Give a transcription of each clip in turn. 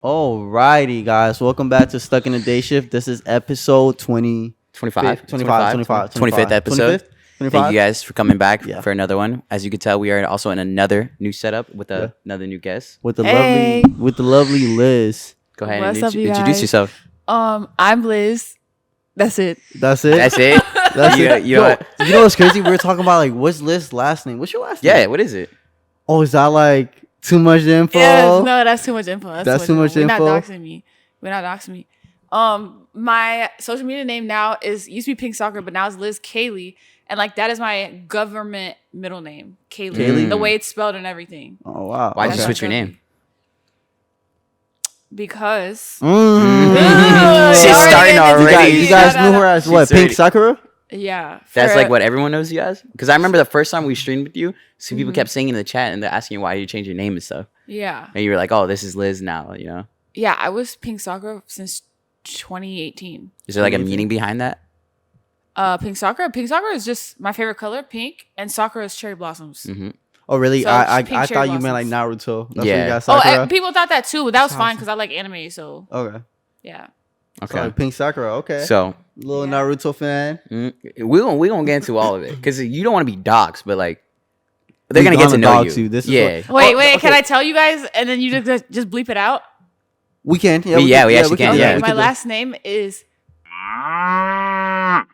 Alrighty, guys. Welcome back to Stuck in the Day Shift. This is episode 25 25th episode. 25? Thank you guys for coming back Yeah. for another one. As you can tell, we are also in another new setup with another new guest. With the Hey. lovely Liz. Go ahead What's and up, you introduce guys? yourself. I'm Liz. That's it. That's it. That's it. That's You- it. you Yo, know- you know what's crazy? We were talking about like what's Liz's last name? What's your last name? Yeah, what is it? Oh, is that like too much info? Yes, no, that's too much info. That's too much We're info? not doxing me. We're not doxing me. My social media name now used to be Pink Soccer, but now it's Lizz Kailee. And like that is my government middle name, Kailee. Kailee? The way it's spelled and everything. Oh wow. Why'd you Okay. switch your name? Because She's y'all starting already. You guys No, knew her as She's what? Pink already- Sakura? yeah. That's for- like what everyone knows you as? Because I remember the first time we streamed with you, some people kept saying in the chat and they're asking you why you changed your name and stuff. Yeah. And you were like, oh, this is Liz now, you know? Yeah, I was Pink Soccer since 2018. Is there like a meaning behind that? Pink Soccer is just my favorite color, pink, and soccer is cherry blossoms. Mm-hmm. Oh really? So, I pink thought cherry you meant like blossoms. Naruto. That's Yeah. what you got Oh, Sakura. people thought that too, but that was fine Awesome. because I like anime. So Okay. yeah, Okay. So, like Pink Sakura. Okay. So Little Yeah. Naruto fan. we gonna get into all of it because you don't want to be doxxed, but like they're We gonna get to gonna know dox you. you. This is yeah. wait, okay. can I tell you guys and then you just bleep it out? We can. Yeah, Yeah, we can. actually can, do yeah. that. We My can do that. last name is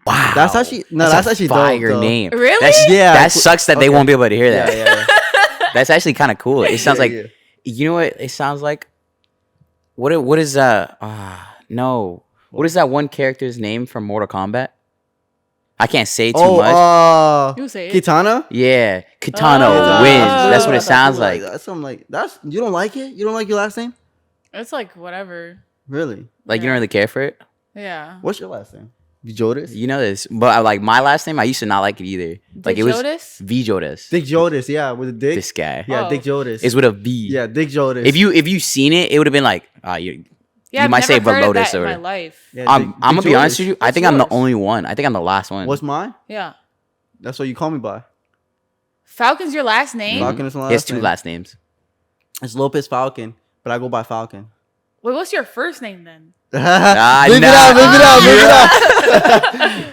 Wow. That's actually that's actually fire dope, though. name. Really? Yeah. That sucks that they Okay. won't be able to hear Yeah, that. yeah. That's actually kind of cool. It sounds Yeah, like yeah. you know what it sounds like. What is that? No. What is that one character's name from Mortal Kombat? I can't say too much. You say it. Oh. Kitana. Yeah, Kitano Oh. wins. That's what it sounds like. That's something like that's. You don't like it? You don't like your last name? It's like whatever. Really? Like you don't really care for it. Yeah. What's your last name? Jodas. You know this, but like my last name, I used to not like it either. Like Dick it was Jodas? V Jodas. Dick Jodas. Yeah, with a dick. This guy Yeah, Oh. Dick Jodas. is with a V. Yeah, Dick Jodas. If you seen it, it would have been like, you Yeah, You I've might never say heard of Velotus that in or- my life. Yeah, I'm Dick gonna be honest Jodas. with you. I What's think I'm the yours? only one. I think I'm the last one. What's mine? Yeah. That's what you call me by. Falcon's your last name? Falcon is my He has last two name. last names. It's Lopez Falcon, but I go by Falcon. Wait, what's your first name then? Leave nah. it out.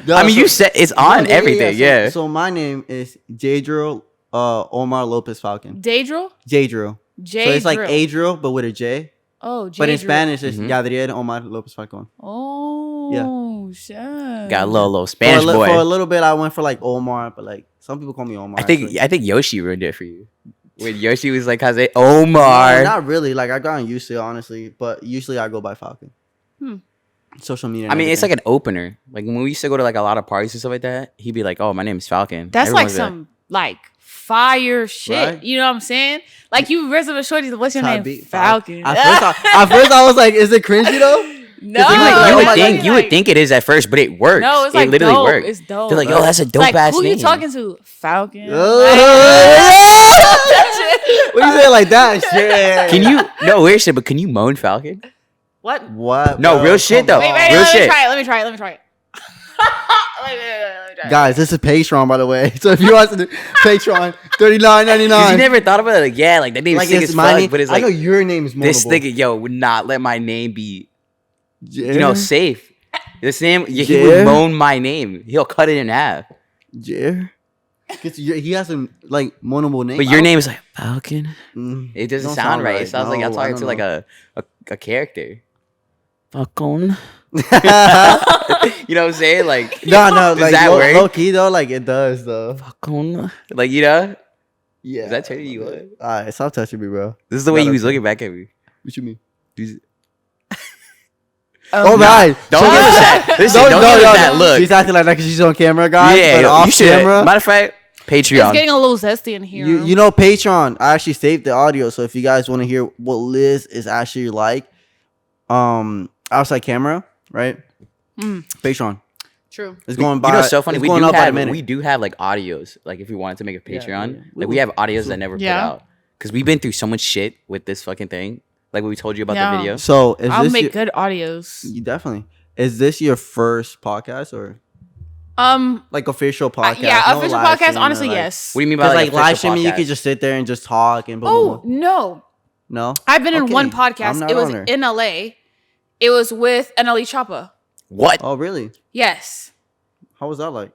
I mean, you said it's on everything. Yeah. So my name is Jadriel Omar Lopez Falcon. Daedril? Jadriel. J. So it's like Adriel, but with a J. Oh, J. But in Spanish, it's Mhm. Yadriel Omar Lopez Falcon. Oh, shit. Got a little Spanish for a boy. For a little bit, I went for like Omar, but like some people call me Omar. I think actually. Yoshi ruined it for you. When Yoshi was like, "How's it, No, Omar?" not really. Like I gotten used to it, honestly, but usually I go by Falcon. Social media. I mean, it's like an opener. Like when we used to go to like a lot of parties and stuff like that, he'd be like, "Oh, my name is Falcon." That's like Everyone's some like fire shit. Right? You know what I'm saying? Like you reserve a shorty. What's your name? Falcon. At first, I was like, "Is it cringy though?" No, You would it's think like- you would think it is at first, but it works. No, it's it like literally dope. works. It's dope. They're like, "Yo, that's a It's dope like, ass who name." you talking to? Falcon. What you say like that? Shit. Can you? No, weird shit. But can you moan Falcon? What? What? No, bro? real shit, Come though. on. Wait, Real let shit. me try it. Let me try it. Let me try it. Wait. Guys, this is Patreon, by the way. So if you want to do Patreon, $39.99. Cause you never thought about it. Like, yeah, like that name's like sick it's as my fuck, name, but it's I know like your name is this moldable. nigga, yo, would not let my name be, Yeah. you know, safe. This name, he Yeah. would moan my name. He'll cut it in half. Yeah. 'Cause he has a like moldable name. But your name is like Falcon. Mm, It doesn't don't sound right. It sounds like I'm No, I talking to don't like know. a character. Falcon. You know what I'm saying? Like, No, does like that work? low key though, like it does though. Falcon. Like, you know, Yeah. is that turning you on? Alright, stop touching me, bro. This is the way Not he was okay. looking back at me. What you mean? He's- Oh, right. Don't give us that. Listen, don't give us that look. She's acting like that because she's on camera, guys. Yeah, but off you should. camera. Matter of fact, It's Patreon. getting a little zesty in here. You know Patreon. I actually saved the audio, so if you guys want to hear what Liz is actually like, outside camera, right? Patreon. True. It's going by. You know, it's so funny. It's We going do up by the have minute. we do have like audios. Like if we wanted to make a Patreon, yeah. like we have audios that never Yeah. put out because we've been through so much shit with this fucking thing. Like we told you about Yeah. the video. So is I'll this make your, good audios. you definitely is this your first podcast or like official podcast? Yeah, No official live podcast. stream or, Honestly, like- yes. What do you mean by Because like, like live official streaming, you podcast? could just sit there and just talk and blah, Oh blah, blah. no, No. I've been in Okay. one I'm podcast. not It was on her. in LA. It was with NLE Choppa. What? Oh, really? Yes. How was that like?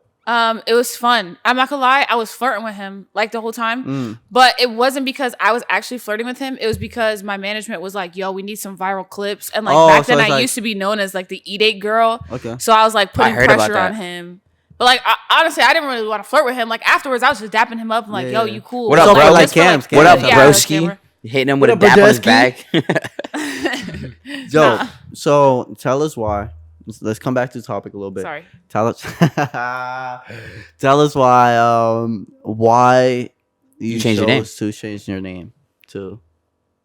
It was fun. I'm not gonna lie, I was flirting with him like the whole time. Mm. But it wasn't because I was actually flirting with him. It was because my management was like, yo, we need some viral clips. And like back so then it's I like- used to be known as like the E-Date girl. Okay. So I was like putting heard about pressure on that. him. But like honestly, I didn't really want to flirt with him. Like afterwards, I was just dapping him up and like, Yeah, yo, yeah. you cool. What up, So, bro? Like just for, cams, What up, Yeah, broski? camera. Hitting him with a What up, dap on his Bajeski? back. Yo, so tell us why. Let's come back to the topic a little bit. Sorry. Tell us. Tell us why you changed your name. chose to change your name to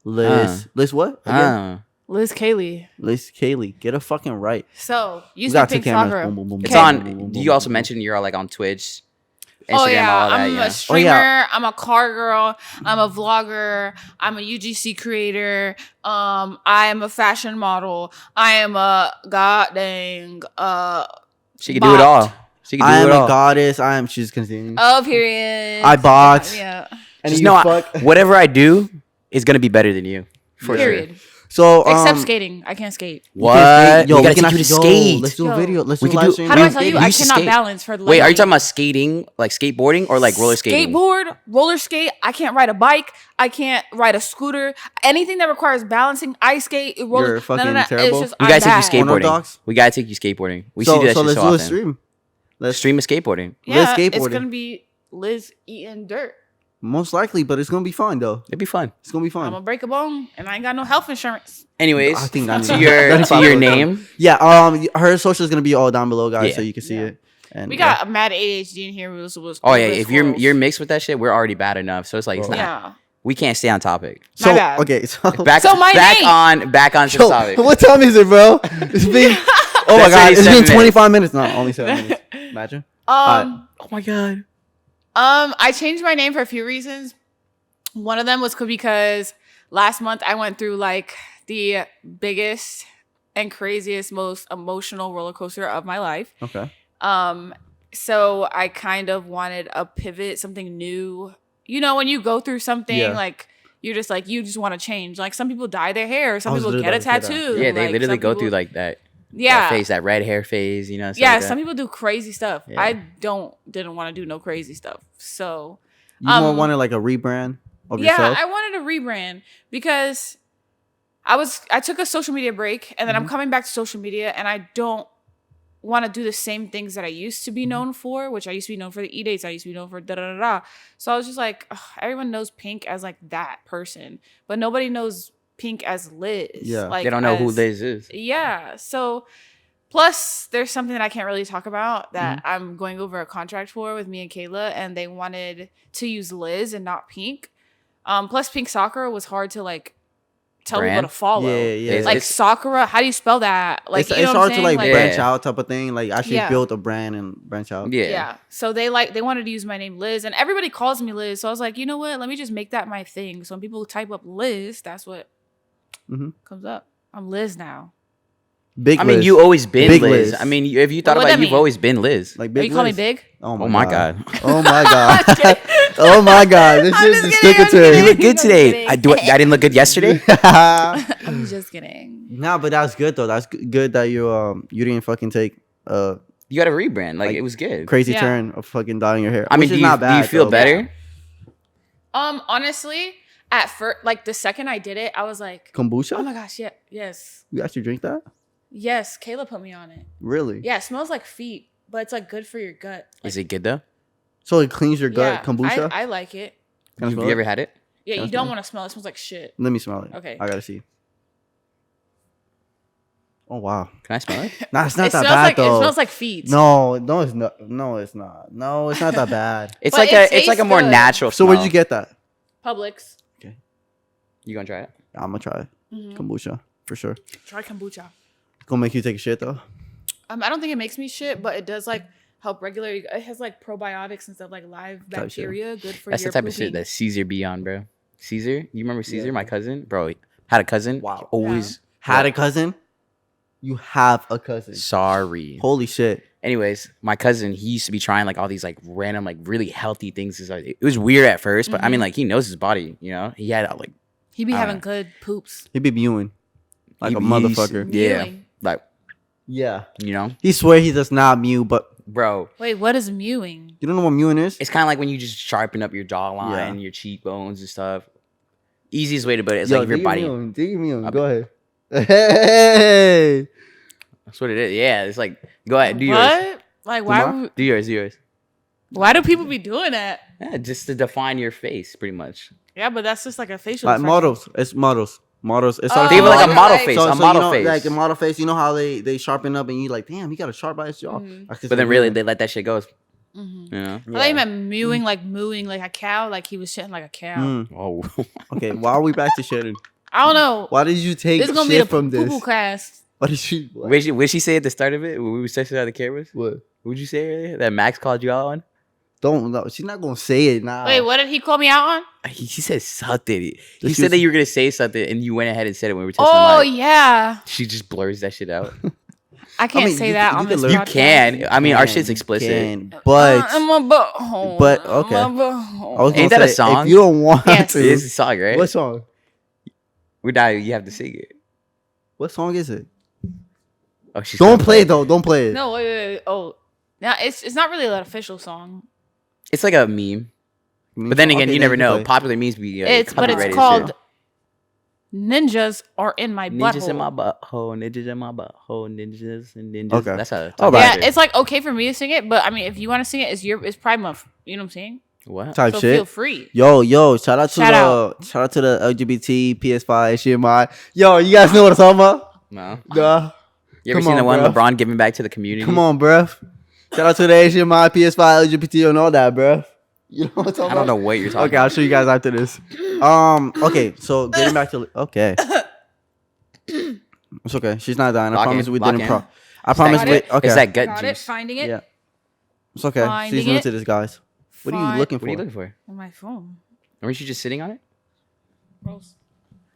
Liz. Liz what? Again? Lizz Kailee. Liz Kailee. Get it fucking right. So We used got to two be Pink cameras. Sakura. Boom, boom, boom, It's boom, on. boom, boom, You boom, also boom. mentioned you're like on Twitch, Instagram, Oh yeah, all that. I'm Yeah. a streamer. I'm a car girl. I'm a vlogger. I'm a UGC creator. I am a fashion model. I am a goddamn She can do it all. She can I do am it a all. goddess. She's continuing. period. I bought. Yeah. And Just you know fuck. whatever I do is gonna be better than you. For Period. sure. So Except skating. I can't skate. What? Yo, we gotta can teach you to actually go. skate. Let's do a Yo. video. Let's We do can live do- stream. How do I We- tell you? we I used to cannot skate. balance for the Wait, are you life talking about skating, like skateboarding, or like roller skating? Skateboard, roller skate. I can't ride a bike. I can't ride a scooter. Anything that requires balancing, ice skate, roller. You're fucking It's terrible. just, We I'm gotta take bad. you Unorthodox? skateboarding. We gotta take you skateboarding. We So should do that shit let's so do a often. stream. Let's Stream of skateboarding. Yeah, Liz it's skateboarding. gonna be Liz eating dirt. Most likely, but it's gonna be fun though. It'd be fun. It's gonna be I'm fun. gonna break a bone, and I ain't got no health insurance. Anyways, I think I need to that. your That's to your probably- name. Yeah. Her social is gonna be all down below, guys, Yeah. so you can see Yeah. it. And We got a mad ADHD in here. Was Oh yeah, Liz if you're squirrels. mixed with that shit, we're already bad enough. So it's like it's not. Yeah. We can't stay on topic. So My bad. okay, so Back So my back name. on to the Yo, topic. what time is it, bro? It's been oh my That's god, it's 87 been minutes. 25 minutes. No, only 7 minutes. Imagine. Um. Oh my god. I changed my name for a few reasons. One of them was because last month I went through like the biggest and craziest, most emotional roller coaster of my life. Okay. So I kind of wanted a pivot, something new. You know, when you go through something Yeah. like you're just like you just want to change. Like some people dye their hair, some I was people literally get a about to say that. tattoo. Yeah, they like, literally some go people- through like that. yeah, That phase, that red hair phase. You know. stuff yeah. like that. Some people do crazy stuff. Yeah. I didn't want to do no crazy stuff. So You more wanted like a rebrand of yeah, yourself. I wanted a rebrand because I took a social media break and then Mm-hmm. I'm coming back to social media and I don't want to do the same things that I used to be known for, which I used to be known for the E-dates, I used to be known for da da da da. So I was just like, ugh, everyone knows Pink as like that person, but nobody knows Pink as Liz. Yeah. Like They don't know who as- Liz is. Yeah. So plus there's something that I can't really talk about that Mm-hmm. I'm going over a contract for with me and Kayla, and they wanted to use Liz and not Pink. Plus Pink Sakura was hard to like tell Brand? people to follow. Yeah, yeah. It's- Like it's- Sakura, how do you spell that? Like it's you know what I'm hard to saying? like Yeah. branch out type of thing. Like actually Yeah. build a brand and branch out. Yeah. Yeah. So they wanted to use my name Liz, and everybody calls me Liz. So I was like, you know what? Let me just make that my thing. So when people type up Liz, that's what Mhm. comes up. I'm Liz now. Big. I mean, Liz. you always been Big Liz. Liz. I mean, if you thought What about that it, you've mean? always been Liz. like Are big. you call me Liz. big? Oh Oh my god. Oh my god. Oh my god. This I'm is just just kidding, sticking I'm to kidding. You it. look good I'm today. kidding. I didn't look good yesterday. I'm just kidding. Nah, but that's good though. That's good that you didn't fucking take a You got a rebrand. Like Like, it was good. crazy Yeah. turn of fucking dyeing your hair. I mean, which do is you, not bad. do you feel though. better? Honestly, at first, like the second I did it, I was like, Kombucha? oh my gosh, yeah, yes, You actually drink that? yes. Kayla put me on it. Really? Yeah, it smells like feet, but it's like good for your gut. Like, Is it good though? So it cleans your gut. yeah, Kombucha? I like it. Can I Have smell you it? ever had it? Yeah, Can I you smell don't it? want to smell it. It smells like shit. Let me smell it. Okay. I gotta see. Oh wow. Can I smell it? Nah, it's not It that smells bad like though. it smells like feet. No, it's not. No, it's not. No, it's not that bad. It's But like it it's like a tastes more good. natural. So where'd you smell. get that? Publix. You gonna try it? I'm gonna try it. Mhm. Kombucha for sure. Try kombucha. Gonna make you take a shit though. I don't think it makes me shit, but it does like help regulate. It has like probiotics and stuff like live shit. bacteria, good for That's your the type of shit pooping. that Caesar be on, bro. Caesar, you remember Caesar, Yeah. my cousin, bro? He had a cousin. Wow. He always Had a cousin? You have a cousin. sorry. Holy shit. Anyways, my cousin, he used to be trying like all these like random like really healthy things. It was weird at first, but I mean like he knows his body. You know, he had like He be having good poops. He be mewing like a motherfucker. Yeah, Mewing. like Yeah. you know, He swear he does not mew, but bro. Wait, what is mewing? you don't know what mewing is? It's kind of like when you just sharpen up your jawline, your cheekbones and stuff. Easiest way to put it is like if your body. Do you mew? Go ahead. Hey. That's what it is. Yeah, it's like go ahead, do yours. What? Like why? Tomorrow? Do yours. Do yours. Why do people be doing that? Yeah, just to define your face, pretty much. Yeah, but that's just like a facial. Like expression. models. It's models. Models. It's Oh, Think of it like a okay. model face. So, a so model you know, face. like a model face. You know how they sharpen up and you like, damn, he got a sharp ass jaw. Mm-hmm. But then really, they let that shit go. Mm-hmm. You know? I thought you meant mewing like a cow, like he was shitting like a cow. Mm. Oh. Okay, why are we back to shitting? I don't know. Why did you take This is gonna be shit the from this? poo-poo cast. What did you? What? Would she say at the start of it when we were texting out the cameras? What? Would you say earlier that Max called you out on? Don't no. She's not gonna say it now. Wait, what did he call me out on? He said something. He She said was- that you were gonna say something, and you went ahead and said it when we were texting. Oh live. yeah, She just blurs that shit out. I can't mean, say you that can- on you this can You learn- podcast. can. I mean, our Can, shit's explicit. can, but I'm a butthole. but, okay. I'm a butthole. I was Ain't gonna that a say, song? If you don't want Yes. It to, is a song, right? what song? We die. You have to sing it. What song is it? Oh, she's Don't gonna play it though. Don't play it. No, wait. Oh, now it's not really an official song. It's like a meme. But then again, Okay, you never can know. play. Popular memes be But it's copyrighted called shit. "Ninjas Are in My Butthole." Ninjas in my butthole, ninjas in my butthole, ninjas and ninjas. Okay. That's a All Yeah, right. it's like okay for me to sing it, but I mean, if you want to sing it, it's Pride Month. You know what I'm saying? what? Type So shit. feel free. Yo, shout out to the LGBT PS5 HDMI. Yo, you guys know what I'm talking about? No. Duh. You ever Come seen the on, one bruh. LeBron giving back to the community? Come on, bruh. Shout out to the HDMI PS5 LGBT and all that, bruh. You know what I'm talking I don't know about? what you're talking Okay, I'll show you guys after this. Okay, so getting back to okay. It's okay. She's not dying. I Lock promise in, we lock didn't in. pro. I promise Got we it. okay. It's that gut Got it. juice. Finding it. Yeah. It's okay. She's Finding new it. to this, guys. What are you looking for? What are you looking for? On my phone. Weren't you just sitting on it? Gross.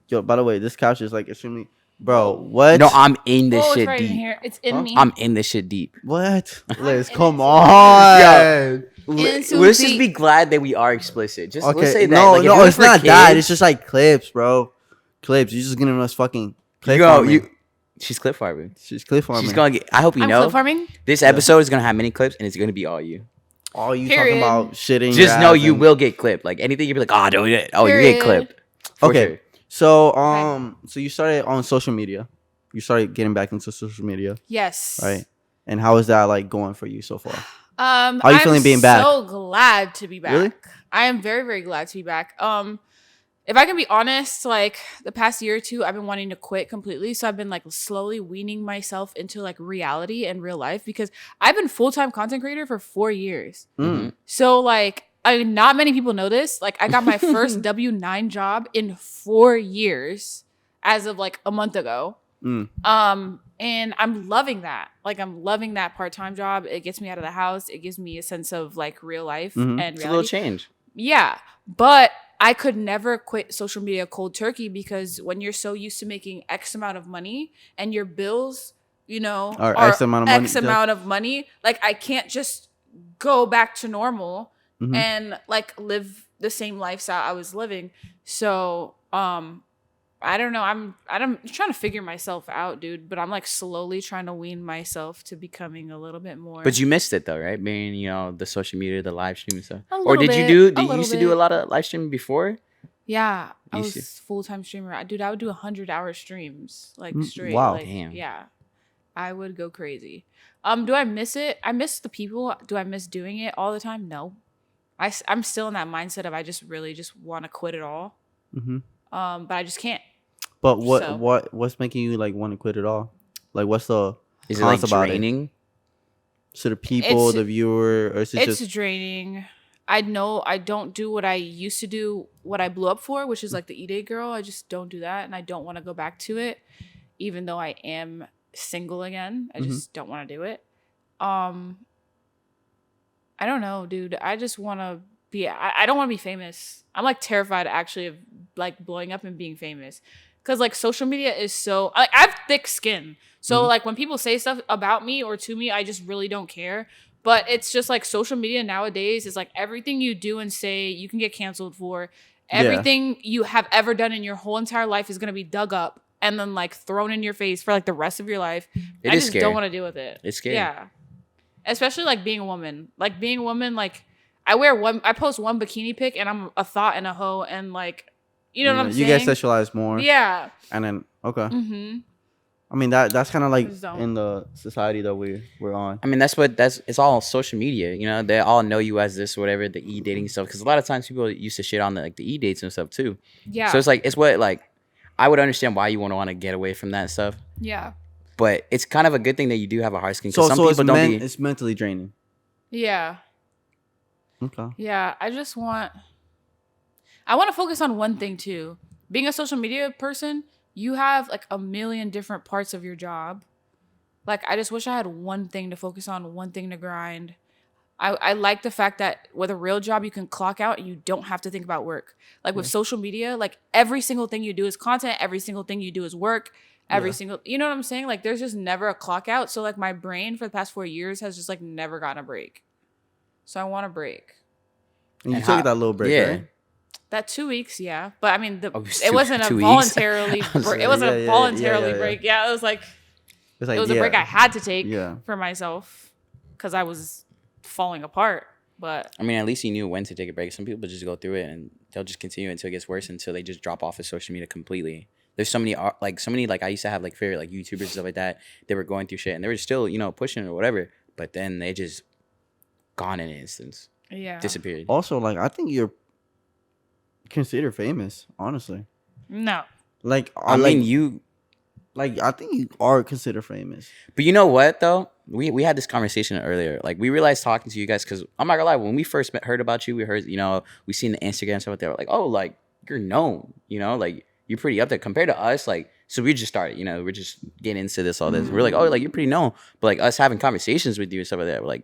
Yo, by the way, this couch is like extremely. Bro, what? No, I'm in this Oh, it's shit right in deep. here. It's in Huh? me. I'm in this shit deep. What? Liz, in come it. on. It's too Let's just deep. be glad that we are explicit. Just let's Okay, say that. no, Like, if it no, was it's for not that. kids, It's just like clips, bro. Clips. You're just giving us fucking clip Yo, farming. she's clip farming. She's clip farming. She's gonna get. I hope you I'm know. clip farming. This episode is gonna have many clips, and it's gonna be all you. All you Period. talking about shitting. Just your know ass you and- will get clipped. Like anything, you'll be like, oh, don't do it. Oh, you get Period. clipped. For Okay. sure. So so you started on social media. You started getting back into social media, Yes. right? And how is that like going for you so far? How are you feeling being back? So glad to be back. Really? I am very, very glad to be back. If I can be honest, like the past year or two, I've been wanting to quit completely. So I've been like slowly weaning myself into like reality and real life because I've been full-time content creator for 4 years. Mm. So like, I mean, not many people know this. Like I got my first W-9 job in 4 years as of like a month ago. Mm. And I'm loving that. Like I'm loving that part-time job. It gets me out of the house. It gives me a sense of like real life Mhm. and It's a little reality. change. Yeah. But I could never quit social media cold turkey because when you're so used to making X amount of money and your bills, you know, Or are X amount of money, X yeah. amount of money, like I can't just go back to normal Mhm. and like live the same lifestyle I was living. So, I don't know. I'm trying to figure myself out, dude, but I'm like slowly trying to wean myself to becoming a little bit more. But you missed it though, right? Being, you know, the social media, the live streaming stuff. A Or little did bit, you do? a Did you little used to do a bit. lot of live streaming before? Yeah, I You was see- full-time streamer. Dude, I would do 100-hour streams, like Mm, straight. wow. Like, Damn. Yeah, I would go crazy. Do I miss it? I miss the people. Do I miss doing it all the time? No. I'm still in that mindset of I just really just want to quit it all. Mhm. But I just can't. But So- what's making you like want to quit it all? Like what's the Is it like cons about it? draining? To the people, It's- the viewer, or is it It's just draining. I know I don't do what I used to do, what I blew up for, which is like the E-Day girl. I just don't do that, and I don't want to go back to it, even though I am single again. I just don't want to do it. I don't know, dude. I just want to be. I don't want to be famous. I'm like terrified actually of like blowing up and being famous, because like social media is so. I have thick skin, so like when people say stuff about me or to me, I just really don't care. But it's just like social media nowadays is like everything you do and say you can get canceled for. everything you have ever done in your whole entire life is gonna be dug up and then like thrown in your face for like the rest of your life. It I is just scary. don't want to deal with it. It's scary. Yeah. Especially like being a woman. Like being a woman, like I post one bikini pic and I'm a thought and a hoe and like, you know what I'm saying? You get sexualized more. Yeah. And then okay. Mm-hmm. I mean that's kind of like Just don't. in the society that we're on. I mean, it's all social media. You know, they all know you as this, whatever, the e-dating stuff. Because a lot of times people used to shit on the e-dates and stuff too. Yeah. So it's like, I would understand why you want to get away from that stuff. Yeah. But it's kind of a good thing that you do have a hard skin. So Because some people don't be. it's mentally draining. Yeah. Okay. Yeah. I want to focus on one thing too. Being a social media person, you have like a million different parts of your job. Like, I just wish I had one thing to focus on, one thing to grind. I like the fact that with a real job, you can clock out and you don't have to think about work. Like with social media, like every single thing you do is content. Every single thing you do is work. Every single, you know what I'm saying? Like there's just never a clock out. So like my brain for the past 4 years has just like never gotten a break. So I want a break. And you took that little break, right? That 2 weeks, yeah. But I mean, It it wasn't a voluntarily break. It wasn't a voluntarily break. Yeah, it was like, It's it was a break I had to take Yeah. for myself because I was falling apart. But I mean, at least you knew when to take a break. Some people just go through it and they'll just continue until it gets worse, until they just drop off of social media completely. There's so many I used to have like favorite like YouTubers and stuff like that. They were going through shit and they were still, you know, pushing or whatever. But then they just gone in an instance. yeah, Disappeared. Also, like I think you're considered famous, honestly. no. Like I mean, you. Like I think you are considered famous. But you know what though? We had this conversation earlier. Like we realized talking to you guys, because I'm not gonna lie, when we first heard about you, we heard, you know, we seen the Instagram stuff. They were like, oh, like you're known, you know, like you're pretty up there compared to us. Like, so we just started, you know, we're just getting into this, all this. We're like, oh, like you're pretty known. But like us having conversations with you and stuff like that, we're like,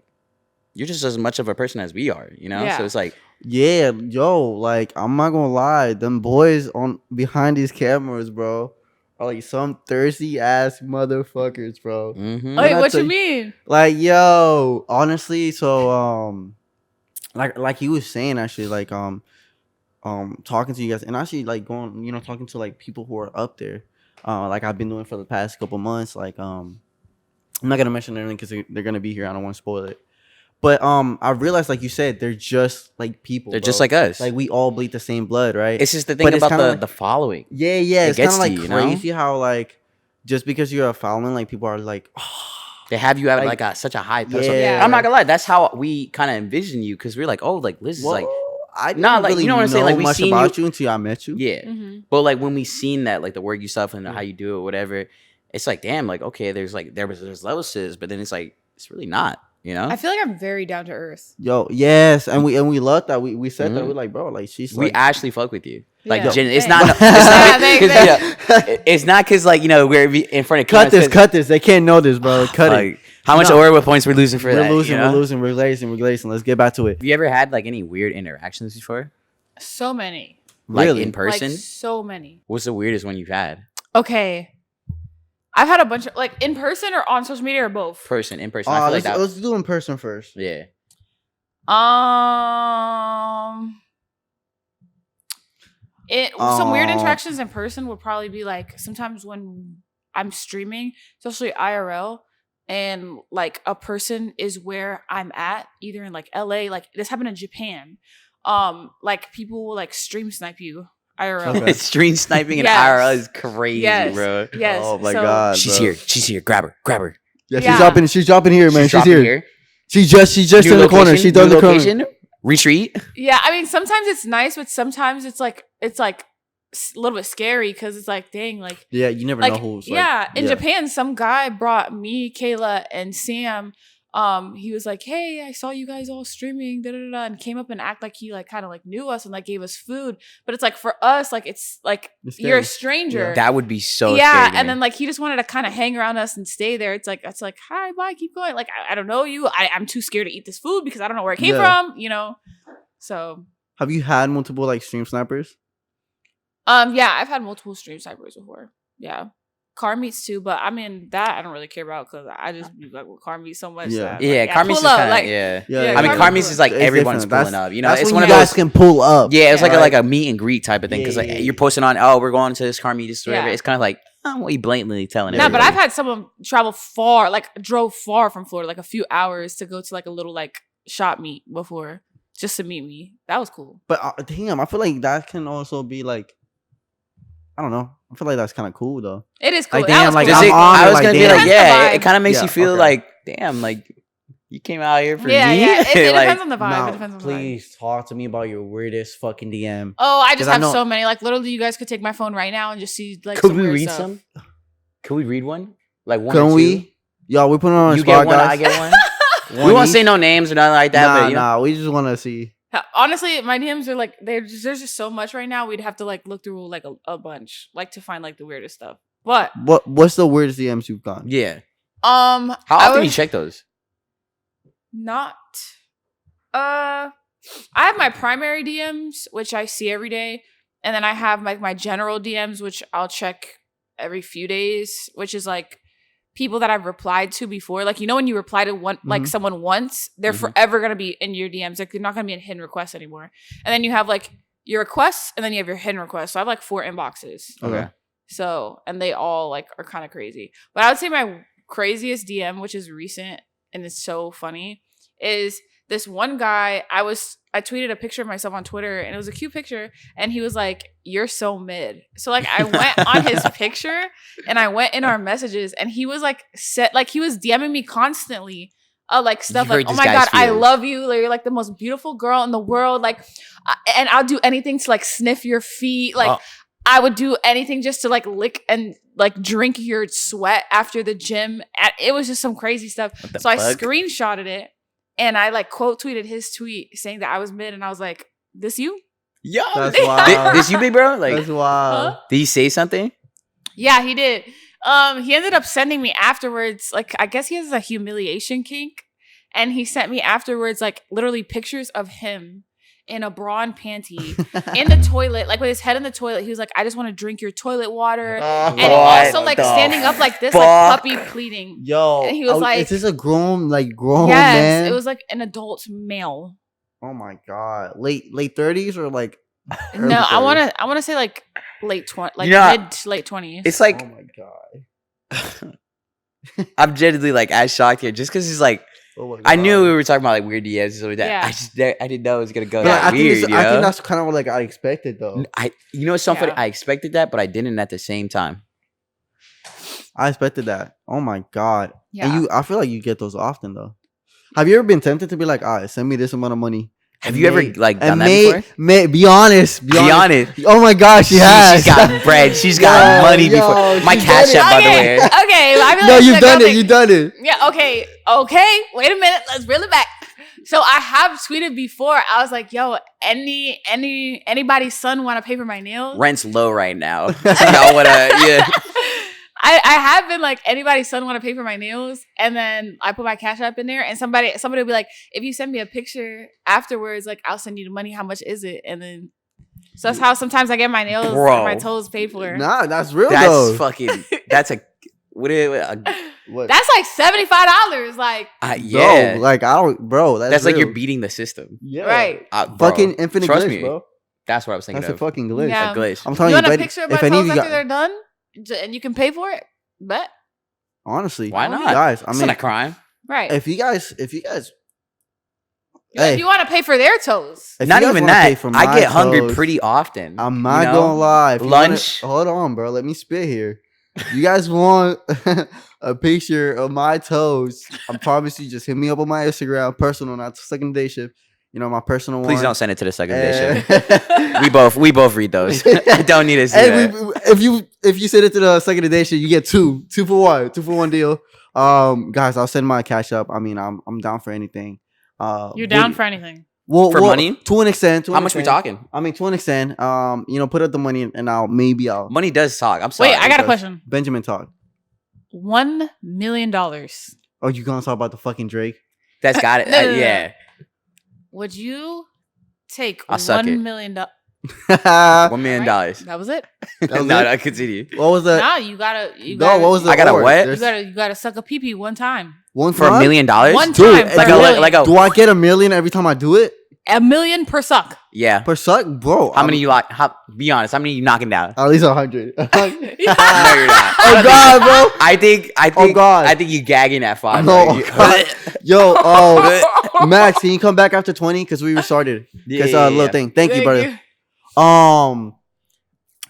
you're just as much of a person as we are, you know? Yeah. So it's like, Yeah, yo, like I'm not gonna lie, them boys on behind these cameras, bro, are like some thirsty ass motherfuckers, bro. mhm. Wait, When I what tell you mean? Like, yo, honestly, so like he was saying actually, like talking to you guys and actually like going, you know, talking to like people who are up there, like I've been doing for the past couple months. Like I'm not gonna mention anything because they're gonna be here. I don't want to spoil it. But I realized, like you said, they're just like people. They're bro. just like us. Like we all bleed the same blood, right? It's just the thing But it's about kinda like- the following. Yeah, It it's kind gets of to like you, you know? crazy how like just because you're a following, like people are like, They have you at Like, like such a high pedestal. yeah. I'm not gonna lie, that's how we kind of envision you, because we're like, oh, like Liz is like, I didn't Nah, like, really you know what I'm saying? Like, we much seen about you until I met you. yeah. Mm-hmm. But like when we seen that, like the work you stuff and how you do it, whatever, it's like, damn, like okay, there's levels to this, but then it's like it's really not, you know. I feel like I'm very down to earth. Yo, yes, and we love that. We said that. Mhm. We're like, bro, like she's We like, actually fuck with you. Like Yeah. it's Thanks. not. Yeah, thanks, It's not because like, you know, we're in front of cut cameras, this, cut this. They can't know this, bro. Cut it. like, how much No. Oreo points we're losing for We're that? losing, you know? we're glazing. Let's get back to it. Have you ever had like any weird interactions before, So many. like Really? in person? Like so many. What's the weirdest one you've had? Okay. I've had a bunch of like in person or on social media or both. In person. I feel like Let's, that. let's do in person first. Yeah. Some weird interactions in person would probably be like sometimes when I'm streaming, especially IRL, and like a person is where I'm at, either in like LA, like this happened in Japan. Like people will like stream snipe you IRL. Okay. Stream sniping in Yes. IRL is crazy, Yes. bro. Yes. Oh my so- god. She's bro. here. She's here. Grab her. Yeah, Yeah. she's dropping here, man. She's dropping here. She just New in the corner. location, She's done new the corner. location. Retreat. Yeah, I mean sometimes it's nice, but sometimes it's like a little bit scary because it's like, dang, like Yeah, you never know who's like, yeah, in Japan, some guy brought me, Kayla, and Sam. He was like, "Hey, I saw you guys all streaming, da da da," and came up and act like he like kind of like knew us and like gave us food. But it's like for us, like it's like It's you're a scary. stranger. That would be so yeah, scary to and me. then like he just wanted to kind of hang around us and stay there. It's like hi, bye, keep going. Like I don't know you. I'm too scared to eat this food because I don't know where it came from. You know, so Have you had multiple like stream snipers? yeah, I've had multiple stream snipers before. Yeah. car meets too, but I mean that I don't really care about because I just be like with car meets so much. Yeah. That, Yeah, car meets is pull up, kind of like, I mean, yeah. car meets is like It's everyone's different. pulling up. You know, That's it's when one of you guys those. can pull up. Yeah, it's Yeah. like a meet and greet type of thing because like Yeah. you're posting on, oh, we're going to this car meet, this whatever. Yeah. It's kind of like, what are you blatantly telling No, but everybody? I've had someone travel far, like drove far from Florida, like a few hours to go to like a little like shop meet before just to meet me. That was cool. But damn, I feel like that can also be like, I don't know. I feel like that's kind of cool though. It is cool. Like, That damn, was like, cool. Does I'm it- honored, I was like, gonna be damn. like, Depends on the it vibe. kind of makes you Yeah, feel okay. like, damn, like you came out here for Yeah, me. yeah. It Like, depends on the vibe. Now, It depends on the vibe. please talk to me about your weirdest fucking DM. Oh, I 'Cause just I have know- so many. Like literally, you guys could take my phone right now and just see like. could some we weird read stuff. some? Could we read one? Like one? Can or two? we? Yo, we put it on You the spot, get one, guys. I get one. One We won't each? say no names or nothing like that. Nah, but you know, nah. We just want to see. Honestly, my DMs are like there's just so much right now. We'd have to like look through like a bunch, like to find like the weirdest stuff. But What's the weirdest DMs you've gotten? yeah. how How often do you check those? Not. I have my primary DMs, which I see every day, and then I have like my general DMs, which I'll check every few days, which is like people that I've replied to before. Like, you know, when you reply to one like Mhm. someone once, they're Mhm. forever gonna be in your DMs. Like, they're not gonna be in hidden requests anymore. And then you have like your requests, and then you have your hidden requests. So I have like 4 inboxes. Okay. So, and they all like are kind of crazy. But I would say my craziest DM, which is recent and it's so funny, is this one guy. I tweeted a picture of myself on Twitter and it was a cute picture. And he was like, "You're so mid." So like I went on his picture and I went in our messages and he was like he was DMing me constantly. Like stuff You heard like, "Oh this my guy's God, I feelings. love you. Like, you're like the most beautiful girl in the world. Like, and I'll do anything to like sniff your feet. Like, I would do anything just to like lick and like drink your sweat after the gym. It was just some crazy stuff. What the So I fuck? screenshotted it and I like quote tweeted his tweet saying that I was mid, and I was like, "This you?" Yo, That's wild. this you, big bro? Like, That's wild. Huh? did he say something? Yeah, he did. He ended up sending me afterwards. Like, I guess he has a humiliation kink, and he sent me afterwards like literally pictures of him in a bra and panty in the toilet, like with his head in the toilet. He was like, "I just want to drink your toilet water," and What also like the standing up like this, fuck? like puppy pleading. Yo, And he was like- "Is this a grown Yes, man?" it was like an adult male. Oh my god, late 30s or like? early No, I 30s? want to say like late 20, like Yeah. mid to late 20s. It's like Oh my god. I'm genuinely like as shocked here just because he's like Oh my god. I knew we were talking about like weird DMs and stuff like that. Yeah. I didn't know it was gonna go But that I think weird. this- You I know? think that's kind of like I expected though. You know what's so funny? Yeah. I expected that, but I didn't at the same time. I expected that. Oh my god. Yeah. And I feel like you get those often though. Have you ever been tempted to be like, "All right, send me this amount of money"? Have you ever like done that before? Be honest. Be honest. Oh my gosh, she has. She's got bread. She's got Yo, money yo, before. My she cash did it. app, by the Okay, way. okay. I feel No, like you've that done girl it. You've done it. Yeah, okay. Wait a minute. Let's reel it back. So I have tweeted before. I was like, "Yo, anybody's son want to pay for my nails?" Rent's low right now. Y'all wanna, yeah. I have been like, anybody's son want to pay for my nails, and then I put my cash app in there, and somebody will be like, "If you send me a picture afterwards, like I'll send you the money. How much is it?" And then so that's how sometimes I get my nails Bro. and my toes paid for. Nah, that's real That's though. fucking. That's a. What is What? That's like $75. Like, yeah. Bro, like I don't, bro. that's like real. you're beating the system. Yeah. right? Bro, Fucking infinite trust glitch, me. bro. That's what I was thinking That's a of. fucking glitch. Yeah. A glitch. I'm telling You you, want a bet- picture of my if any of toes you after they're done, and you can pay for it? Bet. honestly, Why not? guys? I It's mean, not a crime. Right. if you guys, If hey, you want to pay for their toes, if Not you guys even wanna pay that. for I my get hungry toes, pretty often. I'm not you know? gonna lie. If you Lunch. hold on, bro. Let me spit here. You guys want a picture of my toes? I promise you. Just hit me up on my Instagram, personal, not second day shift. You know my personal Please one. don't send it to the second edition. edition. We both read those. I don't need to see And that. if you send it to the second edition, you get two for one deal. Guys, I'll send my cash up. I mean, I'm down for anything. you're down for anything. For money? to an extent. How much we talking? I mean, to an extent. Put up the money and I'll Money does talk. I'm sorry. Wait, I got a because- question. Benjamin talk. $1 million. Oh, you gonna talk about the fucking Drake? That's got it. No. Yeah. Would you take I'll suck it. $1 million? $1 million. That was it. was No, it? no, continue. What was that? Nah, you gotta. No, what was the I gotta award? what? You gotta suck a pee pee one time. One For $1 time? million? One Dude, time. for Like a a million. like a Do I get $1 million every time I do it? $1 million per suck. yeah. Per suck? Bro. How many you like? Be honest. How many you knocking down? At least 100. No, you're not. Oh God, bro. I think. Oh, God. I think you gagging at 5. No, bro. You- God. Yo, Max, can you come back after 20? Because we restarted. Because little thing. Thank you, brother.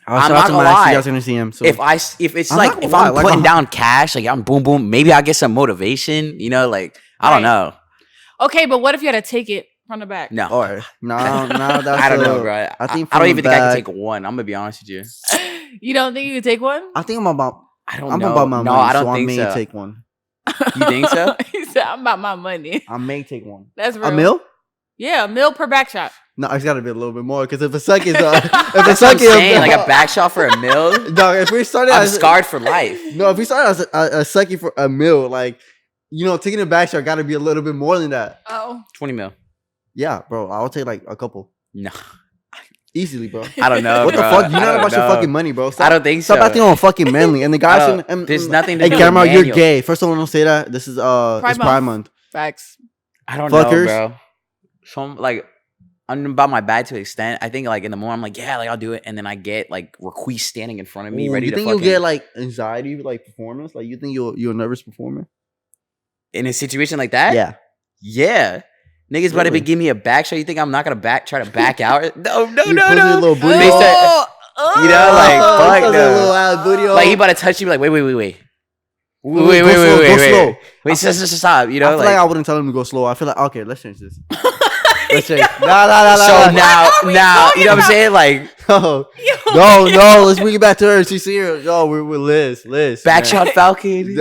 I'm shout out not to gonna Max. lie. You guys are gonna see him. So if it's I'm like not if gonna I'm lie, like, putting I'm- down cash, like I'm boom boom, maybe I get some motivation. You know, like I don't Right. know. Okay, but what if you had to take it from the back? No, all right, no, that's I don't know, bro. I think don't from even the think I can back- take one. I'm gonna be honest with you. You don't think you could take one? I think I'm about. I don't I'm know. about my no, money, I don't so think I may so. take one. You think so? He said, "I'm about my money." I may take one. That's real. A mil? Yeah, $1 million per back shot. No, it's got to be a little bit more because if a suck is if a That's what suck I'm is saying. Like a back shot for $1 million. dog, if we started I'm as scarred for life. no, if we started as a sucky for $1 million, like taking a back shot got to be a little bit more than that. Oh, 20 mil. Yeah, bro, I'll take like a couple No, easily, bro. I don't know. What the bro. fuck? You're I not don't about your know. fucking money, bro. Stop, I don't think so. stop acting on fucking manly. And the I guys, don't- there's nothing to Hey, do Camera, with you're manual. gay. First of all, don't say that. This is it's Month. Pride Month. facts. I don't Fuckers. know, bro. So I'm like, I'm about my bag to an extent. I think like in the morning, I'm like, yeah, like I'll do it, and then I get like Raquise standing in front of me, Ooh, ready you to think fucking you'll get like anxiety, like performance? Like you think you're a nervous performer? in a situation like that. Yeah. Yeah. Niggas about to be Really? giving me a back shot. You think I'm not gonna try to back out? No, no, You no, pussy no. little booty They hole. start- you know, like, Oh, fuck such a no. little ass booty hole. Like he about to touch you, like, wait. Go Wait, slow, wait, go wait. slow. Wait, stop. You I know, feel like like. I wouldn't tell him to go slow. I feel like okay, let's change this. Let's change. Nah. So now, we you know what talking I'm saying? Like, no, let's bring it back to her. She's here. Yo, we're with Liz. back man. shot Falcon.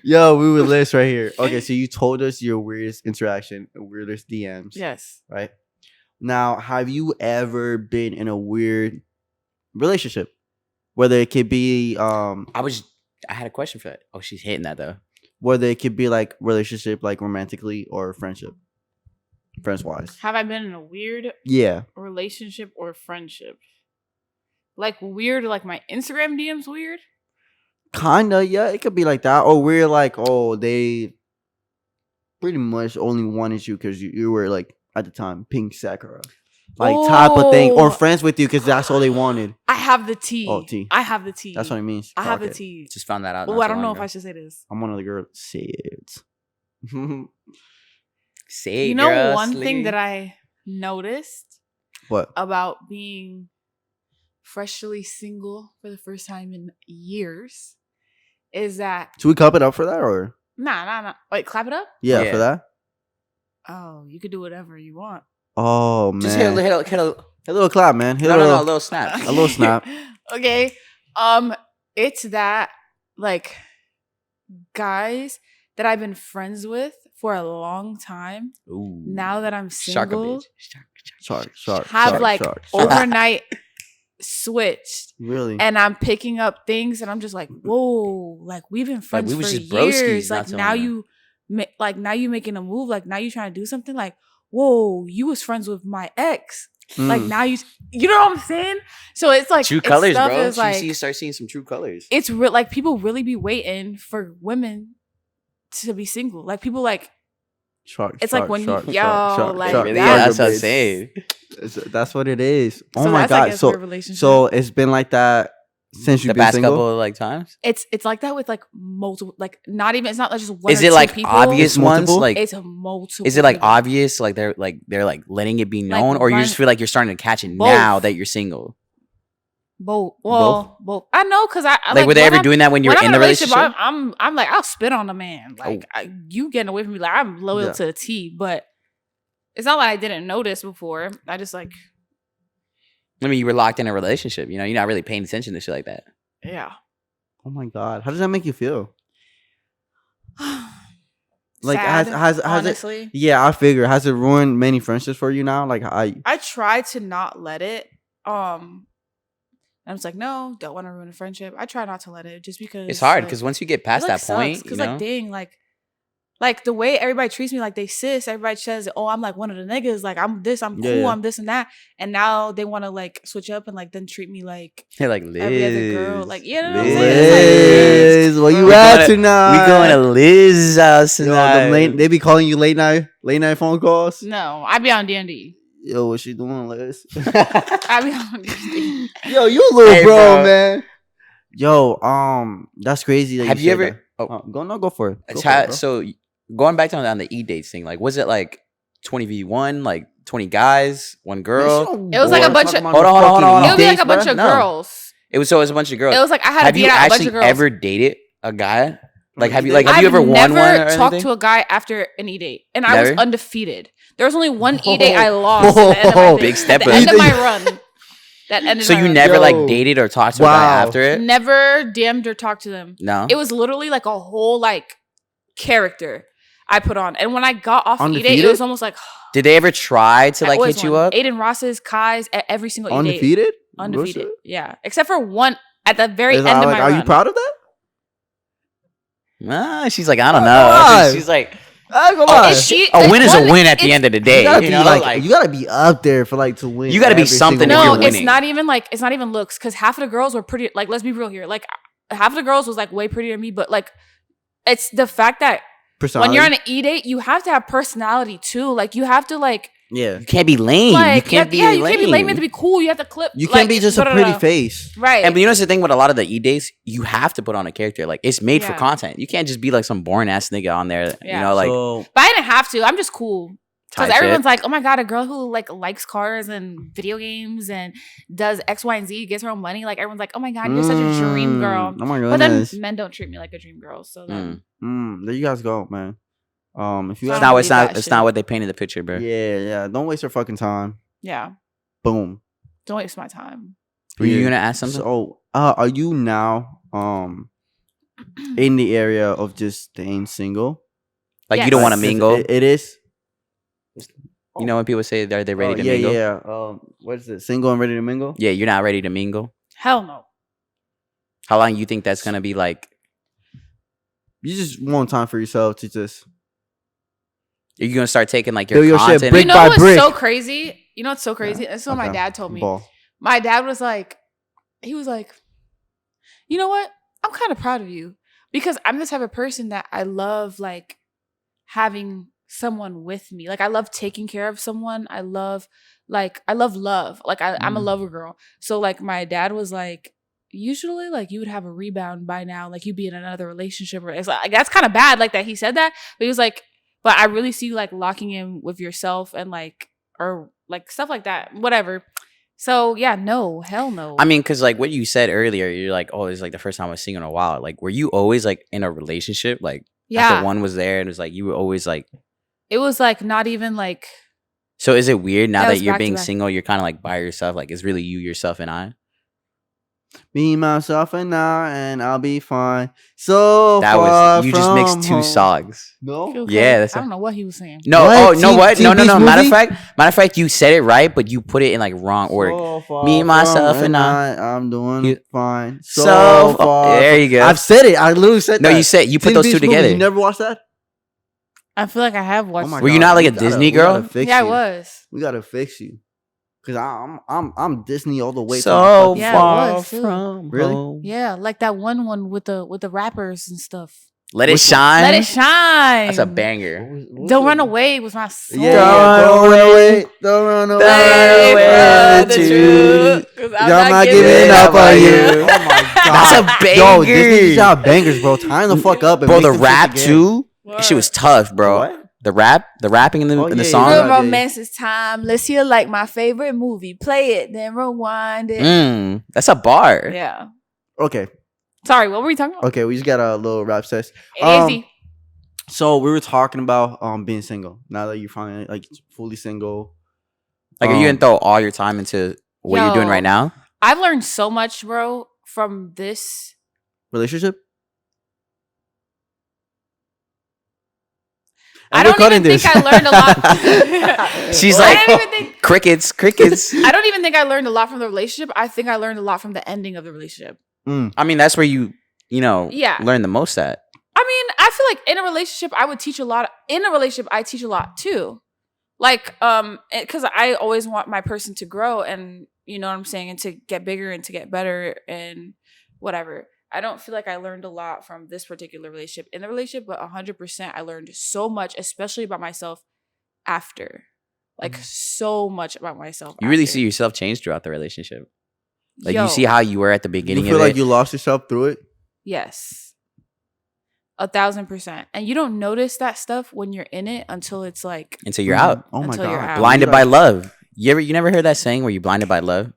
Yo, we with Liz right here. Okay, so you told us your weirdest interaction, weirdest DMs. Yes. Right. Now, have you ever been in a weird relationship? Whether it could be I had a question for that. Oh, she's hitting that though. whether it could be like relationship, like romantically or friendship, friends wise. Have I been in a weird Yeah. relationship or friendship? Like weird, like my Instagram DMs weird? Kinda, yeah, it could be like that. Or we're like, oh, they pretty much only wanted you because you were like at the time pink Sakura, like type of thing, or Oh. friends with you because that's all they wanted. I have the tea. Oh, tea. I have the tea. That's what it means. I have the Okay. tea. Just found that out. Oh, not I too don't know long if I ago. should say this. I'm one of the girls. Say it. Say, You know, girl, one thing sleep. that I noticed What? about being freshly single for the first time in years is that Should we cup it up for that or? nah. Wait, clap it up. Yeah, Yeah. for that. Oh, you could do whatever you want. Oh man, Just hit a little clap, man. Hit no, a no, little. no, a little snap. A little snap. Okay. It's that like guys that I've been friends with for a long time. Ooh. Now that I'm Shark a single, bitch. Shark. have like shark. overnight switched, Really? and I'm picking up things, and I'm just like, whoa, like we've been friends we was for just broskies years. not Like too now long ago. now you making a move. Like now you trying to do something. Like whoa, you was friends with my ex. Like Mm. now you know what I'm saying? So it's like True it's colors, stuff bro. is like You start seeing some true colors. it's real. Like people really be waiting for women to be single. Like people like Shark. it's like when you yo like Really? that- Yeah, that's what I'm It's- saying. That's what it is. Oh so my that's, I god. guess, weird So relationship. so it's been like that since The you've been past single. couple of like times. it's like that with like multiple, like not even, it's not like just one. Is or it two like people. obvious It's ones? multiple? Like, It's a multiple. is it like people. obvious? Like they're letting it be Like, known, or you run- just feel like you're starting to catch it Both. now that you're single? Both. Well, both. I know because I Like, were they when ever I'm- doing that when you when were I'm in the a relationship? I'm like I'll spit on a man. Like you getting away from me. Like I'm loyal Yeah. to the T, but it's not like I didn't notice before. I just like I mean, you were locked in a relationship. You know, you're not really paying attention to shit like that. yeah. Oh my god. How does that make you feel? Like, Sad, has it- honestly. Yeah, I figure. Has it ruined many friendships for you now? Like I try to not let it. I was like, no, don't want to ruin a friendship. I try not to let it just because It's hard like, because once you get it, past like, that point, because you know, like dang, like like the way everybody treats me like they sis, everybody says, oh, I'm like one of the niggas, like I'm this, I'm cool, I'm this and that. And now they want to like switch up and like then treat me like They're like Liz. every other girl. Like, you know what I'm Liz. saying? Liz, where you at tonight? We going to Liz's house tonight. They be calling you late night phone calls. No, I be on D&D. Yo, what she doing, Liz? I be on D&D. Yo, you a little Hey, bro, man. Yo, that's crazy. That Have you ever? Go for it. So going back to on the e-dates thing, like, was it like 20v1, like 20 guys, one girl? It was like a bunch of. Hold on. It was like a bunch of girls. It was a bunch of girls. It was like I had to beat out a bunch of girls. Have you ever dated a guy? Have you I've ever won one? Never talked to a guy after an e-date, and I was undefeated. There was only one e-date I lost. At the end of my Big step. At the end of my run. That ended. So you never like dated or talked to a guy after it? Never DM'd or talked to them. No. It was literally like a whole like character I put on, and when I got off e-date, it was almost like. Did they ever try to like hit you up? Aiden Ross's, Kai's, at every single undefeated? Undefeated. Yeah, except for one at the very end of my run. Are you proud of that? She's like, I don't know. She's like, a win is a win at the end of the day. You gotta be up there for like to win. You gotta be something. No, it's not even looks, because half of the girls were pretty. Like, let's be real here. Like, half of the girls was like way prettier than me, but like, it's the fact that when you're on an e-date, you have to have personality too. Like, you have to like. Yeah, you can't be lame. Like, you can't be lame. You can't be lame. You have to be cool. You have to clip. You can't be just a pretty face, right? And but you know the thing with a lot of the e-dates, you have to put on a character. Like, it's made for content. You can't just be like some boring ass nigga on there. Yeah. You know, like. But I didn't have to. I'm just cool. Because everyone's like, oh my God, a girl who like likes cars and video games and does X, Y, and Z, gets her own money. Like, everyone's like, oh my God, you're such a dream girl. Oh my goodness. But then men don't treat me like a dream girl. So then. There you guys go, man. If you it's not what they painted the picture, bro. Yeah. Don't waste your fucking time. Yeah. Boom. Don't waste my time. Were you gonna ask something? So, are you now in the area of just staying single? Like, you don't want to mingle? It is. You know when people say they're ready to mingle? Yeah. What is it? Single and ready to mingle? Yeah, you're not ready to mingle? Hell no. How long you think that's gonna be like? You just want time for yourself to just. Are you gonna start taking like your content? Shit brick you know by what's brick. so crazy? You know what's so crazy? That's what my dad told me. My dad was like, he was like, you know what? I'm kind of proud of you because I'm the type of person that I love like having someone with me. Like, I love taking care of someone. I love love. Like, I'm a lover girl. So like my dad was like, usually like you would have a rebound by now. Like, you'd be in another relationship. It's like that's kind of bad like that he said that. But he was like, but I really see you like locking in with yourself and like, or like stuff like that, whatever. So yeah, no, hell no. I mean, because like what you said earlier, you're like, oh, it's like the first time I was single in a while. Like, were you always like in a relationship? Like, after one was there, and it was like you were always like. It was like not even like. So is it weird now that you're being single? You're kind of like by yourself. Like, it's really you, yourself, and I. Me, myself, and I, and I'll be fine. So that far was you just mixed two songs. No, okay. Yeah, that's I don't know what he was saying. No, what? No. Matter of fact, you said it right, but you put it in like wrong order. Me, myself, and I. I'm doing fine. So far. There you go. I've said it. I literally said that. No, you said you put those two together. You never watched that? I feel like I have watched. Were you not like a Disney girl? Yeah, I was. We gotta fix you. Cause I'm Disney all the way. So far from really? Home. Yeah, like that one with the rappers and stuff. Let it shine. Let it shine. That's a banger. Don't run away was my song. Yeah, don't run away. Don't run away from the truth. I'm not giving up on you. Oh my God, that's a banger. Yo, Disney got bangers, bro. Time the fuck up. And bro, the rap too. That shit was tough, bro. What? The rapping in the song. Real romance is time. Let's hear like my favorite movie. Play it, then rewind it. That's a bar. Yeah. Okay. Sorry, what were we talking about? Okay, we just got a little rap test. Easy. So we were talking about being single. Now that you're finally like fully single. Like, are you gonna throw all your time into what you're doing right now? I've learned so much, bro, from this relationship. I don't even think I learned a lot. She's like, crickets. I don't even think I learned a lot from the relationship. I think I learned a lot from the ending of the relationship. I mean, that's where you learn the most at. I mean, I feel like in a relationship, I would teach a lot. In a relationship, I teach a lot too. Like, because I always want my person to grow, and you know what I'm saying, and to get bigger and to get better and whatever. I don't feel like I learned a lot from this particular relationship in the relationship, but 100% I learned so much, especially about myself after. Like, so much about myself. You really after. see yourself change throughout the relationship. Like, Yo, you see how you were at the You beginning feel of like it. you lost yourself through it? Yes. 1,000%. And you don't notice that stuff when you're in it until it's like, Until you're out. Oh my Until you're god. out. Blinded You by like- love. You never heard that saying where you're blinded by love?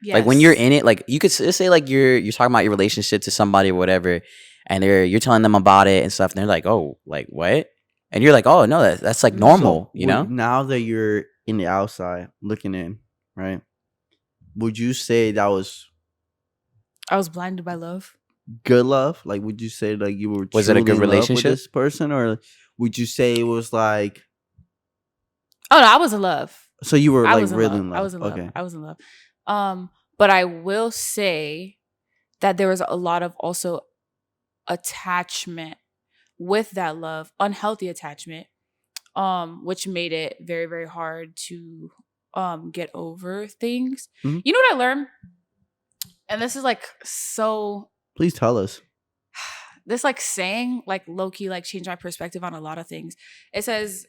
yes. Like when you're in it, like you could say like you're talking about your relationship to somebody or whatever, and you're telling them about it and stuff, and they're like, oh, like what? And you're like, oh no, that's like normal, So, you know? Now that you're in the outside looking in, right? Would you say that was I was blinded by love. good love? Like, would you say like you were Was it a good truly in love with relationship? this person, or would you say it was like Oh no, I was in love. so you were I like was in really love. in love? I was in love. Okay. I was in love. But I will say that there was a lot of also attachment with that love, unhealthy attachment, which made it very, very hard to get over things. Mhm. You know what I learned? And this is like so Please tell us. this like saying like low-key like changed my perspective on a lot of things. It says,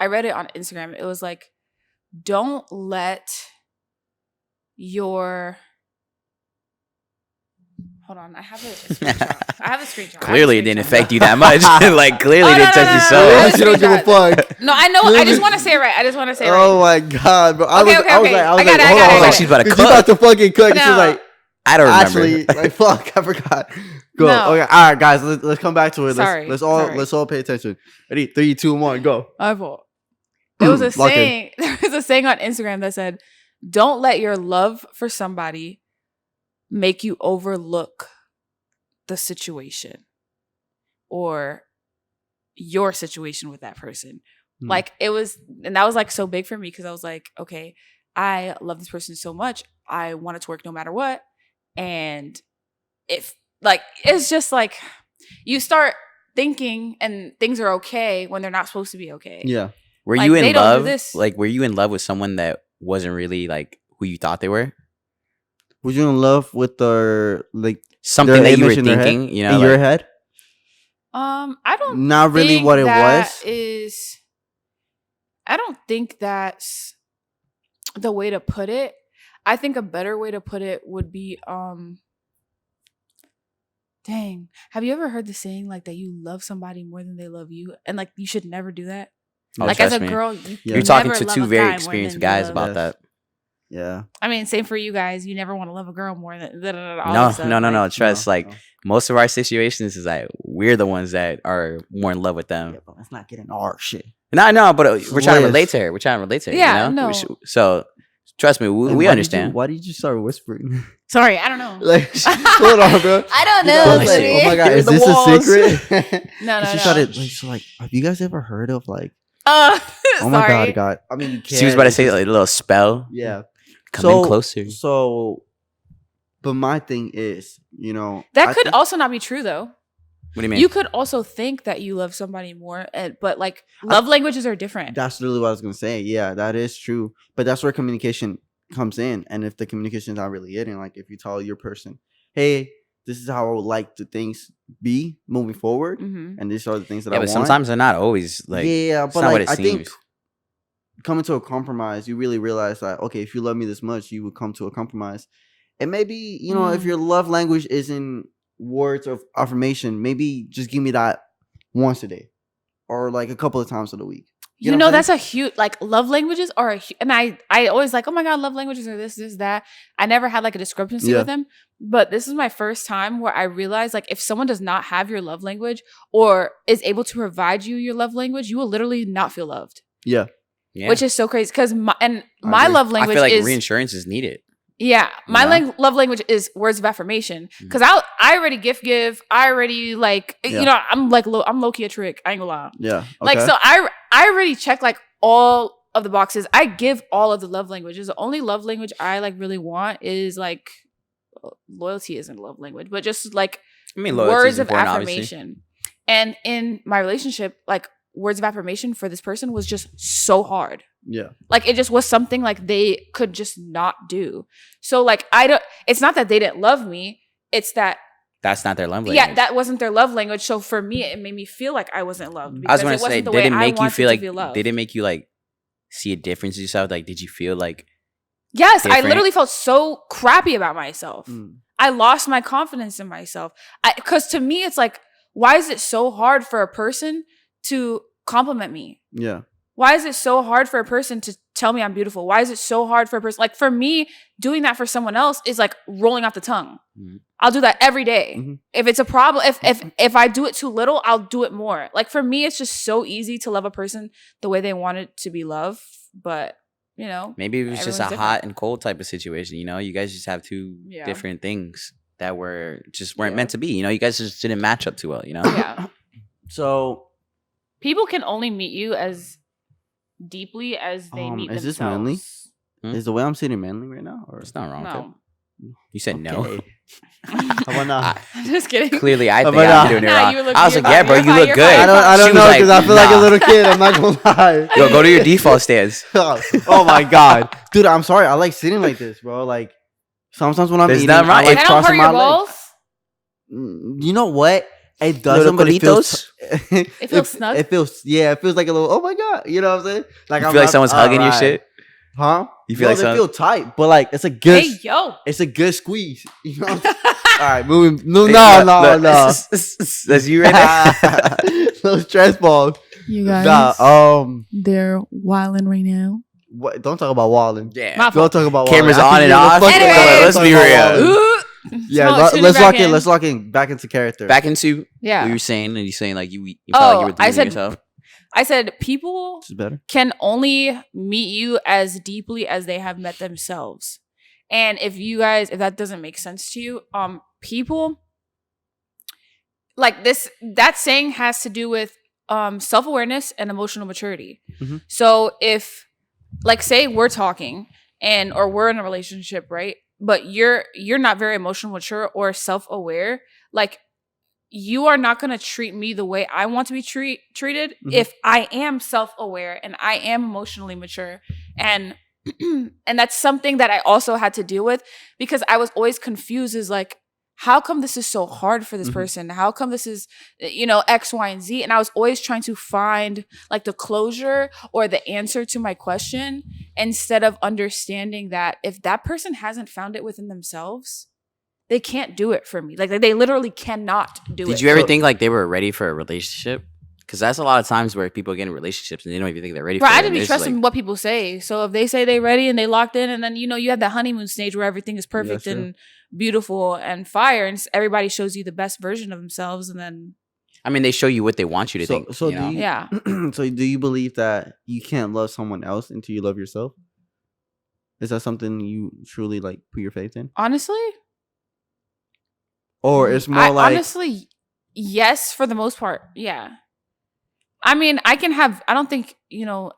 I read it on Instagram. It was like, don't let your hold on, I have a screenshot. I have a screenshot. Clearly, it didn't screenshot. affect you that much. Like clearly, Oh, it didn't no, touch no, your no, soul. no, no. She don't give a fuck. No, I know. I just want to say it right. I just want to say it right. Oh my god, bro! I Okay, was okay, like, okay. I was I got like, it, I hold got on, it, I hold got on. it. She's about to She's cook. about to fucking cook. She's No. like, I don't remember. actually, like, fuck, I forgot. Go. No. Okay, all right, guys, let's come back to it. Sorry, Let's sorry. all pay attention. Ready? 3, 2, 1, go. My fault. There was a Lock in. saying. There was a saying on Instagram that said, "Don't let your love for somebody make you overlook the situation or your situation with that person." Hmm. Like it was, and that was like so big for me because I was like, okay, I love this person so much. I want it to work no matter what. And if like, it's just like you start thinking and things are okay when they're not supposed to be okay. Yeah. Were Like, you they in don't do love? this. Like, were you in love with someone that wasn't really like who you thought they were? Was you in love with their like Something their that you were image in their head? thinking, you know, in your like, head? I don't Not really think what it that was. is. I don't think that's the way to put it. I think a better way to put it would be dang. Have you ever heard the saying like that you love somebody more than they love you? And like you should never do that? Oh, Like as trust a me. girl, Yeah. You're talking never to love two a very guy more experienced than they guys love- about Yes. that. Yeah. I mean, same for you guys. You never want to love a girl more than all No, that stuff, no. like- Trust. No, Like no. most of our situations is like we're the ones that are more in love with them. Yeah, but let's not get in our shit. No, but we're trying to Liz. relate to her. We're trying to relate to her. Yeah, you know? no. So trust me, And we why did you- understand. Why did you start whispering? Sorry, I don't know. like, hold on, bro. I don't You know. guys like, baby. oh my god, Here is the this walls. a secret? No, no, she no. started like, so like, have you guys ever heard of like? Oh Oh my sorry. god. I mean, you can't. She was about to it's say just- like a little spell. yeah. Come in closer. So, but my thing is, you know, That I could think- also not be true though. What do you mean? You could also think that you love somebody more, but like love languages are different. That's literally what I was gonna say. Yeah, that is true. But that's where communication comes in. And if the communication is not really hitting, like if you tell your person, "Hey, this is how I would like the things be moving forward, Mhm. and these are the things that yeah, I but want." sometimes they're not always like. yeah, it's but not what like it I think seems. coming to a compromise, you really realize that okay, if you love me this much, you would come to a compromise. And maybe, you know, if Mm. your love language isn't words of affirmation, maybe just give me that once a day or like a couple of times of the week. You know know, what I'm that's a huge like love languages are and I always like, oh my god, love languages are this that. I never had like a discrepancy Yeah. with them, but this is my first time where I realized like if someone does not have your love language or is able to provide you your love language, you will literally not feel loved, Yeah. Yeah. which is so crazy because my agree. love I language feel like is reinsurance is needed. yeah, my You know? love language is words of affirmation Mm-hmm. because I already gift give. I already like Yeah. you know I'm like I'm low key a trick. I ain't gonna lie. Yeah. Like okay. so I already check like all of the boxes. I give all of the love languages. The only love language I like really want is like loyalty isn't a love language, but just like I mean, loyalty words is of important, obviously. affirmation. And in my relationship, like words of affirmation for this person was just so hard. Yeah. Like it just was something like they could just not do. So like it's not that they didn't love me. It's that That's not their love language. yeah, that wasn't their love language. So for me, it made me feel like I wasn't loved. I was Because going it to say, wasn't the did way it I make you wanted feel to like, feel loved. did it make you like see a difference in yourself? Like, did you feel like, Yes, different? I literally felt so crappy about myself. I lost my confidence in myself. Because to me, it's like, why is it so hard for a person to compliment me? Yeah. Why is it so hard for a person to tell me I'm beautiful? Why is it so hard for a person? Like for me, doing that for someone else is like rolling off the tongue. Mhm. I'll do that every day. Mhm. If it's a problem, if I do it too little, I'll do it more. Like for me, it's just so easy to love a person the way they want it to be loved. But you know, maybe it was just a everyone's hot different. and cold type of situation? You know, you guys just have two Yeah. different things that weren't Yeah. meant to be. You know, you guys just didn't match up too well. You know, Yeah. So People can only meet you as deeply as they meet is this themselves. manly? Hmm? Is the way I'm sitting manly right now? Or it's not wrong. with it. No. You said no. Okay. How about not? I'm just kidding. Clearly, I think But I'm doing it Nah, wrong. you look I was like, beautiful. yeah, bro, You're you fine, look you're good. fine. I She don't was know like, because I feel like a nah. little kid. I'm not gonna lie. Go to your default stance. Oh my god, dude! I'm sorry. I like sitting like this, bro. Like sometimes when I'm There's eating, nothing wrong. I like They don't hurt crossing your my legs. balls. You know what? It doesn't, but it feels. It feels snug? It feels, yeah. It feels like a little. Oh my god, you know what I'm saying? Like You I'm feel like not- someone's hugging your alright. shit? Huh? You feel No, like they some- feel tight, but like it's a good. Hey yo. It's a good squeeze. You know. What I'm saying? All right, moving. No, Hey, no, look, no, look, no. That's you right there. Those stress balls. You guys, Nah. they're wilding right now. What? Don't talk about Wallen. Yeah. My Don't talk about Cameras Wallen. I on think and you're off. the fucking- Anyway, let's Talk be about real. Wallen. Ooh. Yeah, Tune let's it lock back in. Let's lock in back into character. Back into Yeah. what you were saying, and you saying like you felt like you were I doing said yourself. I said people This is better. can only meet you as deeply as they have met themselves. And if that doesn't make sense to you, people like this, that saying has to do with self-awareness and emotional maturity. Mhm. So if like say we're talking or we're in a relationship, right? But you're not very emotional mature or self-aware, like you are not going to treat me the way I want to be treated Mhm. if I am self-aware and I am emotionally mature. And and that's something that I also had to deal with because I was always confused is like, how come this is so hard for this Mhm. person? How come this is, X, Y, and Z? And I was always trying to find like the closure or the answer to my question instead of understanding that if that person hasn't found it within themselves, they can't do it for me. Like they literally cannot do it. Did you ever So- think like they were ready for a relationship? Because that's a lot of times where people get in relationships and they don't even think they're ready Bro, for it. I and just be it's just trusting like, what people say. So if they say they ready and they locked in, and then you have that honeymoon stage where everything is perfect true. and beautiful and fire, and everybody shows you the best version of themselves, and then I mean, they show you what they want you to So, think. so you know? do you, yeah, so do you believe that you can't love someone else until you love yourself? Is that something you truly like put your faith in, honestly, or it's more I like honestly, yes, for the most part, yeah. I mean, I don't think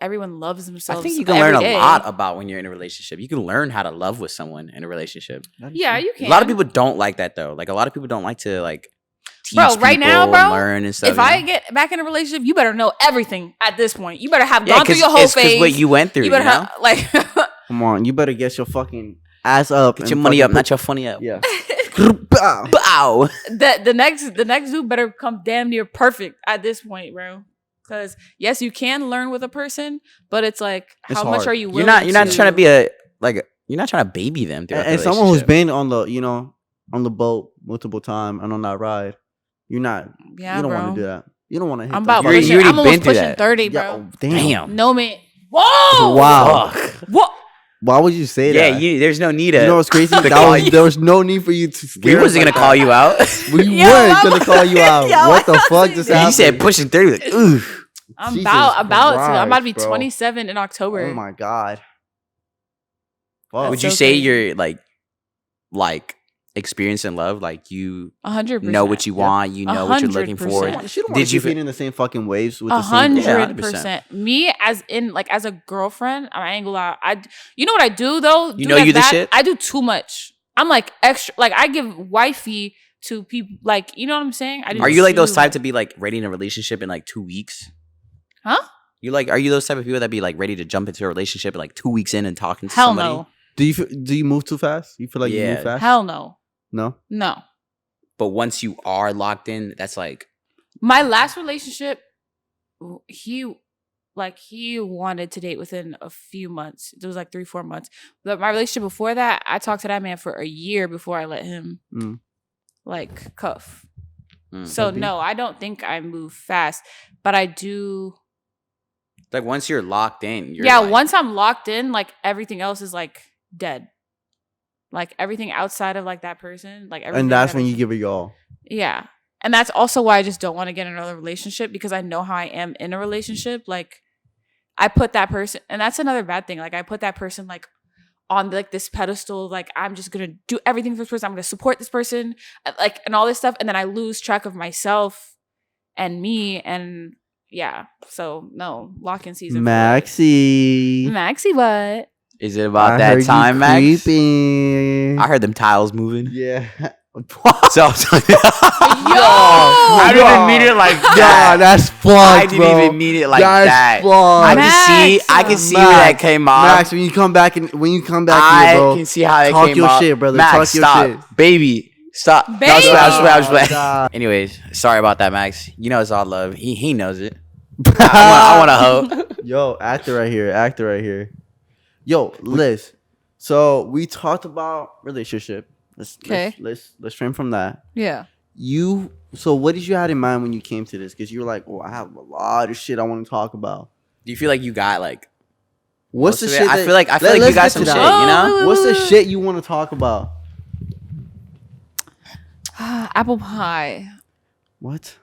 everyone loves I themselves. think you can every learn day. a lot about when you're in a relationship. You can learn how to love with someone in a relationship. Yeah, you can. A lot of people don't like that though. Like a lot of people don't like to like teach Bro, right now, people and bro, learn and stuff. if I get back in a relationship, you better know everything at this point. You better have yeah, gone through your whole it's phase. what you went through. You better know? have like. Come on, you better get your fucking ass up. Get and your money fucking up, not your funny up. Yeah. Bow. the next dude better come damn near perfect at this point, bro. Because yes, you can learn with a person, but it's like It's how much hard. are you willing? You're not trying to be you're not trying to baby them. throughout the And someone who's relationship. been on the boat multiple times and on that ride, you don't bro. want to do that. You don't want to hit I'm the about fucking- You pushing. already I'm almost been through pushing that. 30, Yeah, bro. oh, damn. Damn. No man. Whoa! Wow. Fuck. What? Why would you say Yeah, that? there's no need to. You know what's crazy? to call you. There was no need for you to. We scare wasn't us gonna like call that. you out. We Yo, weren't I'm- gonna call you out. Yo, What the I fuck was just saying- He happened? said pushing 30. Like, ooh. I'm Jesus about to. I'm about to be Christ, bro. 27 in October. Oh my god. Fuck. Would so you say crazy. you're like experience in love? Like you 100%. know what you Yeah. want. You know what you're looking for. 100%. She don't want Did to you keep being in the same fucking waves with A the same girl. Yeah, 100%. Me as a girlfriend, I ain't gonna lie. You know what I do though? You know you the shit? I do too much. I'm like extra. Like I give wifey to people. Like, you know what I'm saying? Are you like those type to be like ready in a relationship in like 2 weeks? Huh? Are you those type of people that be like ready to jump into a relationship like 2 weeks in and talking to Hell somebody? no. Do you move too fast? You feel like you move fast? Hell no. No. No. But once you are locked in, that's like My last relationship, he wanted to date within a few months. It was like 3-4 months. But my relationship before that, I talked to that man for a year before I let him like cuff. So no, I don't think I move fast, but I do. like once you're locked in, you're Once I'm locked in, like everything else is like dead. Like everything outside of like that person, like everything. And that's when you give it your all. Yeah. And that's also why I just don't want to get in another relationship, because I know how I am in a relationship. Like I put that person, and that's another bad thing. Like I put that person like on like this pedestal. Like I'm just going to do everything for this person. I'm going to support this person, like, and all this stuff. And then I lose track of myself and me. And yeah. So no, lock-in season. Maxie. What? Is it about I that heard time, you Max? creeping. I heard them tiles moving. Yeah. So Yo! I didn't mean it like that. Nah, that's fucked, I bro. didn't even mean it like That's that. fucked. I can see where that came off. Max, when you come back here, bro, I can see how that talk came your off. shit, brother. Max, Talk your stop. shit. Baby, stop. No, Baby. I was playing. God. Anyways, sorry about that, Max. You know it's all love. He knows it. I want to hoe. Yo, actor right here. Yo, Liz. So we talked about relationship. Let's frame from that. Yeah. So what did you have in mind when you came to this? Because you were like, I have a lot of shit I want to talk about. Do you feel like you got like what's the most of shit? it? I feel like you got some shit, you know? What's the shit you want to talk about? Apple pie. What?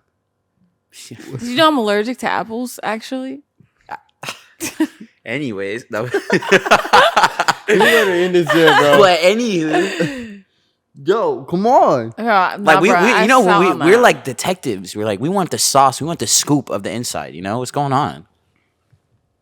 Did you know I'm allergic to apples, actually? Anyways, no. You better end this shit, bro. But anywho, Yo, come on. like we're like detectives. We're like, we want the sauce, we want the scoop of the inside. You know what's going on?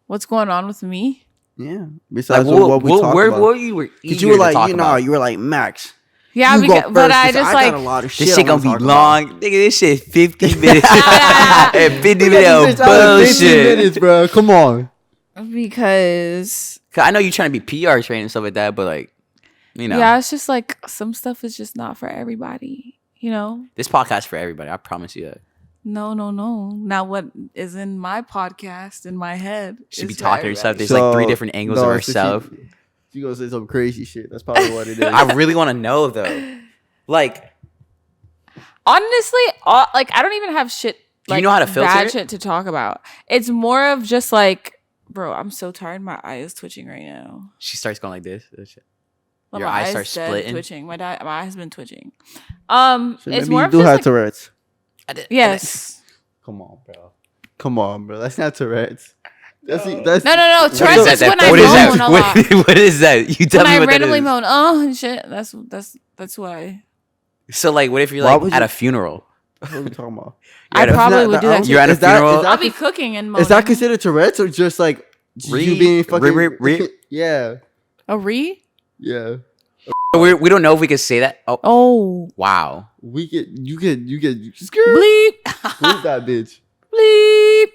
What's going on with me? Yeah. Besides Like, what we talked about. what you were Because you were like, you were like, Max. Yeah, you because, go but first, I 'cause just got like a lot of shit This shit I wanna gonna be talk long. about. Nigga, this shit 50 minutes. And 50 minutes of 15 bullshit. minutes, bro. Come on. because 'Cause I know you're trying to be PR trained and stuff like that, but like, you know, yeah, it's just like some stuff is just not for everybody. You know? this podcast for everybody. I promise you that. No. Now what is in my podcast in my head? She be is for talking to herself. everybody. There's like 3 different angles of so herself. She gonna say some crazy shit. That's probably what it is. I really want to know though. Like, Honestly, like I don't even have shit. Do you Like, know how to filter bad it? shit to talk about. It's more of just like, bro, I'm so tired. My eye is twitching right now. she starts going like this. Like, Your my eyes eye's start dead splitting. twitching. My eye has been twitching. So It's maybe more you of do just have like, Tourette's. yes. Come on, bro. That's not Tourette's. That's No. that's Tourette's is when I What is moan a that? lot. What is that? You tell When me I what that randomly is. moan, oh and shit. That's why. So like, what if you're Why like would at you- a funeral? what are we talking about? I at a- probably Not- would do I that. don't- Too. You're at a is that- funeral? is that I'll be cooking and moaning. Is that considered Tourette's or just like you being fucking? Yeah. a re? Yeah. We don't know if we could say that. Oh, Oh, wow. You get bleep, bleep that bitch. bleep.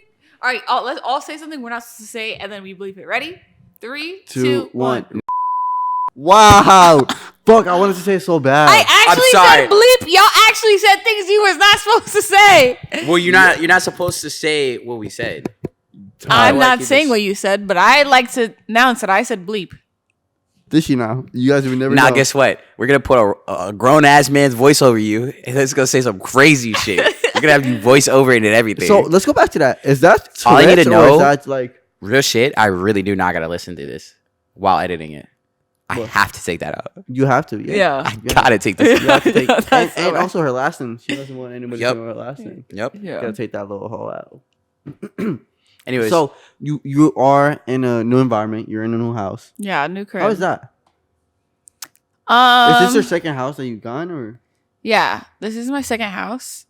All right, let's all say something we're not supposed to say, and then we bleep it. Ready? 3, 2, 1. Wow. Fuck, I wanted to say it so bad. I actually sorry. said bleep. Y'all actually said things you was not supposed to say. Well, you're not supposed to say what we said. I'm I not like it saying just- what you said, but I like to announce that I said bleep. Did she now? You guys would never Now, know. guess what? We're gonna put a grown ass man's voice over you, and it's gonna say some crazy shit. We're gonna have you voice over it and everything. So let's go back to that. Is that All I need to Tourette's or know- is that like real shit. I really do not gotta listen to this while editing it. I What? have to take that out. you have to? Yeah. I gotta take this. You have to take, That's and so also her last name. She doesn't want anybody Yep. to know her last name. Yep. Yeah. Gotta take that little hole out. Anyways, So you are in a new environment. You're in a new house. Yeah, new crib. How is that? Is this your second house that you've gone, or Yeah, this is my second house.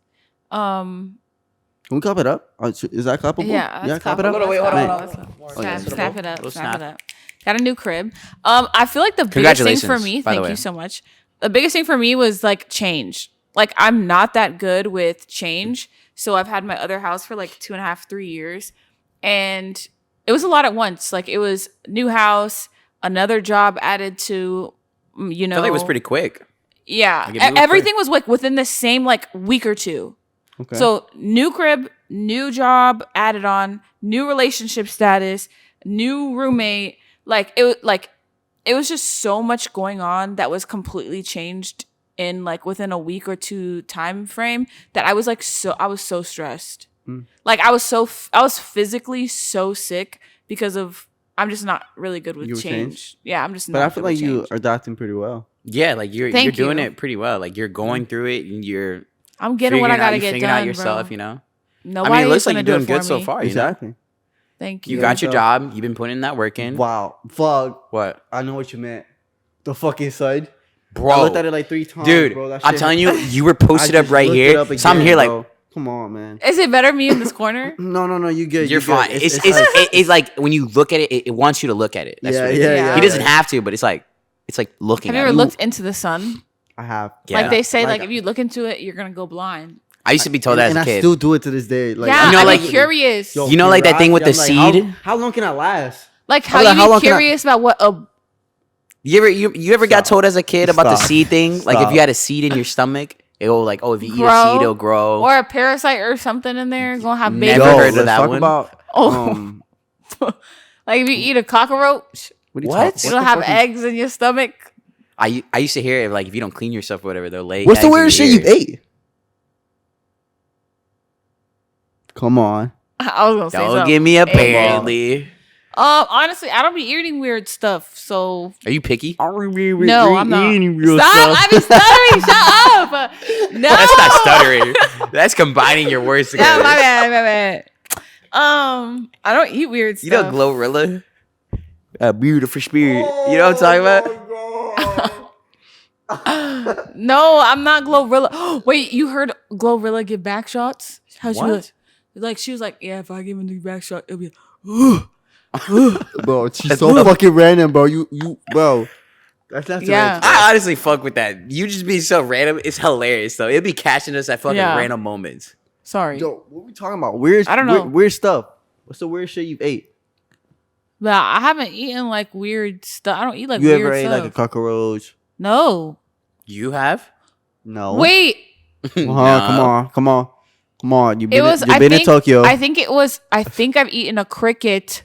can we clap it up? Is that clappable? Yeah, yeah, that's clap it up. clappable. Wait, hold on, Man. hold on. Snap, Okay. snap it up. Little Snap it snap. up. Got a new crib. I feel like the biggest thing for Congratulations, me. by the Thank way. you so much. The biggest thing for me was like change. like I'm not that good with change. So I've had my other house for like 2.5, 3 years. And it was a lot at once. Like it was new house, another job added to, you know. I feel like it was pretty quick. Yeah. Like, it moved Everything was like within the same like week or two. Okay. So new crib, new job added on, new relationship status, new roommate. Like it was just so much going on that was completely changed in like within a week or two time frame that I was so stressed. Like I was physically so sick because of I'm just not really good with change. Yeah, I'm just not. But I feel good with like you change. are adapting pretty well. Yeah, like you're Thank doing you. it pretty well. Like you're going through it and you're I'm getting what I gotta get figuring done, out yourself, bro. you know? Nobody I mean, it looks like gonna you're do doing it good for so me. far, you know? Exactly. Thank You you. got your job. You've been putting in that work in. Wow. Fuck. What? I know what you meant. The fucking side. Bro. I looked at it like 3 times, Dude, bro. That I'm shit- telling you, you were I posted up just right looked here. it up So I'm again, here like, bro. Come on, man. Is it better me in this corner? No, you good. you're good. fine. It's like when you look at it, it wants you to look at it. That's Yeah, what it is. yeah, He doesn't yeah. have to, but it's like looking Have you at ever it. looked into the sun? I have. Yeah. Like they say, Like- like if you look into it, you're gonna go blind. I used to be told that as and a I kid. still do it to this day. Like, Yeah, you know, I'm like- curious. Yo, You know, like that thing with the curiosity, I'm seed? like, how long can I last? Like how I'm like, you how be long can I- curious about what a You ever got Stop. told as a kid about the Stop. seed thing? Like if Stop. you had a seed in your stomach, it'll like, oh, if you eat a Grow, seed, it'll grow. or a parasite or something in there gonna have babies. Never heard of let's that talk one. about. Oh. Like if you eat a cockroach, What? Are you What? talking- it'll the have fuck is- eggs in your stomach. I used to hear like if you don't clean yourself or whatever, they'll lay. What's the eggs in weirdest your shit you've ear. ate? Come on. I was gonna say Don't something. give me Hey. apparently. Honestly, I don't be eating weird stuff. So Are you picky? no, I'm not. Real Stop! stuff. I be stuttering. Shut up. No, That's not stuttering. That's combining your words Yeah, together. my bad. I don't eat weird stuff. You know Glorilla? A beautiful spirit. You know what I'm talking about? No, I'm not Glorilla. Wait, you heard Glorilla give back shots? How she What? was like, she was like, yeah, if I give him the back shot, it'll be. Bro, she's so fucking random, bro. You, bro. That's not the Yeah. right I honestly fuck with that. You just being so random. It's hilarious though. It'd be catching us at fucking Yeah. random moments. Sorry, Yo, what we talking about? Weird. I don't know. Weird stuff. What's the weird shit you've ate? but I haven't eaten like weird stuff. I don't eat like You weird ever ate stuff. like a cockroach? No. You have? No. Wait. Come on. You've It been, was. you've I been think. in Tokyo. I think it was. I think I've eaten a cricket,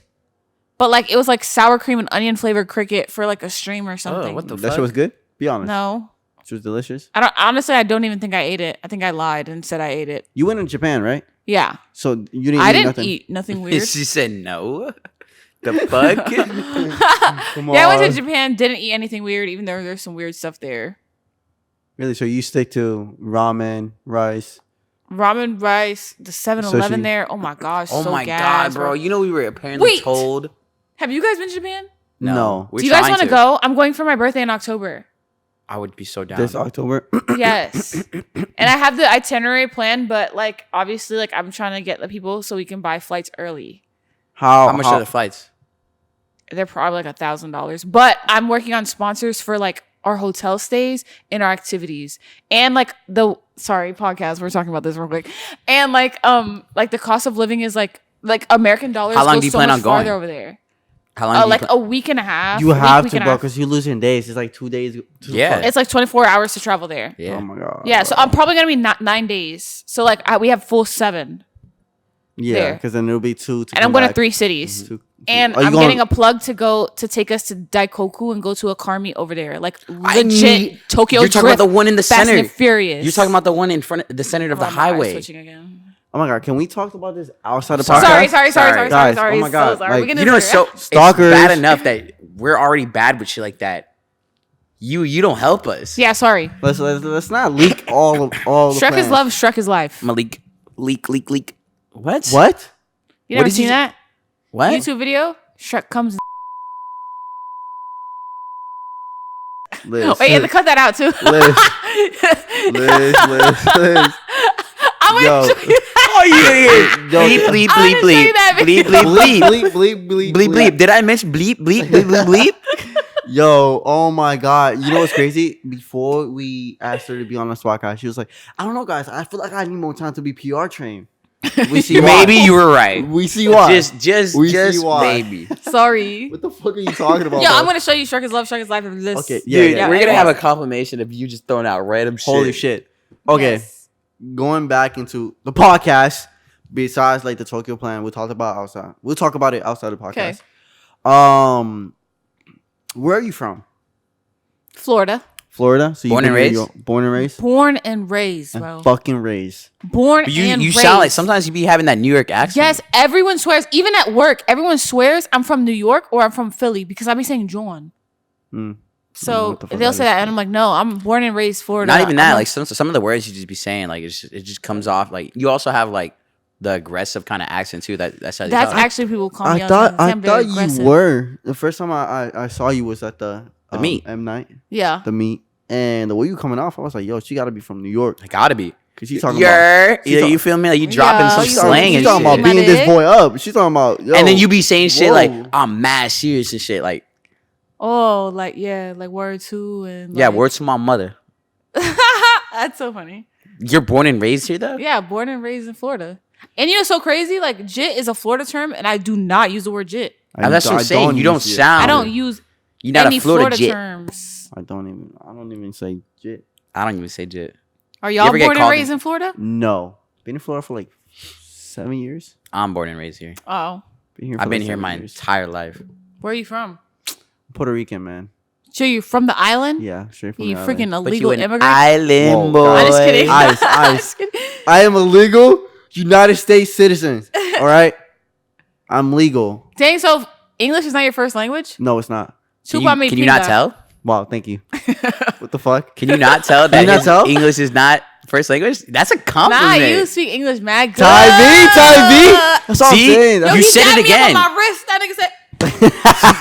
but like it was like sour cream and onion flavored cricket for like a stream or something. Oh, what the that fuck? shit was good. Be honest. No, She was delicious. I don't. Honestly, I don't even think I ate it. I think I lied and said I ate it. You went in Japan, right? Yeah, So you didn't. I eat didn't nothing. eat nothing weird. She said no. The fuck? Come on. Yeah, I went to Japan. Didn't eat anything weird, even though there's some weird stuff there. Really? So you stick to ramen, rice. Ramen, rice, the 7-Eleven Sushi. there. Oh my gosh, Oh so my gas, god, bro. You know we were apparently Wait. told. Have you guys been to Japan? No. We're Do you guys trying want to go? I'm going for my birthday in October. I would be so down. This October. Yes. And I have the itinerary planned, but like obviously like I'm trying to get the people so we can buy flights early. How much are the flights? They're probably like $1,000. But I'm working on sponsors for like our hotel stays and our activities. And like podcast, we're talking about this real quick. And like the cost of living is like American dollars How long go do you so plan much on going? farther over there. How long? Like a week and a half. You week have and to, a bro, half. because you're losing days. It's like 2 days. Yeah. It's like 24 hours to travel there. Yeah. Oh my god. Yeah, so I'm probably gonna be 9 days. So like we have full 7, Yeah, there. because then it'll be 2. and I'm going to 3 cities. And Are you I'm going- getting a plug to take us to Daikoku and go to a Karmi over there, like I legit need- Tokyo. You're talking about the Drift, one in the Fast center. and Furious. You're talking about the one in front of the center of Oh, the my eyes highway. twitching again. Oh my god, can we talk about this outside the Sorry. podcast? Sorry. Guys, oh my God, So sorry. like, We can You do know, this it's so later. Stalkers. It's bad enough that we're already bad with shit like that. You don't help us. Yeah, sorry. Let's not leak all the Shrek plans. is love. Shrek is life. Malik, leak. What? What? You What never did seen you- that What? YouTube video? Shrek comes. Liz. Wait, you have to cut that out too. Liz. I'm gonna Yo. show you. Oh, yeah. Yo, Bleep. I'm gonna show you that video. Bleep. bleep. Bleep. Did I mention bleep? Yo, oh my god. You know what's crazy? Before we asked her to be on the podcast, she was like, I don't know, guys. I feel like I need more time to be PR trained. We see why. Maybe you were right. We see why. Just We see why. maybe. Sorry. What the fuck are you talking about? Yo, bro? I'm gonna show you Shrek is Love, Shrek is Life of this. Okay, Dude, yeah. we're gonna yeah. have a confirmation of you just throwing out random shit. Holy shit. Okay. Yes. Going back into the podcast, besides like the Tokyo plan, we'll talk about outside. We'll talk about it outside the podcast. Where are you from? Florida. Florida. So Born and raised? Born and raised. Born and raised, And bro. fucking raised. Born But and you raised. sound like sometimes you be having that New York accent. Yes, everyone swears. Even at work, everyone swears I'm from New York or I'm from Philly because I be saying John. Mm. So what the fuck they'll that say is. that, and I'm like, no, I'm born and raised Florida. Not even that. I'm Like some of the words you just be saying, like it just comes off. Like you also have like the aggressive kind of accent too. That's how that's actually people call me. I thought I'm very you aggressive. were. The first time I saw you was at the meet. M night. Yeah. The meet. And the way you coming off, I was like, yo, she gotta be from New York. I gotta be. Cause she's talking about Yeah, she's you feel me? Like you dropping Yeah, some you slang she's and talking shit. about beating this dick. boy up. She's talking about yo, And then you be saying shit like whoa. I'm mad serious and shit. Like Oh, like yeah, like word two and yeah, like, words to my mother. That's so funny. You're born and raised here though. Yeah, born and raised in Florida. And you know, so crazy. Like jit is a Florida term, and I do not use the word jit. That's what I'm saying. You don't use it. sound. I don't use You're not any a Florida, jit. terms. I don't even say jit. I don't even say jit. Are You y'all ever get born and called- raised in Florida? No. Been in Florida for like 7 years. I'm born and raised here. Oh, Been here for I've been like here 7 my years. entire life. where are you from? Puerto Rican, man. So you're from the island? Yeah, straight from You the freaking island. But illegal you an immigrant? island Whoa, boy. I'm just kidding. Ice, I'm ice. just kidding. I am a legal United States citizen. All right? I'm legal. Dang, so English is not your first language? No, it's not. Can Chupa mi you not pinga. tell? Wow, thank you. What the fuck? Can you not tell Can that you not his tell? English is not first language? That's a Nah, compliment. you speak English mad good. Ty V. That's all I'm See? saying. Yo, You he said dabbed it me up again. on my wrist. That nigga said,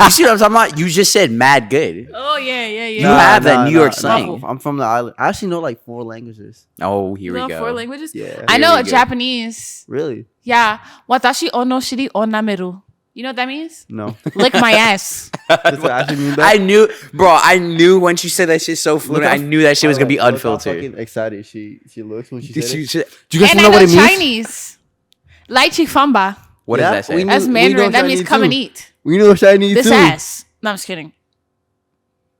You see what I'm talking about? You just said mad good. oh, yeah, yeah, yeah. You have that New York slang. I'm from the island. I actually know like 4 languages. Oh, here You we know go. 4 languages? Yeah. I Here know we go. Japanese. Really? Yeah. Watashi ono shiri o nameru. You know what that means? No. Lick my ass. Does it actually mean that? I knew when she said that shit so fluent, I knew that shit was gonna be Look how unfiltered. fucking excited she looks when she Did said you- it. shit- Do you guys And know I what know it means? Chinese. Lychee famba. What Yeah, does that we say? knew- That's Mandarin. That means Chinese come and too. eat. We know Chinese This too. ass. No, I'm just kidding.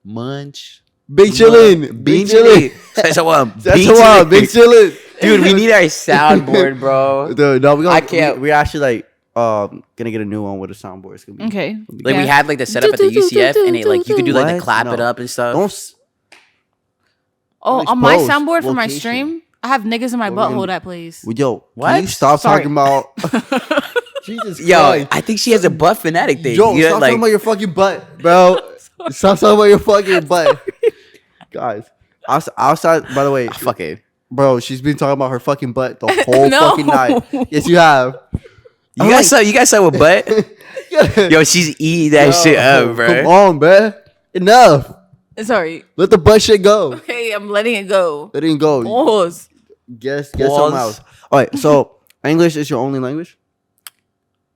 Munch. Big chillin'. Big chillin'. That's a one. That's a while. Big chillin'. Dude, we need our soundboard, bro. Dude, no, I can't- we actually like gonna get a new one with a soundboard. It's gonna be Okay. Like we Yeah. had like the setup at the UCF, and it like you could do like the What? clap it No. up and stuff. Don't s- Oh, Don't on my expose soundboard for my location. stream, I have niggas in my What we butthole gonna- that plays. Well, yo, What? can you stop Sorry. talking about Jesus Yo, Christ. I think she has a butt fanatic thing. Yo, You know, stop like talking about your fucking butt, bro. Stop talking about your fucking butt. Guys, outside, by the way, fuck it. bro, she's been talking about her fucking butt the whole No. fucking night. Yes, you have. You guys saw a butt? Yo, she's eating that shit up, bro. Come on, bro. Enough. Sorry. Let the butt shit go. Okay, I'm letting it go. Let it go. Pause. Guess Pause. something else. All right, so English is your only language?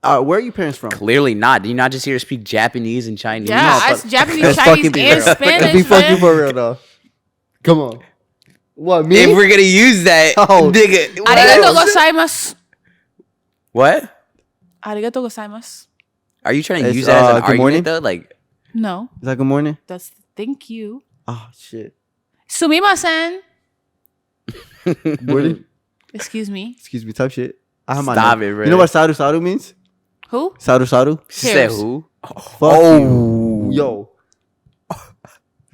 Where are your parents from? Clearly not. Do you not just hear her speak Japanese and Chinese? Yeah, No, I but- Japanese, Let's Chinese, fucking be and real. Let's Spanish, be fucking man. for real though. Come on. What, me? If we're gonna use that, Oh. nigga. what Arigato else? gozaimasu. What? Arigato gozaimasu. Are you trying to It's, use that as an good argument morning? though? Like, No, Is that good morning? that's thank you. Oh shit. Sumimasen. Good morning. Excuse me. Excuse me, type shit. I have my Stop note. it, bro. You know what saru saru means? Who? Saru saru? she said Cares. who? Fuck Oh. you. Yo.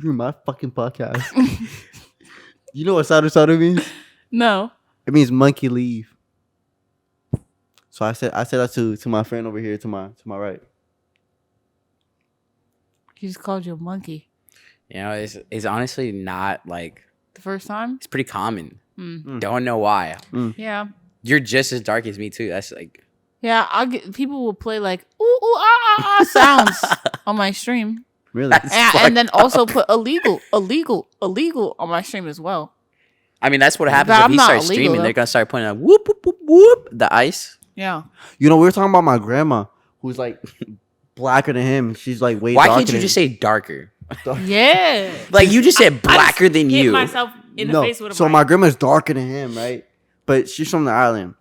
You're my fucking podcast. You know what saru saru means? No. It means monkey leave. So I said that to my friend over here to my right. He just called you a monkey. You know, it's honestly not like The first time? it's pretty common. Mm. Don't know why. Yeah. You're just as dark as me too. That's like Yeah, I'll get people will play like ooh ooh ah ah ah sounds on my stream. Really? That's And then fucked also put illegal on my stream as well. I mean, that's what happens But if I'm he not starts illegal, streaming. though. They're gonna start putting a whoop whoop whoop whoop the ice. Yeah. You know, we were talking about my grandma who's like blacker than him. She's like way Why darker can't you than just him. say darker? Yeah. Like you just said, blacker than Hit you. myself in the No, face with a so mic. my grandma's darker than him, right? But she's from the island,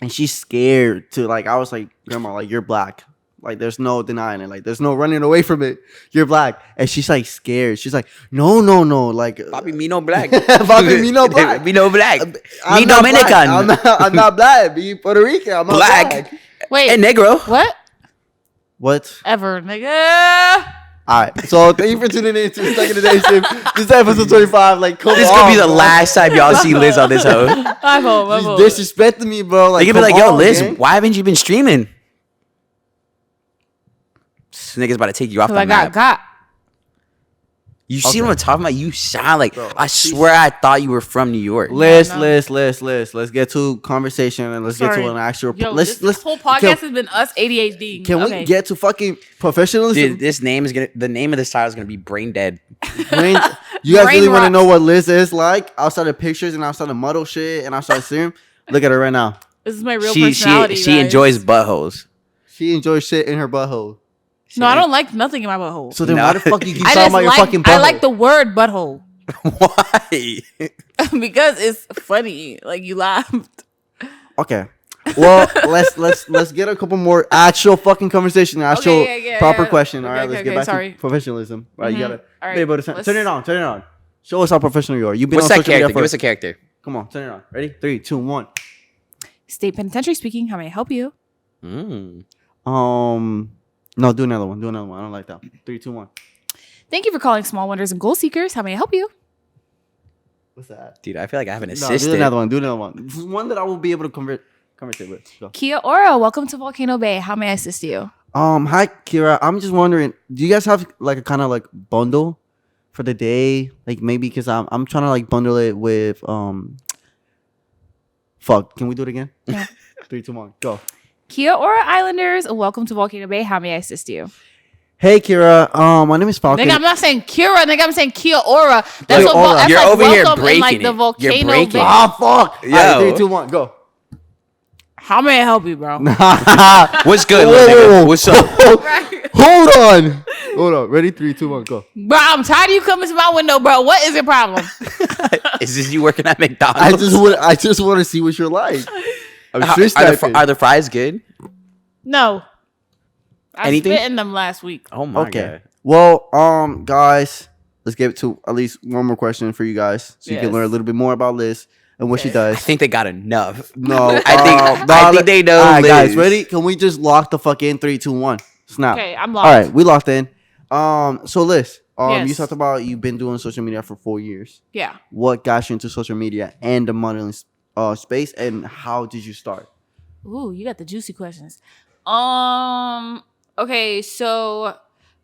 and she's scared to like. I was like, Grandma, like you're black. Like there's no denying it. Like there's no running away from it. You're black, and she's like scared. She's like, no. Like, Papi, me no black. Papi, me no black. Me no black. I'm Me not Dominican. black. I'm not black. Me Puerto Rican. I'm not black. Wait. And negro. What? What? Ever, nigga. All right. So thank you for tuning in to the Second Edition. This is episode 25. Like, come This on, could be the bro. last time y'all see Liz on this hoe. My fault, my fault. She's disrespecting me, bro. Like, They could be come like, yo, on, Liz, gang. why haven't you been streaming? This nigga's about to take you off the I map. got. You see Okay. what I'm talking about? You sound like, Bro, I swear I thought you were from New York. Let's no. Let's get to conversation and let's get Sorry. to an actual. Yo, let's this whole podcast has been us ADHD. Can we get to fucking professionalism? Dude, the name of this title is gonna be Brain Dead. Brain- you guys Brain really want to rot. know what Liz is like outside of pictures and outside of muddle shit and outside of serum? Look at her right now. This is my real She personality. she guys. enjoys buttholes. She enjoys shit in her butthole. No, I don't like nothing in my butthole. So then No. why the fuck you keep I talking just about your like fucking butthole? I like the word butthole Why? because it's funny. Like you laughed. Okay. Well, let's get a couple more actual fucking conversation, actual yeah, proper yeah. question. All Okay, right, let's okay, get back sorry. to professionalism. All right, you Mhm. gotta All right, be able to let's- turn it on. Turn it on. Show us how professional you are. You've been What's on that social media character? Give us for. a character. Come on, turn it on. Ready? 3, 2, 1. State Penitentiary speaking. How may I help you? No, do another one. Do another one. I don't like that. 3, 2, 1. Thank you for calling Small Wonders and Goal Seekers. How may I help you? What's that? Dude, I feel like I have an No, assistant. do another one. Do another one. This is one that I will be able to conversate with. Go. Kia ora. Welcome to Volcano Bay. How may I assist you? Hi Kira. I'm just wondering, do you guys have like a kind of like bundle for the day? Like maybe because I'm trying to like bundle it with Fuck. Can we do it again? Yeah. 3, 2, 1. Go. Kia ora Islanders. Welcome to Volcano Bay. How may I assist you? Hey Kira. My name is Falcon. Nigga, I'm not saying Kira. Nigga, I'm saying Kia ora. That's Wait, what aura. that's You're like over here welcome in like breaking the it. Volcano You're breaking Bay. it. Ah, fuck. Yo. All right, 3, 2, 1. Go. How may I help you, bro? What's good, Whoa, little whoa, nigga? whoa. What's up? Hold on. Hold on. Ready? 3, 2, 1. Go. Bro, I'm tired of you coming to my window, bro. What is your problem? Is this you working at McDonald's? I just want to see what you're like. I'm Are, fish are, the, typing. are the fries good? No. I Anything? spit in them last week. Oh my Okay. Well, guys, let's get to at least one more question for you guys, so you can Yes. learn a little bit more about Liz and what she god. I does. think they got enough. No, I think they know All right, guys, Liz. ready? Can we just lock the fuck in? 3, 2, 1. Snap. Okay, I'm lost. All right, we locked in. So Liz, you Yes. talked about you've been doing social media for 4 years. Yeah. What got you into social media and the modeling space, and how did you start? Ooh, you got the juicy questions. Okay, so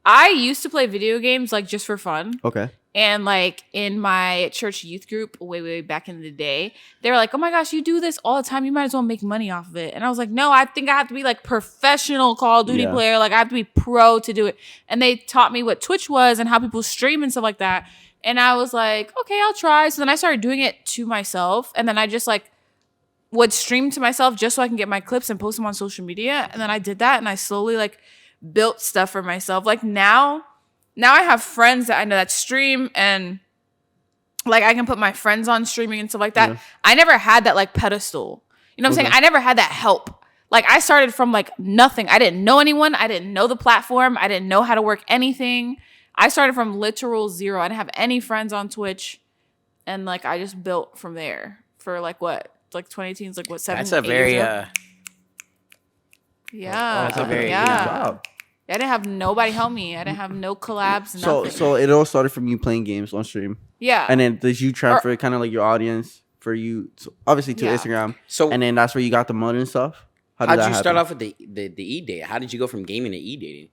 I used to play video games like just for fun. Okay. And like in my church youth group way back in the day, they were like, "Oh my gosh, you do this all the time. You might as well make money off of it." And I was like, "No, I think I have to be like professional Call of Duty Yeah. player. Like I have to be pro to do it." And they taught me what Twitch was and how people stream and stuff like that. And I was like, "Okay, I'll try." So then I started doing it to myself, and then I just like would stream to myself just so I can get my clips and post them on social media. And then I did that, and I slowly like built stuff for myself. Like now I have friends that I know that stream, and like I can put my friends on streaming and stuff like that. Yeah. I never had that like pedestal. You know what I'm saying? Okay. I never had that help. Like I started from like nothing. I didn't know anyone. I didn't know the platform. I didn't know how to work anything. I started from literal zero. I didn't have any friends on Twitch. And like I just built from there for like what? Like 2018 is like what, 7 That's a 8 years very ago? Yeah. that's a very yeah. Good job. I didn't have nobody help me. I didn't have no collabs. So Nothing. so it all started from you playing games on stream, yeah. and then did you transfer kind of like your audience for you, obviously to Yeah. Instagram, So and then that's where you got the modeling stuff. How did how'd that you start happen? off with the e-date? How did you go from gaming to e-dating?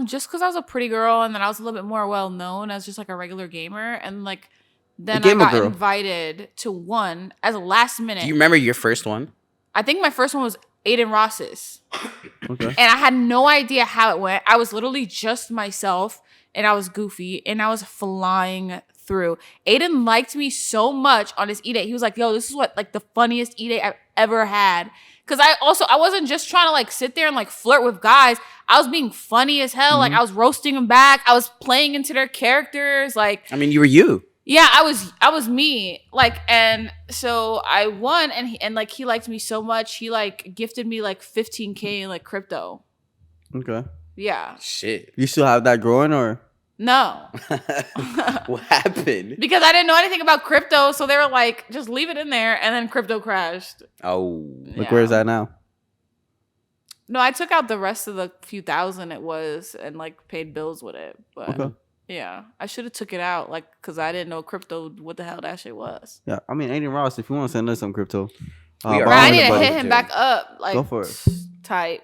Just because I was a pretty girl and then I was a little bit more well known as just like a regular gamer, and like then I gamer got girl. invited to one as a last minute. Do you remember your first one? I think my first one was Aiden Ross's. Okay. And I had no idea how it went. I was literally just myself, and I was goofy, and I was flying through. Aiden liked me so much on his e-date. He was like, "Yo, this is what like the funniest e-date I've ever had." Because I wasn't just trying to like sit there and like flirt with guys. I was being funny as hell. Like I was roasting them back. I was playing into their characters. Like I mean, you were you. yeah, I was me. Like, and so I won, and like he liked me so much. He like gifted me like 15K in like crypto. Okay. Yeah. Shit. You still have that growing or? No. What happened? Because I didn't know anything about crypto, so they were like, just leave it in there, and then crypto crashed. Oh. Like, where's that now? No, I took out the rest of the few thousand it was and like paid bills with it. But Okay. yeah, I should have took it out, like, because I didn't know crypto, what the hell that shit was. Yeah, I mean, Aiden Ross, if you want to send us some crypto, We are Bro, I on need the to budget, hit him dude. back up, like, Go for it. tight.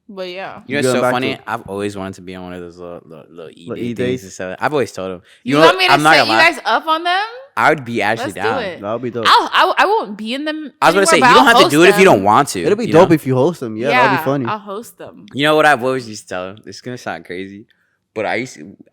But yeah. You know what's Going so back funny? to- I've always wanted to be on one of those little E-days. E-days and stuff. I've always told him. You know want what? me to I'm not set gonna you lie. guys up on them? I would be actually Let's do down. it. That'll be dope. I won't be in them. I was gonna say, you anymore, but don't I'll have to host do it if you them. don't want to. It'll be you dope know? if you host them. Yeah, that'll be funny. I'll host them. You know what I've always used to tell him? This is gonna sound crazy, but I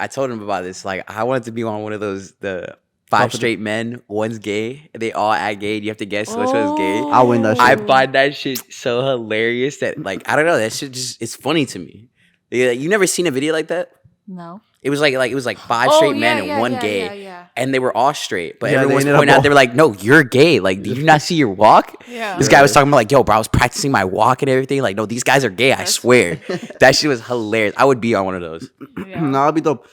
told him about this. Like I wanted to be on one of those the 5 Company. straight men, one's gay. They all act gay. You have to guess which one's gay. I'll win that shit. I find that shit so hilarious that like I don't know, that shit just it's funny to me. Yeah, you never seen a video like that? No. It was like 5 Oh, straight yeah, men and yeah, one yeah, gay. yeah. And they were all straight, but Yeah, everyone was they ended up pointing out. all- They were like, "No, you're gay. Like, did you not see your walk?" Yeah. This guy was talking about like, "Yo, bro, I was practicing my walk and everything. Like, no, these guys are gay. I swear." That shit was hilarious. I would be on one of those. Yeah. No, that'll be dope.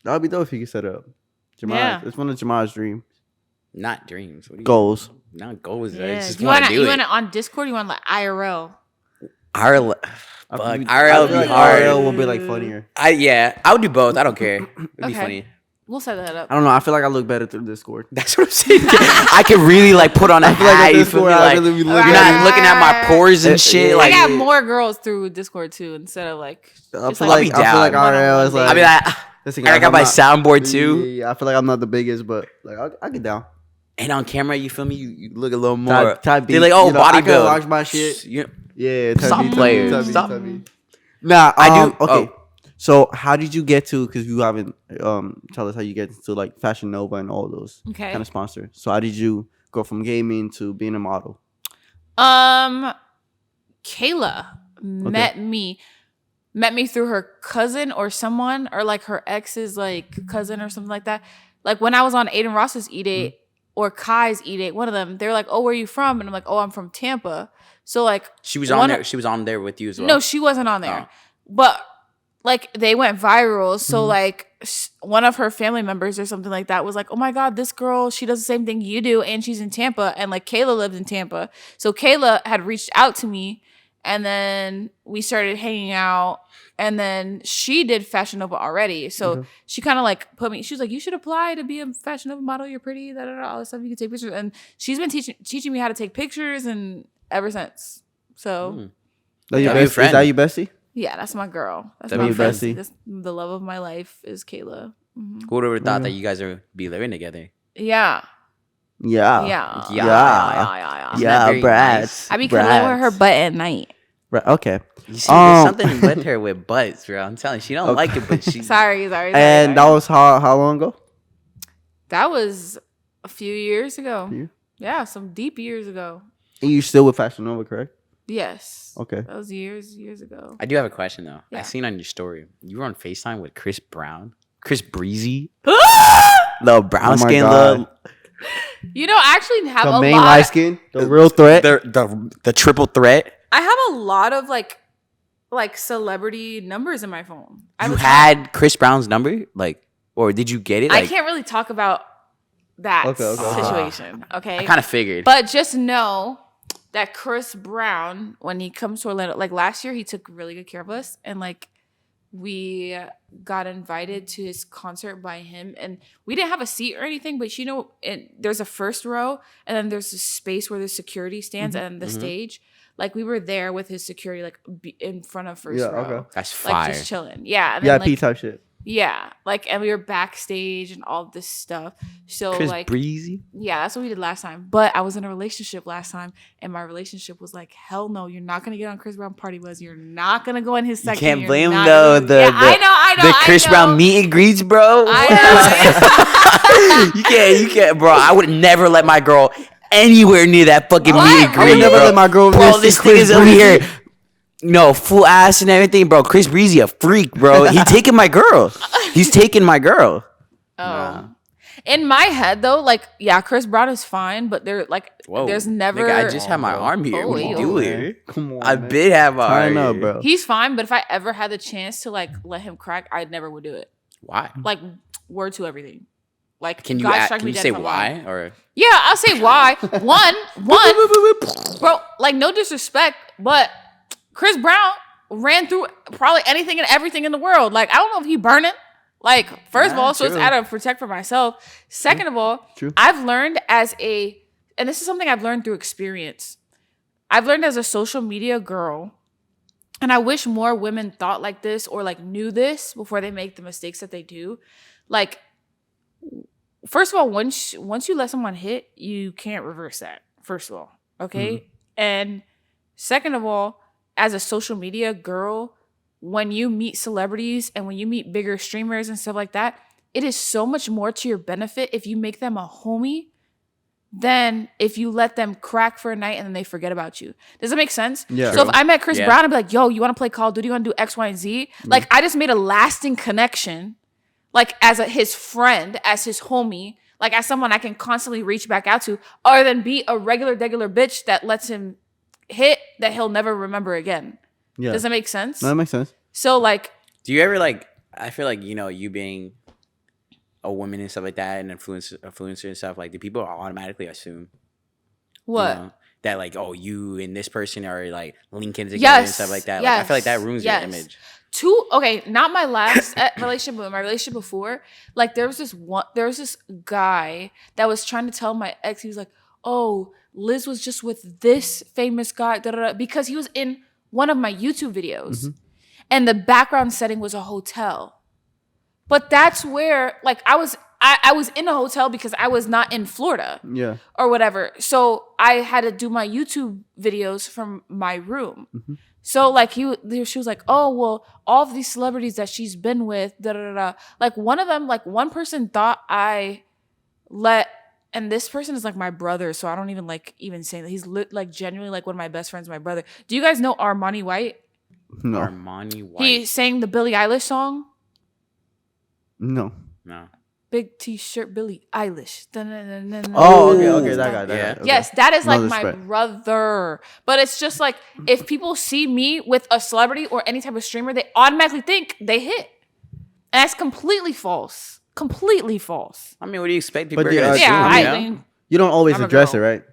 That'll be dope if you can set it up. Jamal, Yeah. it's one of Jamal's dreams. Not dreams. What do you Goals. Not goals. I Yeah. just You want want to do you it. want it on Discord? You want like IRL? IRL, I fuck, feel- IRL I would feel be like hard. IRL will be like funnier. I would do both. I don't care. It'd be Okay. funny. We'll set that up. I don't know. I feel like I look better through Discord. That's what I'm saying. I could really like put on a feel like hat. with You feel me? Discord, I Like, really be you're looking not at- looking at my pores and shit. Yeah. I Like, got more girls through Discord too, instead of like. I just feel I'll like be I feel like down. IRL is like. I mean, listen, I guys, got I'm my not- soundboard too. Yeah, I feel like I'm not the biggest, but like I get down. And on camera, you feel me? You look a little more. Type They're like, oh, you know, I body can build. watch my shit. You- Yeah, Some players. Some- Nah, I do- Okay, oh. so how did you get to? Because you haven't tell us how you get to like Fashion Nova and all those Okay. kind of sponsors. So how did you go from gaming to being a model? Kayla met me through her cousin or someone, or like her ex's like cousin or something like that. Like when I was on Aiden Ross's E-Date or Kai's E-Date, one of them, they were like, "Oh, where are you from?" And I'm like, "Oh, I'm from Tampa." So like She was one on of- there. She was on there with you as well. No, she wasn't on there. Oh. But like they went viral. So like one of her family members or something like that was like, "Oh my God, this girl, she does the same thing you do, and she's in Tampa." And like Kayla lived in Tampa. So Kayla had reached out to me, and then we started hanging out. And then she did Fashion Nova already. So she kind of like put me, she was like, "You should apply to be a Fashion Nova model. You're pretty, da, da, da, all this stuff. You can take pictures." And she's been teaching me how to take pictures and ever since. So That your That'd be a best, is friend. that your bestie? yeah, that's my girl. That's That'd my be friend. bestie. That's the love of my life is Kayla. Mhm. Who would have thought that you guys would be living together? Yeah. Yeah. Yeah. Yeah. Isn't that very nice? I be cuddling with her butt at night. Right. Okay. You see, there's something with her with butts, bro. I'm telling you, she don't Okay. like it, but she. Sorry. And that was how long ago? That was a few years ago. Yeah. Yeah, some deep years ago. And you still with Fashion Nova, correct? Yes. Okay. That was years ago. I do have a question though. Yeah. I seen on your story you were on FaceTime with Chris Brown, Chris Breezy, little brown Oh my skin, God. little You know, I actually have The a main lot. light skin, the real threat. the triple threat. I have a lot of like celebrity numbers in my phone. I have You a ton. had Chris Brown's number, like, or did you get it? Like, I can't really talk about that Okay. situation. Okay. I kind of figured. But just know that Chris Brown, when he comes to Orlando, like last year, he took really good care of us. And like we got invited to his concert by him. And we didn't have a seat or anything, but you know, there's a first row and then there's a space where the security stands and the stage. Like we were there with his security, like in front of first row. Okay. That's Like fire. just chilling. Yeah. And then, VIP like, type shit. yeah. Like, and we were backstage and all this stuff. So Chris like, Breezy. yeah, that's what we did last time. But I was in a relationship last time, and my relationship was like, "Hell no, you're not gonna get on Chris Brown party bus. You're not gonna go in his You section. can't You're blame him not though. gonna-" Yeah, I know. The Chris I know. Brown meet and greets, bro. I know. You can't, bro. I would never let my girl anywhere near that fucking What? meet and I would greet, never bro. let my girl Bro, miss this Chris thing is over Breezy. here. No, full ass and everything, bro. Chris Breezy a freak, bro. He taking my girl. He's taking my girl. Oh. In my head though, like, yeah, Chris Brown is fine, but there's never. Nigga, I just have my arm here. Oh, what you yo. doing? Come on, I man. been have my arm Turn up, here. bro. He's fine, but if I ever had the chance to like let him crack, I never would do it. Why? Like, word to everything. Like, Can you God act, strike can me you dead say if I'm lying. why or? Yeah, I'll say why. One, bro. Like, no disrespect, but Chris Brown ran through probably anything and everything in the world. Like, I don't know if he burning. Like, first of Yeah, all, so it's true. out of protect for myself. Second of all, True. I've learned and this is something I've learned through experience. I've learned as a social media girl, and I wish more women thought like this or like knew this before they make the mistakes that they do. Like, first of all, once you let someone hit, you can't reverse that. First of all, okay, and second of all, as a social media girl, when you meet celebrities and when you meet bigger streamers and stuff like that, it is so much more to your benefit if you make them a homie than if you let them crack for a night and then they forget about you. Does that make sense? Yeah. So if I met Chris Yeah. Brown, I'd be like, yo, you want to play Call of Duty? You want to do X, Y, and Z? Like, I just made a lasting connection, like as his friend, as his homie, like as someone I can constantly reach back out to, other than be a regular bitch that lets him hit that he'll never remember again. Yeah. Does that make sense? No, that makes sense. So like, Do you ever like? I feel like you being a woman and stuff like that, and influencer and stuff. Like, do people automatically assume what? that like, oh, you and this person are like linking together and Yes, stuff like that? Like, I feel like that yes, ruins yes. your image. Okay, not my last relationship, but my relationship before. Like, there was this guy that was trying to tell my ex, he was like, oh, Liz was just with this famous guy, da, da, da, because he was in one of my YouTube videos. And the background setting was a hotel. But that's where, like, I was in a hotel because I was not in Florida. Yeah. Or whatever. So I had to do my YouTube videos from my room. So like she was like, oh, well, all of these celebrities that she's been with, da da da da. Like one of them, like one person thought and this person is like my brother, so I don't even say that. He's like genuinely like one of my best friends, my brother. Do you guys know Armani White? No. Armani White. He sang the Billie Eilish song. No. No. Big T-shirt, Billie Eilish. Dun-dun-dun-dun-dun. Oh, okay, that guy. Yeah. Okay. Yes, that is like No my disrespect. brother. But it's just like, if people see me with a celebrity or any type of streamer, they automatically think they hit. And that's completely false. Completely false. I mean, what do you expect? People But are gonna assume, Yeah, you know? I mean, You don't always I'm a address it, girl. right?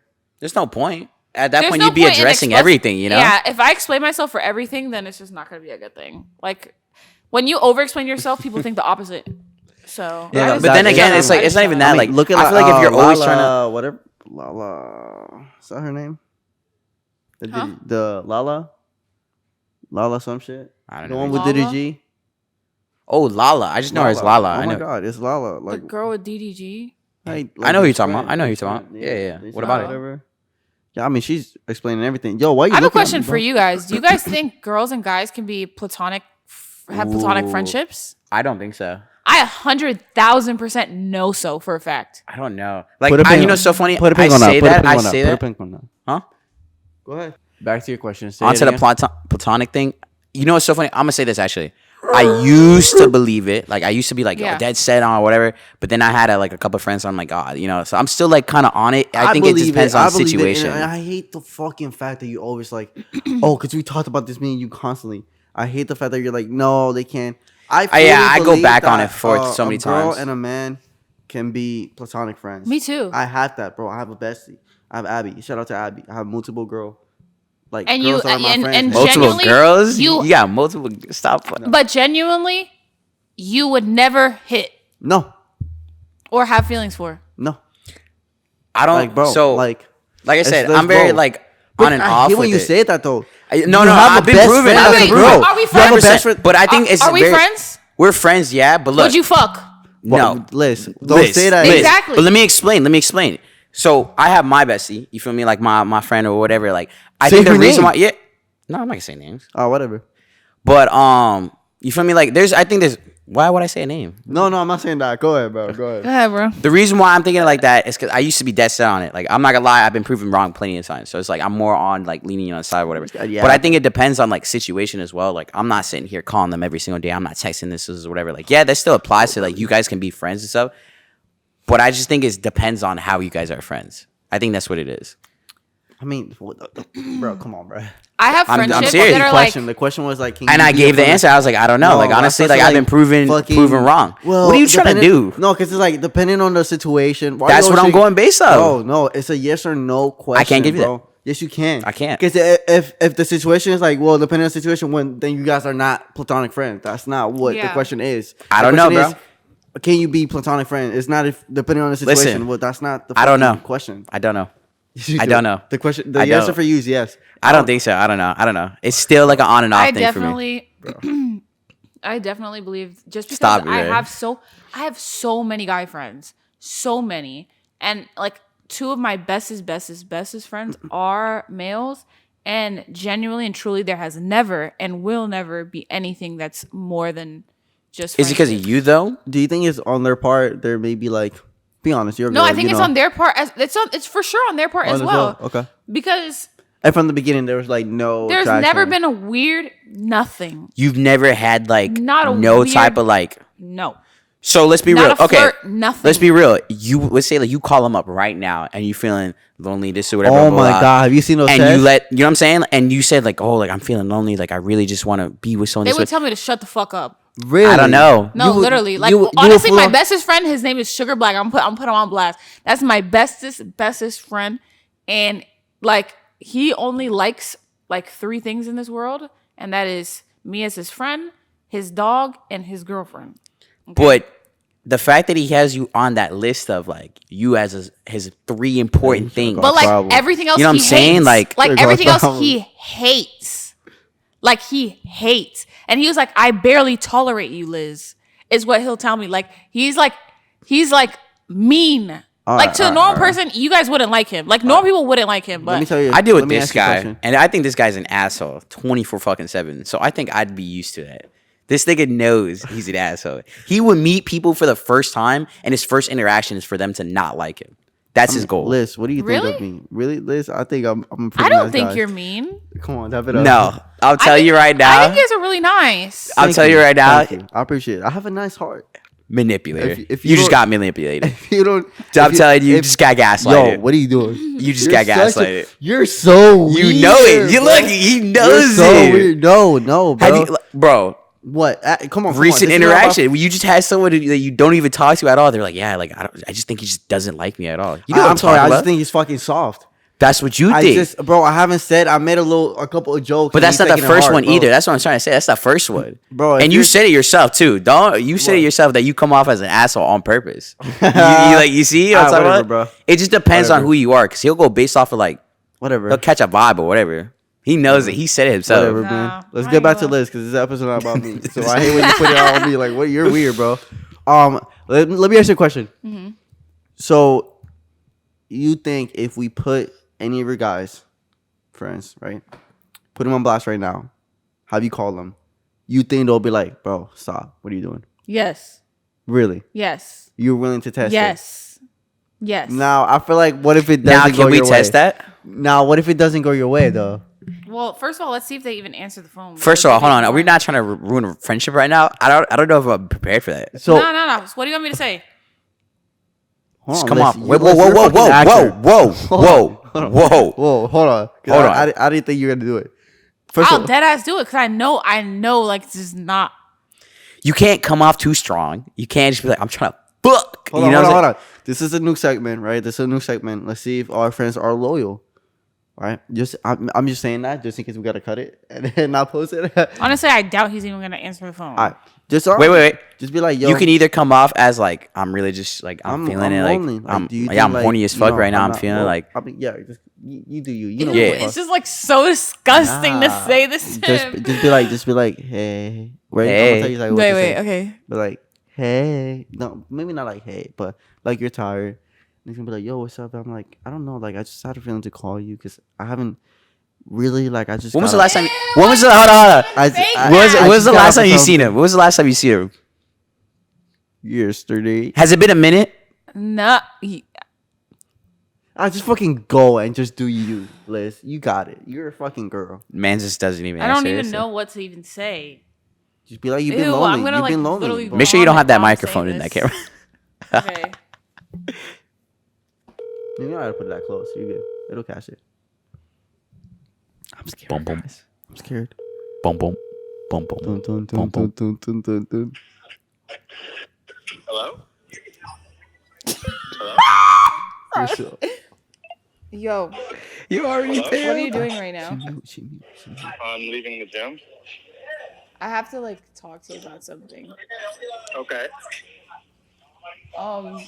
There's no point. At that there's point, no you'd be point in addressing express- everything, you know? Yeah, if I explain myself for everything, then it's just not going to be a good thing. Like, when you over-explain yourself, people think the opposite. So, Yeah, I no, just- but then I again, just- it's like I it's not just- even that. I mean, Like, look at I feel like if you're always trying to, Lala, whatever, Lala, is that her name? Huh? The Lala, some shit. I don't The know. one with Lala? Diddy G. Oh, Lala. I just know her as Lala. Oh I my know. god, it's Lala. The Like, girl with DDG. hey, I know who his you're talking friend, about. I know who his you're talking friend. about. Yeah. they What said about it? whatever. Yeah, I mean, she's explaining everything. Yo, why you? I have a looking at question me, for bro? you guys. Do you guys think girls and guys can be have platonic Ooh. friendships? I don't think so. I 100,000% know so for a fact. I don't know. Like, Put a pin you on- know, so funny. Put a I pin on say that. that. I say Put a that. pin on that. Huh? Go ahead. Back to your question. Say Onto it the again. platonic thing. You know what's so funny? I'm gonna say this actually. I used to believe it. Like, I used to be like, Yeah. dead set on whatever. But then I had a couple of friends. So I'm like, God, you know. So I'm still like kind of on it. I think it believe depends on I the believe it, situation. and I hate the fucking fact that you always like, oh, because we talked about this me and you constantly. I hate the fact that you're like, no, they can't. I go believe back on that, it for so many a girl times. and a man can be platonic friends. Me too. I have that, bro. I have a bestie. I have Abby. Shout out to Abby. I have multiple girl, like And girls you- that are my and- friends. and man. Multiple genuinely, girls? you- You got multiple. Stop. But genuinely, you would never hit no, or have feelings for. no, I don't. like bro, So, like I said, let's I'm very go. like But on and I off hate when with you it. say that though. No, You no, have a I've been best proven. friend I've that's been a proven. girl. Are we You have a friends? best friend. But I think it's Are we very, friends? We're friends, yeah. But look, Would you fuck? no, Liz, don't Liz, say that. Liz. Exactly. But let me explain. So I have my bestie. You feel me? Like my friend or whatever. Like I Say think the her reason name. why, no, I'm not gonna say names. Oh, whatever. But you feel me? Like I think there's Why would I say a name? No, I'm not saying that. Go ahead, bro. Go ahead. Go ahead, bro. The reason why I'm thinking like that is because I used to be dead set on it. Like, I'm not gonna lie, I've been proven wrong plenty of times. So it's like I'm more on like leaning on the side, or whatever. Yeah. But I think it depends on like situation as well. Like, I'm not sitting here calling them every single day. I'm not texting this or whatever. Like, yeah, that still applies to like you guys can be friends and stuff. But I just think it depends on how you guys are friends. I think that's what it is. I mean, bro, come on, bro. I have I'm friendships serious. that are like, The question was like, And I gave the answer. I was like, I don't know. No, like, honestly, that's like I've been proven wrong. Well, what are you trying to do? No, because it's like depending on the situation. That's what I'm going based on. No, it's a yes or no question. I can't give you bro. that. Yes, you can. I can't. Because if the situation is like, well, depending on the situation, then you guys are not platonic friends. That's not what the Yeah. question is. I The don't know, question bro. is, can you be platonic friends? It's not if depending on the situation. Listen, well, that's not the I don't know. question. I don't know. You I do. don't know. The question, the I answer don't. for you is yes. I don't think so. I don't know. It's still like an on and off I thing for me. definitely, I definitely believe just because Stop it, I Ray. have so many guy friends, so many, and like two of my bestest friends are males, and genuinely and truly, there has never and will never be anything that's more than just. Is it because of friendship. you though? Do you think it's on their part? They're maybe like, be honest. You're No, good, I think you it's know, on their part. It's for sure on their part on as as well. Okay. Because And from the beginning, there was like no. there's attraction. never been a weird nothing. You've never had like Not a no weird- type of like. No. So let's be Not real. a Okay, flirt, nothing. let's be real. Let's say like you call them up right now and you feeling lonely, this or whatever. Oh blah, my blah, god! Have you seen those? And tests? you know what I'm saying? And you said like, oh, like I'm feeling lonely. Like I really just want to be with someone. They This would way. tell me to shut the fuck up. Really? I don't know. No, You would- literally. Like you honestly, would my full- bestest friend, his name is Sugar Black. I'm put him on blast. That's my bestest friend, and like he only likes like 3 things in this world, and that is me as his friend, his dog, and his girlfriend. But the fact that he has you on that list of like you as his 3 important things. But like problem. everything else, You know what he I'm saying? hates. Like- There goes everything else, problem. he hates. Like he hates, and he was like, "I barely tolerate you, Liz." Is what he'll tell me. Like he's like mean. Like to a normal person, you guys wouldn't like him. Like normal people wouldn't like him. Let me But tell you. I deal with let me this ask you a guy, question. and I think this guy's an asshole 24/7. So I think I'd be used to that. This nigga knows he's an asshole. He would meet people for the first time, and his first interaction is for them to not like him. That's his goal. Liz, what do you think Really? of me? Really, Liz? I think I'm a pretty I don't nice think guy. you're mean. Come on, tap it up. No, I'll tell I think- you right I now. think you guys are really nice. I'll Thank tell you right now. Thank you. I appreciate it. I have a nice heart. Manipulator. If you you just don't- got manipulated. If you don't, I'm if telling you, you if- just got Yo, gaslighted. what are you doing? You just You're got such a- gaslighted. You're so weird. You know it. You bro. look. He You're knows so it. weird. No, bro. Have you, bro? What? Come on. Recent This is not about- interaction. You just had someone that you don't even talk to at all. They're like, yeah, like I just think he just doesn't like me at all. You know what I'm sorry. talking I about? just think he's fucking soft. That's what you I think. just, bro. I haven't said. I made a couple of jokes. But and that's he's not the taking it first hard, one bro. either. That's what I'm trying to say. That's the first one, Bro, if And you you're- said it yourself too. You said it What? yourself that you come off as an asshole on purpose. you see what I'm talking Whatever, about? bro. It just depends on Whatever. who you are, because he'll go based off of like Whatever. he'll catch a vibe or whatever. He knows it. He said it himself. Whatever, No, man. Let's I get ain't back to gonna- Liz because this episode not about me. So I hate when you put it all on me. Like, what? You're weird, bro. Let me ask you a question. Mm-hmm. So, you think if we put any of your guys, friends, right, put them on blast right now, have you call them? You think they'll be like, bro, stop. What are you doing? Yes. Really? Yes. You're willing to test it? Yes. Yes. Now, I feel like, what if it Now, doesn't go can we your test way? that? Now, what if it doesn't go your way, though? Well, first of all, let's see if they even answer the phone. First of all, hold on. Are we not trying to ruin a friendship right now? I don't know if I'm prepared for that. So, No. So what do you want me to say? hold Just on, come Liz, off. you're- Whoa, Liz, whoa, you're a whoa, fucking whoa, actor. whoa, whoa, whoa, whoa. Whoa, hold on. 'Cause Hold I didn't think you were gonna do it. First I'll of all, dead ass do it because I know, like this is not. You can't come off too strong. You can't just be like, I'm trying to fuck. hold You on, know what I'm hold saying? on. This is a new segment, right? This is a new segment. Let's see if our friends are loyal. Right? I'm just saying that just in case we gotta cut it and then not post it. Honestly, I doubt he's even gonna answer the phone. All right. Just Wait. Just be like, yo. You can either come off as like, I'm really just like, I'm feeling it. Like, lonely. I'm, do you yeah, think, I'm like, horny as fuck no, right now. I'm not- feeling well, like, I mean, yeah, just you do you. You know. Yeah. what the It's fuck. just like so disgusting to Nah. say this to him. Just be like, hey. Right? Hey. I'm gonna tell you like what to say. okay. But like, hey, no, maybe not like hey, but like you're tired. And he's gonna be like, yo, what's up? I'm like, I don't know, like I just had a feeling to call you because I haven't really like I just. when was the gotta- last time? When was the hold on? I, Fake I- When was I the just got last off time the you phone. seen him? When was the last time you seen him? Yesterday. Has it been a minute? No. I just fucking go and just do you, Liz. You got it. You're a fucking girl. Man just doesn't even I don't answer even it, so- know what to even say. Just be like, you've been Ew, lonely. I'm gonna, You've like, been literally lonely. go Make sure you don't have that While I'm microphone saying in that this. camera. Okay. You know how to put it that close. You're good. It'll catch it. I'm scared. Boom, boom. Guys. I'm scared. Boom, boom. Boom, boom. Dun, dun, Boom, dun, boom. dun, dun, dun, dun. Hello? You're so- Yo, You already Hello? what are you doing right now? She mute. I'm leaving the gym. I have to like talk to you about something. Okay. Um,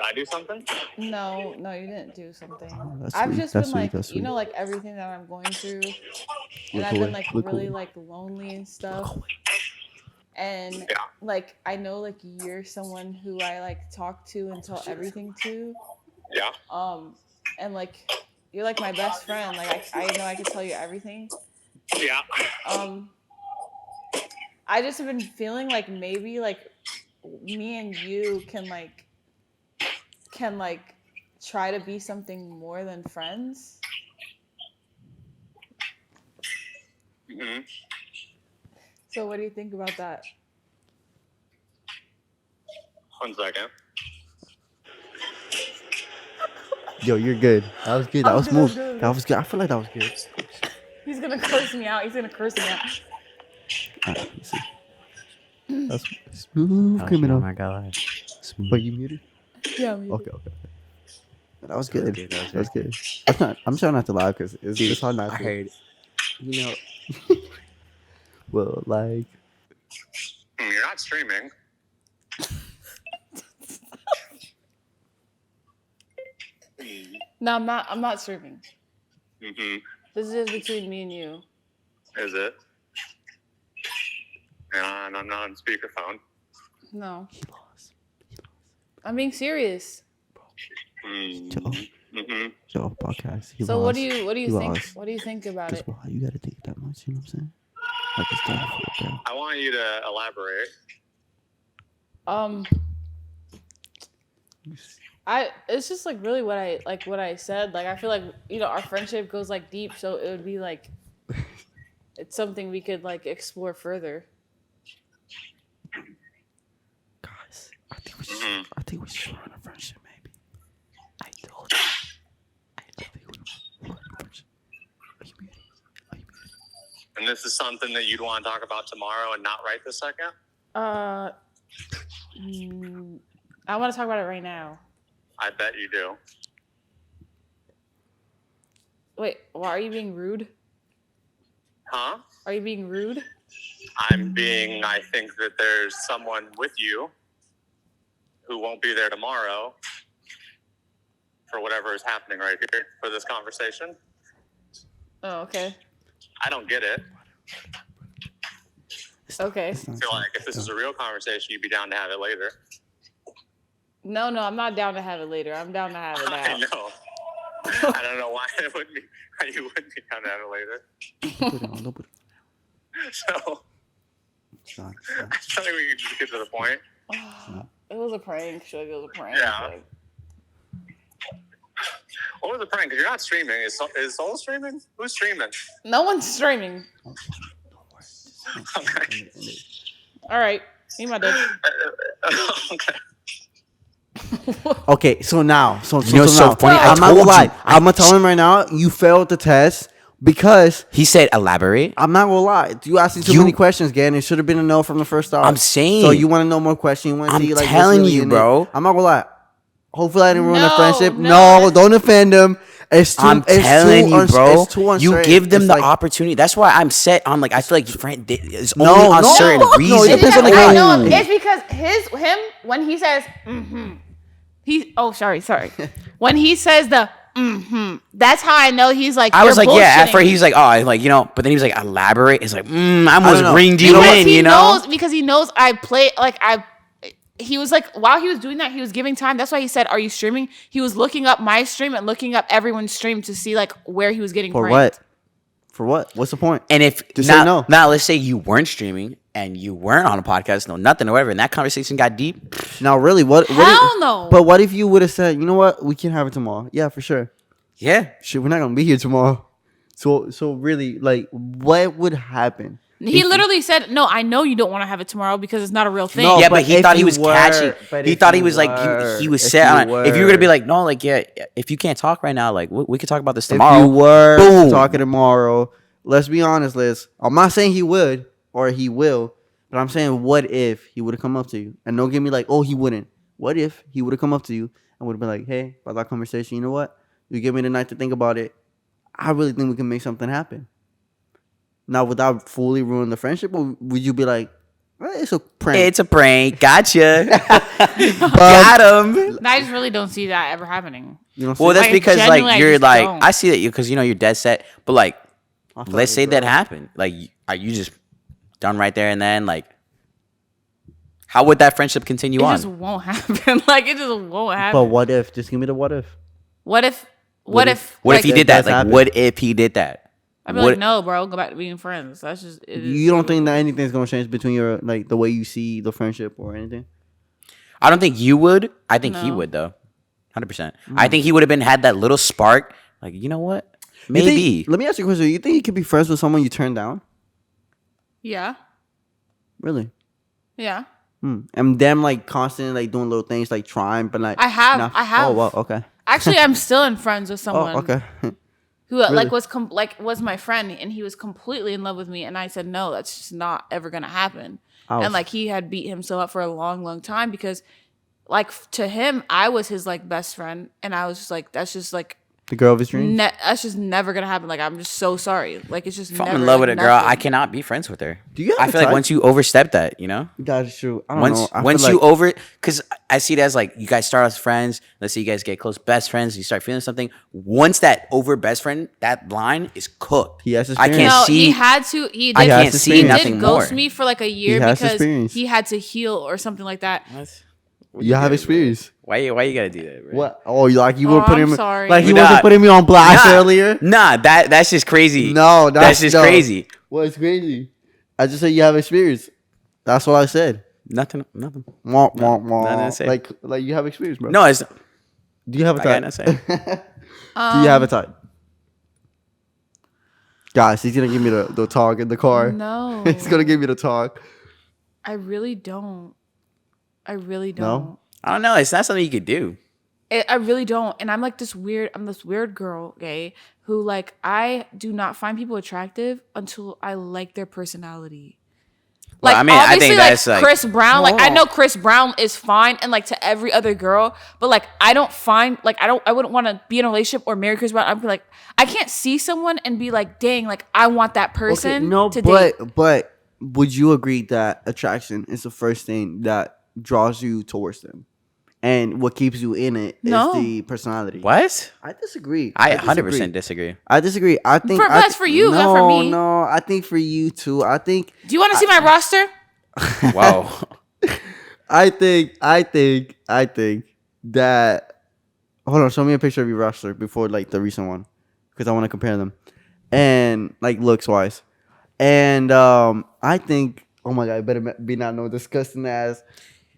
I do something? no, you didn't do something. That's I've sweet. just That's been sweet. like, That's you sweet. know, like everything that I'm going through, and Look I've been away. like Look really away. like lonely and stuff. And Yeah. like I know like you're someone who I like talk to and tell everything to. Yeah. And like you're like my best friend. Like I know I could tell you everything. Yeah. I just have been feeling like maybe like me and you can try to be something more than friends. hmm So what do you think about that? 1 second. Yo, you're good. That was good. That I'm was good, smooth. I'm good, I'm That was good. I feel like that was good. He's gonna curse me out. Alright, let's see. That's smooth criminal. Oh my god. But you muted? Yeah. Okay. That was good. good, That was good. That's not, I'm trying not to laugh because it's hard not I to. heard. You know. Well, like, You're not streaming. No, I'm not streaming. Mm-hmm. This is between me and you. Is it? And I'm not on speakerphone. No. I'm being serious. Mm-hmm. Joe podcast. He So lost. what do you He think? lost. What do you think about Just it? why you gotta take that much? You know what I'm saying? Like it's done for it, bro. I want you to elaborate. It's just like really what I said. Like I feel like, you know, our friendship goes like deep, so it would be like it's something we could like explore further. Guys, I think we should. Mhm. I think we should run a friendship, maybe. I told you. I think we run a friendship. Are you muted? Are you muted? And this is something that you'd want to talk about tomorrow and not right this second? I want to talk about it right now. I bet you do. Wait, why are you being rude? Huh? Are you being rude? I think that there's someone with you who won't be there tomorrow for whatever is happening right here for this conversation. Oh, okay. I don't get it. Okay. It's I not feel true. like if this is a real conversation, you'd be down to have it later. No, I'm not down to have it later. I'm down to have it I now. know. I don't know why it wouldn't be. Why you wouldn't be down to have it later. Put it on, don't put it So on. I think we can just get to the point. It was a prank. Suge. It was a prank. Yeah. Like, What was the prank? 'Cause you're not streaming. Is Soul streaming? Who's streaming? no one's streaming. Don't worry. Just Okay. end it. All right. See my dick. Okay. Okay, so now, so You know what's now, so funny? I I'm not told gonna lie. you. I'm gonna tell him right now. You failed the test because He said elaborate. I'm not gonna lie. You asked me too You- many questions, Gan. It should have been a no from the first start. I'm saying. So you want to know more questions? You want to I'm see like telling what's really you, in bro. It. I'm not gonna lie. Hopefully, I didn't ruin the No, friendship. no. No, don't offend him. It's too. I'm it's telling too you, bro. It's too You unstraight. give them It's the like, opportunity. That's why I'm set on like I feel like friend it's No, only on no, certain fuck no, it reasons. depends on the I guy. know Hey. it's because him when he says sorry when he says the that's how I know he's like I was you're like, yeah. At bullshitting first, me. he's like, oh, like you know. But then he was like, elaborate. It's like, I almost don't know. ringed you because in, he you know. knows because he knows I play like I. He was like while he was doing that he was giving time. That's why he said, "Are you streaming?" He was looking up my stream and looking up everyone's stream to see like where he was getting for pranked. what? For what? What's the point? And if Just say no. now let's say you weren't streaming and you weren't on a podcast, no nothing or whatever, and that conversation got deep. Now, really, what? Hell no. But what if you would have said, you know what, we can have it tomorrow? Yeah, for sure. Yeah. Shit, we're not gonna be here tomorrow. So really, like, what would happen? He literally said, "No, I know you don't want to have it tomorrow because it's not a real thing." No, Yeah, but but he if thought he you was were- catching. but He if thought he you was like were- he was if set you on it. If you were gonna be were- like, no, like yeah, if you can't talk right now, like we could talk about this If tomorrow. you were Boom. talking tomorrow, let's be honest, Liz. I'm not saying he would or he will, but I'm saying, what if he would have come up to you? And don't give me like, oh, he wouldn't. What if he would have come up to you and would have been like, hey, about that conversation, you know what? You give me the night to think about it. I really think we can make something happen. Now, without fully ruining the friendship, or would you be like, well, it's a prank? It's a prank. Gotcha. Got him. I just really don't see that ever happening. You know what I'm Well, saying? that's Like, because genuinely, like I you're just like don't. I see that you because you know you're dead set, but like I thought let's it say was that real. happened. Like are you just done right there and then? Like how would that friendship continue It on? just won't happen. Like it just won't happen. But what if? Just give me the what if. What if? What What if- if? What like, if he that did that? does Like happen. what if he did that? I'd be What- like, no, bro, go back to being friends. That's just. It is You don't what it think that is. anything's gonna change between your like the way you see the friendship or anything? I don't think you would. I think he No. would though. 100%. I think he would have been had that little spark. Like you know what? You think- Maybe. let me ask you a question. You think you could be friends with someone you turn down? Yeah. Really? Yeah. And them like constantly like doing little things like trying, but like I have. nah. I have. Oh well, okay. Actually, I'm still in friends with someone. Oh okay. Who Really? like was my friend, and he was completely in love with me, and I said no, that's just not ever gonna happen. Ouch. And like he had beat himself up for a long time because like to him I was his like best friend, and I was just like that's just like The girl of his dreams. that's just never gonna happen. Like I'm just so sorry. Like it's just If I'm never, in love like, with a girl, nothing. I cannot be friends with her. Do you have I a feel like type? once you overstep that, you know? That's true. I don't know. I Once feel you like, over, because I see it as like you guys start as friends. Let's say you guys get close, best friends. You start feeling something. Once that over best friend, that line is cooked. He has I experience. can't No, see. he had to. He I did. can't has see He experience. nothing did ghost more. me for like a year has because experience. he had to heal or something like that. You have experience. Why you gotta do that, bro? What? Oh, you like you Oh, were putting I'm me sorry. like he Nah. wasn't putting me on blast earlier. Nah, that's just crazy. No, that's just no. crazy. Well, it's crazy. I just said you have experience. That's what I said. Nothing. Womp, womp, nothing to womp. say. Like you have experience, bro. No, it's Do you have a I got type? nothing to say. Do you have a type? Guys, he's gonna give me the talk in the car. No, He's gonna give me the talk. I really don't. I really No? don't. I don't know. It's not something you could do. I really don't. And I'm like this weird. I'm this weird girl, okay, who like I do not find people attractive until I like their personality. Well, Like I mean, I obviously, think like that's, like- Chris Brown. Like I Hold know on. Chris Brown is fine, and like to every other girl, but like I don't find like I wouldn't want to be in a relationship or marry Chris Brown. I'd be like I can't see someone and be like, dang, like I want that person. no, to date. but would you agree that attraction is the first thing that draws you towards them, and what keeps you in it is No. the personality? What? I disagree. I disagree. 100% disagree. I disagree. I think That's for you, not for me. No, I think for you too. I think Do you want to see my roster? Wow. I think that. Hold on, show me a picture of your roster before like the recent one, because I want to compare them, and like looks wise, and I think. Oh my god, it better be not no disgusting ass.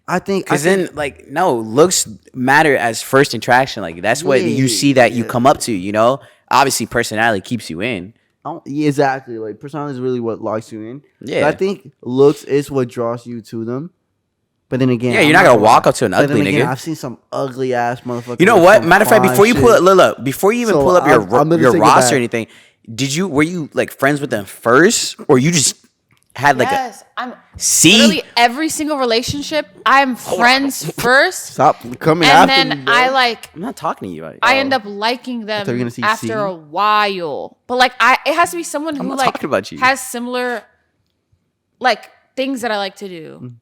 I think Because then, like, no, looks matter as first interaction. Like, that's what you see that you Yeah. come up to, you know? Obviously, personality keeps you in. Yeah, exactly. Like personality is really what locks you in. Yeah. So I think looks is what draws you to them. But then again, Yeah, I'm you're not gonna gonna walk lie. up to an But then ugly again, nigga. I've seen some ugly ass motherfuckers. You know with what? some Matter of fact, fine before you pull shit. look, before you even So pull up I'm gonna your take it roster or back. anything, were you like friends with them first, or you just had like Yes, I'm see? literally every single relationship. I'm friends first, Stop coming and after then me, bro. I like. I'm not talking to you. I end up liking them thought you were gonna say after C. a while. But like it has to be someone who not like talking about you. has similar like things that I like to do. Mm.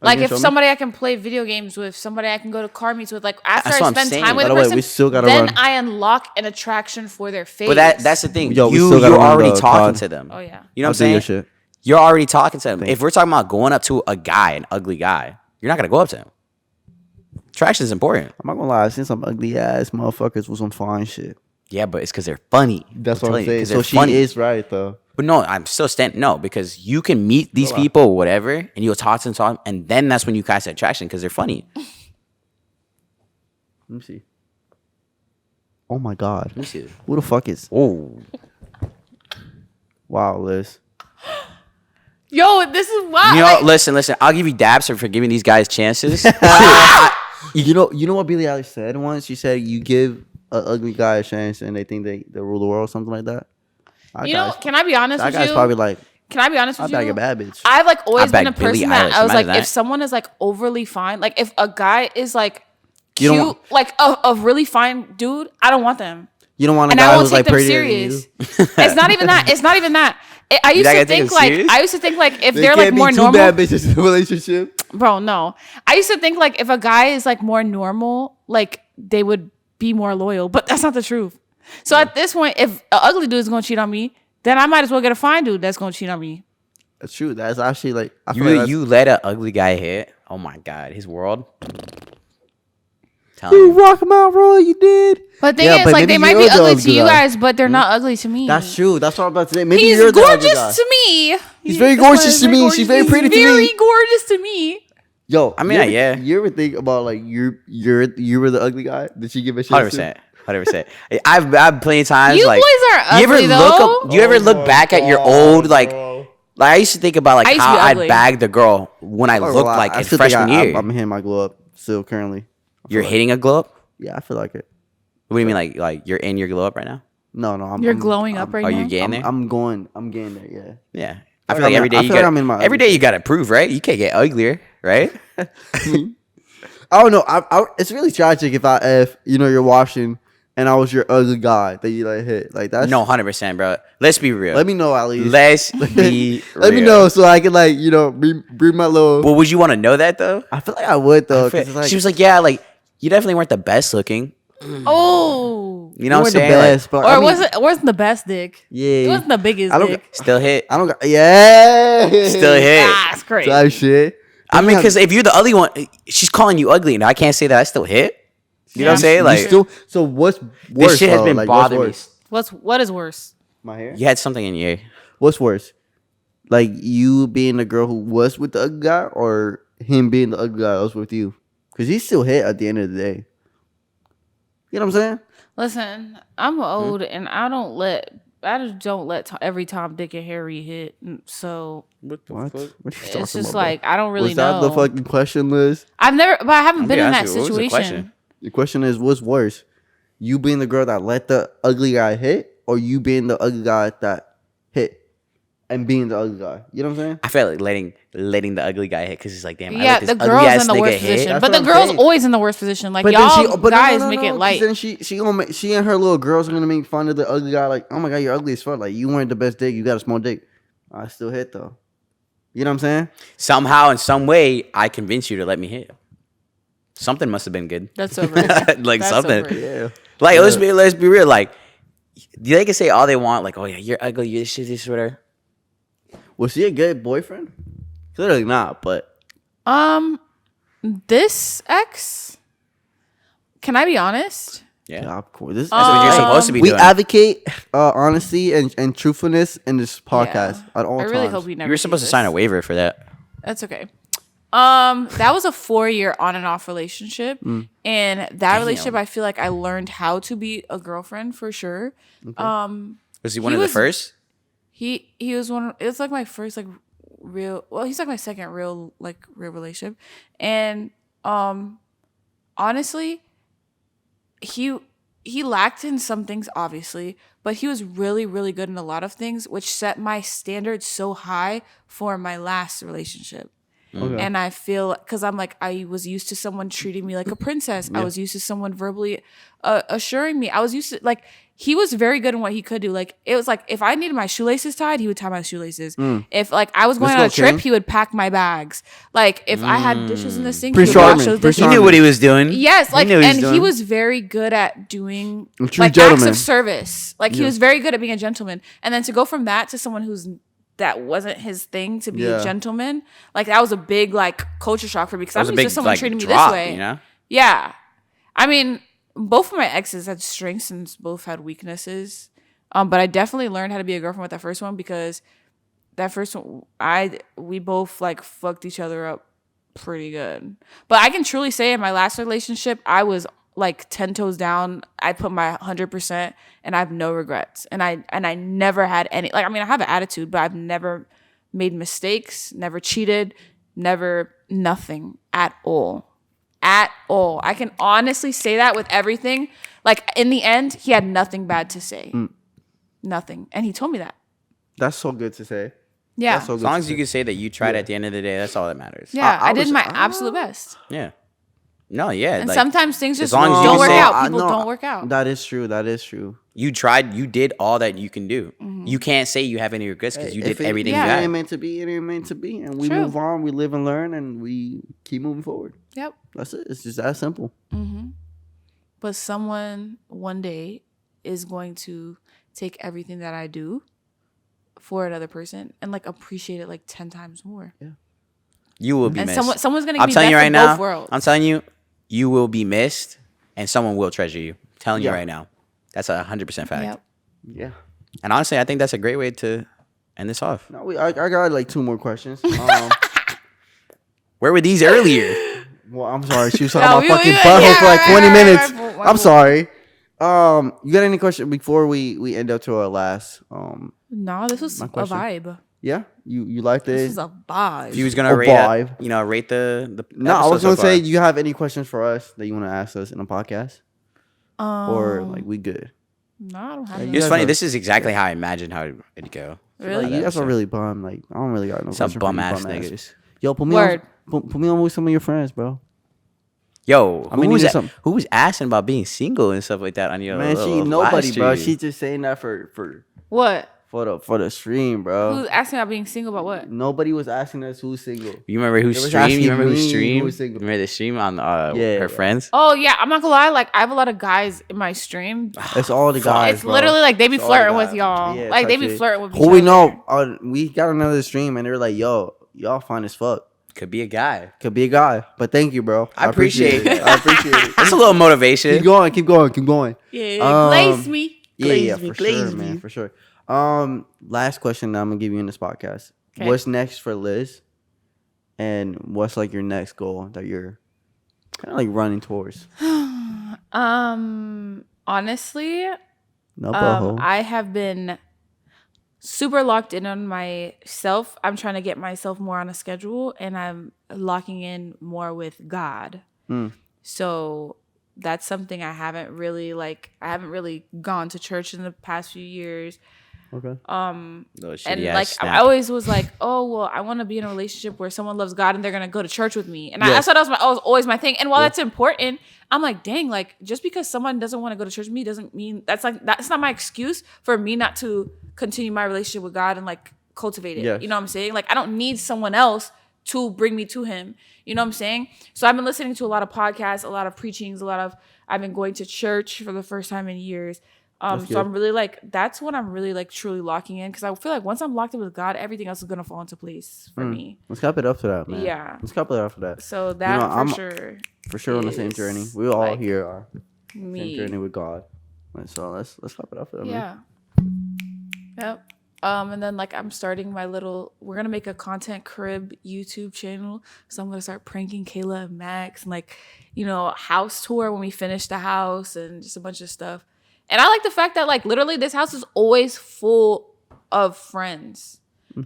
Like you if gonna show me? somebody I can play video games with, somebody I can go to car meets with, like after That's I what I'm spend saying. time with By the the way, person, we still gotta then run. I unlock an attraction for their face. But that's the thing. Yo, we you're still gotta run already the talking pod. to them. Oh yeah. You know I'll what do I'm your saying? shit. You're already talking to them. Thanks. If we're talking about going up to a guy, an ugly guy, you're not gonna go up to him. Attraction is important. I'm not gonna lie, I've seen some ugly ass motherfuckers with some fine shit. Yeah, but it's because they're funny. That's what I'm telling you, saying. 'cause So they're she funny. is right though. But no, I'm still standing. No, because you can meet these people or whatever, and you'll talk to them, and then that's when you catch attraction because they're funny. Let me see. Oh my God. Let me see. Who the fuck is? Oh, Wow, Liz. Yo, this is why. you know, listen. I'll give you dabs for giving these guys chances. You know what Billie Eilish said once? She said you give an ugly guy a chance and they think they rule the world, something like that. You know, can I be honest that with guy's you? probably like, Can I be honest I with bag you? a bad bitch. I've like always been a bag Billie person that Eilish. I was like, Imagine if that. someone is like overly fine, like if a guy is like You don't cute, want- like a really fine dude, I don't want them. You don't want a And I guy won't who's take like them prettier than you. serious. It's not even that. It's not even that. I used not to gonna take think them like serious? I used to think like if There they're can't like be more two normal, bad bitches in a relationship. bro. No, I used to think like if a guy is like more normal, like they would be more loyal, but that's not the truth. So at this point, if an ugly dude is gonna cheat on me, then I might as well get a fine dude that's gonna cheat on me. That's true. That's actually like, I feel like that's, you let an ugly guy hit. Oh my God, his world. Tell you me. rock him out, bro. You did. But the thing Yeah, is, but like maybe they might you're be the ugly ugly to you guy. guys, but they're not ugly to me. That's true. That's what I'm about to say. Maybe He's you're the ugly guy. gorgeous to me. He's very That's why gorgeous to me. She's very He's pretty to me. Very gorgeous to me. Yo, I mean, yeah. You ever think about like you were the ugly guy? Did she give a shit? 100%. I've plenty of times You like. boys are You ever ugly, look though. up? Do you ever look back at your old like? Like I used to think about I like used to how be I'd ugly. bag the girl when I looked like in freshman year. I'm hitting my glow up still currently. I feel You're like- hitting a glow up. Yeah, I feel like it. What do you mean like you're in your glow up right now? No, I'm. You're glowing up right Are now. you getting there? I'm getting there. Yeah. Yeah. I I feel feel like like every day I you feel like got I'm in my every ugly day you got to prove, right? You can't get uglier, right? I don't know. It's really tragic if you're washing and I was your ugly guy that you like hit like that. No, 100%, bro. Let's be real. Let me know at least. Let's be Let me real. know so I can like bring my little. Well, would you want to know that though? I feel like I would though. 'Cause it's like, She was like, yeah, like you definitely weren't the best looking. Oh. You know what I'm weren't the saying? best, but Or I mean, wasn't the best dick. Yeah. It wasn't the biggest I don't. dick. Like, still hit. I don't got. Yeah. Still hit. That's crazy. Type shit. I mean, because if you're the ugly one, she's calling you ugly, and I can't say that I still hit. You know what I'm Yeah. saying? Like, so what's worse? this shit has though? been Like, what's bothering me. worse? What is worse? My hair. You had something in your ear. What's worse? Like you being the girl who was with the ugly guy, or him being the ugly guy that was with you? Because he still hit at the end of the day. You know what I'm saying? Listen, I'm old and I just don't let every Tom, Dick, and Harry hit. So What? What are you talking it's just about, like I don't bro? really Was that know. the fucking question, Liz? I've never, but I haven't I'm been being in that honest with you. What was the situation. question? The question is, what's worse? You being the girl that let the ugly guy hit, or you being the ugly guy that hit and being the ugly guy? You know what I'm saying? I felt like letting the ugly guy hit because he's like, damn, I Yeah, let this the ugly girl's ass in the nigga worst hit. position, That's but what the I'm girl's saying. always in the worst position. Like But y'all guys make it light. Then she and her little girls are gonna make fun of the ugly guy. Like, oh my god, you're ugly as fuck. Like, you weren't the best dick. You got a small dick. I still hit though. You know what I'm saying? Somehow, in some way, I convinced you to let me hit. Something must have been good. That's over. Like That's something. over. Yeah. Like let's be real. Like they can say all they want. Like, oh yeah, you're ugly. You're this whatever. Was he a good boyfriend? Clearly not. But This ex, can I be honest? Yeah, of course, this that's what you're supposed to be we doing. advocate honesty and truthfulness in this podcast at all I times. really hope we never. You were see supposed to this. sign a waiver for that. That's okay. That was a 4-year on and off relationship, and that relationship, I feel like I learned how to be a girlfriend for sure. Was he one He of the was- first? He was one. It was like my first like real. Well, he's like my second real relationship, and honestly, he lacked in some things obviously, but he was really good in a lot of things, which set my standards so high for my last relationship. Okay. And I feel because I'm like I was used to someone treating me like a princess. I was used to someone verbally assuring me. I was used to like he was very good in what he could do. Like it was like if I needed my shoelaces tied, he would tie my shoelaces. If like I was going Let's on go, a trip, King. he would pack my bags. Like if I had dishes in the sink, Prince he would wash Charming, those Prince dishes. He knew what he was doing. Yes, like knew what and was he doing. was very good at doing A true like gentleman. acts of service. Like he was very good at being a gentleman. And then to go from that to someone that wasn't his thing to be Yeah. a gentleman, like that was a big like culture shock for me because That was I'm a used big to someone like treating me drop, this way. you know. Yeah, I mean, both of my exes had strengths and both had weaknesses. But I definitely learned how to be a girlfriend with that first one because that first one, we both like fucked each other up pretty good. But I can truly say in my last relationship, I was like 10 toes down. I put my 100% and I have no regrets. And I never had any, like, I mean, I have an attitude, but I've never made mistakes, never cheated, never nothing at all. At all. I can honestly say that with everything. Like in the end, he had nothing bad to say. Nothing. And he told me that. That's so good to say. Yeah. That's so As good long to as you say. can say that you tried at the end of the day, that's all that matters. Yeah. I did was- my absolute best. Yeah. No, yeah. And like, sometimes things just long as you don't can work say- out. People don't work out. That is true. That is true. you tried, you did all that you can do. Mm-hmm. You can't say you have any regrets because you If did it- everything if you it ain't had. meant to be, it ain't meant to be. And we True. move on, we live and learn, and we keep moving forward. Yep. That's it. It's just that simple. But someone one day is going to take everything that I do for another person and like appreciate it like 10 times more. You will be And missed. someone's gonna give I'm me telling you best right of now. both worlds. I'm telling you, you will be missed, and someone will treasure you. I'm telling you Yeah. right now. That's 100% fact. Yep. Yeah. And honestly, I think that's a great way to end this off. No, I got like 2 more questions. Where were these earlier? Well, I'm sorry. She was No, talking about we- fucking we- butthole yeah, for like right, 20 right, minutes. right, I'm sorry. You got any question before we end up to our last? No, this was My a question. vibe. Yeah, you liked This it? is a vibe. If you was gonna A rate, vibe. rate the No, I episode was so gonna say, far. do you have any questions for us that you want to ask us in a podcast, or like we good? No, I don't have Yeah, no. you It's guys funny. are- This is exactly how I imagined how it'd go. Really? Like, you guys are really bum. Like I don't really got no Some question for bum you ass bum niggas. Yo, put me Word. on. Put me on with some of your friends, bro. Yo, I mean, you get some- who was asking about being single and stuff like that on your Man, she little nobody, live bro. stream? She just saying that for What? the stream, bro. Who's asking about being single about what? Nobody was asking us who's single. You remember who They was streamed? asking You remember who me streamed? who was single. Remember the stream on Yeah. her friends? Oh yeah, I'm not gonna lie. Like I have a lot of guys in my stream. It's all the guys. It's bro. literally like they be It's all the flirting with guys. y'all. Yeah, Like they type be shit. flirting with. Who each we other. know? We got another stream, and they were like, "Yo, y'all fine as fuck." Could be a guy. Could be a guy, but thank you, bro. I appreciate it. I appreciate it. That's a little motivation. Keep going, keep going, keep going. Yeah, Um, glaze me. Yeah, Glaze me, for sure, glaze man, me. for sure. Last question that I'm gonna give you in this podcast. 'Kay. What's next for Liz? And what's like your next goal that you're kind of like running towards? Honestly, No butthole. I have been super locked in on myself. I'm trying to get myself more on a schedule, and I'm locking in more with God. So that's something I haven't really gone to church in the past few years. Okay. Little shitty And ass like snap. I always was like, oh well, I want to be in a relationship where someone loves God and they're gonna go to church with me. And Yeah. I thought that was always my thing. And while that's important, I'm like, dang, like just because someone doesn't want to go to church with me doesn't mean that's not my excuse for me not to continue my relationship with God and like cultivate it. Yes. You know what I'm saying? Like I don't need someone else to bring me to Him. You know what I'm saying? So I've been listening to a lot of podcasts, a lot of preachings, I've been going to church for the first time in years. That's So good. I'm really like, that's what I'm really like truly locking in, because I feel like once I'm locked in with God, everything else is gonna fall into place for me. Let's clap it up for that, man. Yeah. Let's clap it up for that. So that I'm for sure on the same is, journey. We all like, here are same me. journey with God. So let's clap it up for that, man. Yeah. Yep. And then like we're gonna make a content crib YouTube channel. So I'm gonna start pranking Kayla and Max and like, house tour when we finish the house and just a bunch of stuff. And I like the fact that like literally this house is always full of friends.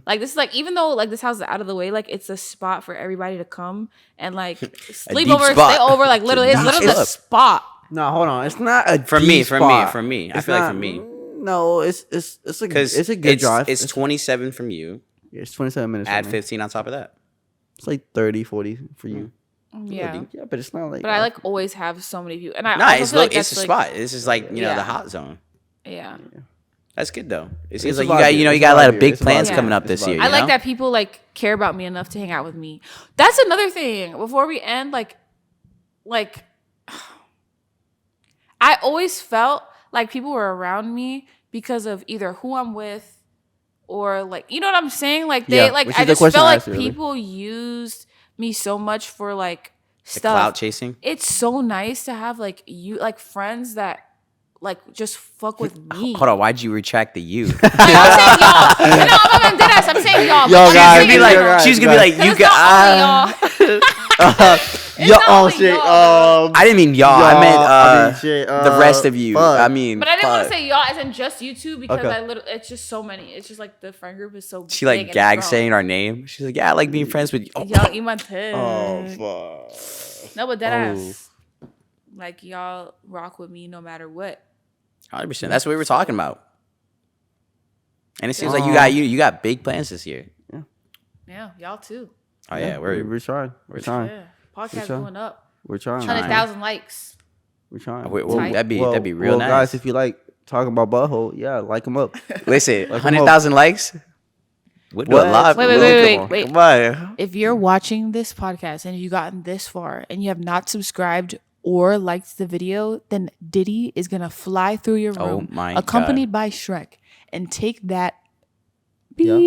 Like this is like, even though like this house is out of the way, like it's a spot for everybody to come and like sleep deep over, spot. stay over. Like literally, it's deep literally a spot. spot. No, hold on. It's not a For deep me. spot. I It's feel like not- for me. No, it's a Because it's a good drive. It's 27 from you. Yeah, it's 27 minutes. Add from me. 15 on top of that. It's like 30, 40 for you. Yeah. Yeah, but it's not like. But I like always have so many people. And I No, also it's feel like it's that's a like, spot. This is like the Yeah. hot zone. Yeah. That's good though. It It's seems a like vibe you got here. you It's got a a lot vibe of here. big It's a plans vibe coming here. up this It's a year. vibe. You I like know? that people like care about me enough to hang out with me. That's another thing. Before we end, like I always felt like people were around me because of either who I'm with or like, you know what I'm saying? Like they Yeah, like which I is the just question felt I like asked you earlier. people used me so much for like The stuff. clout chasing. It's so nice to have like friends that like just fuck with me. Hold on, why'd you retract the you? Like, I'm saying y'all. No, I'm dead ass. I'm saying y'all. Yo, Like, I'm guys, saying Be yo, like, y'all. guys, she's gonna be like, It's you not got. only y'all. Yo, not oh only shit. y'all, I didn't mean y'all. I meant shit, the rest of you. fuck. I mean, But I didn't want to fuck. say y'all as in just you two because Okay. it's just so many. It's just like the friend group is so She big like and gagged grown. saying our name. She's like, yeah, I like being friends with you. Oh, Y'all eat my tag. Oh fuck. No, but that Oh. ass. Like y'all rock with me no matter what. 100%. That's what we were talking about. And it seems like Oh. you got big plans this year. Yeah, y'all too. Oh yeah, we're trying. We're trying. Yeah, podcast trying. going up. We're trying. 100,000 likes. We're trying. That'd be real nice. Guys, if you like talking about butthole, yeah, like them up. Listen, Like, 100,000 likes. We'll do a What? lot. Wait. Come on. If you're watching this podcast and you've gotten this far and you have not subscribed or liked the video, then Diddy is gonna fly through your Oh room, my accompanied by Shrek, and take that Yeah.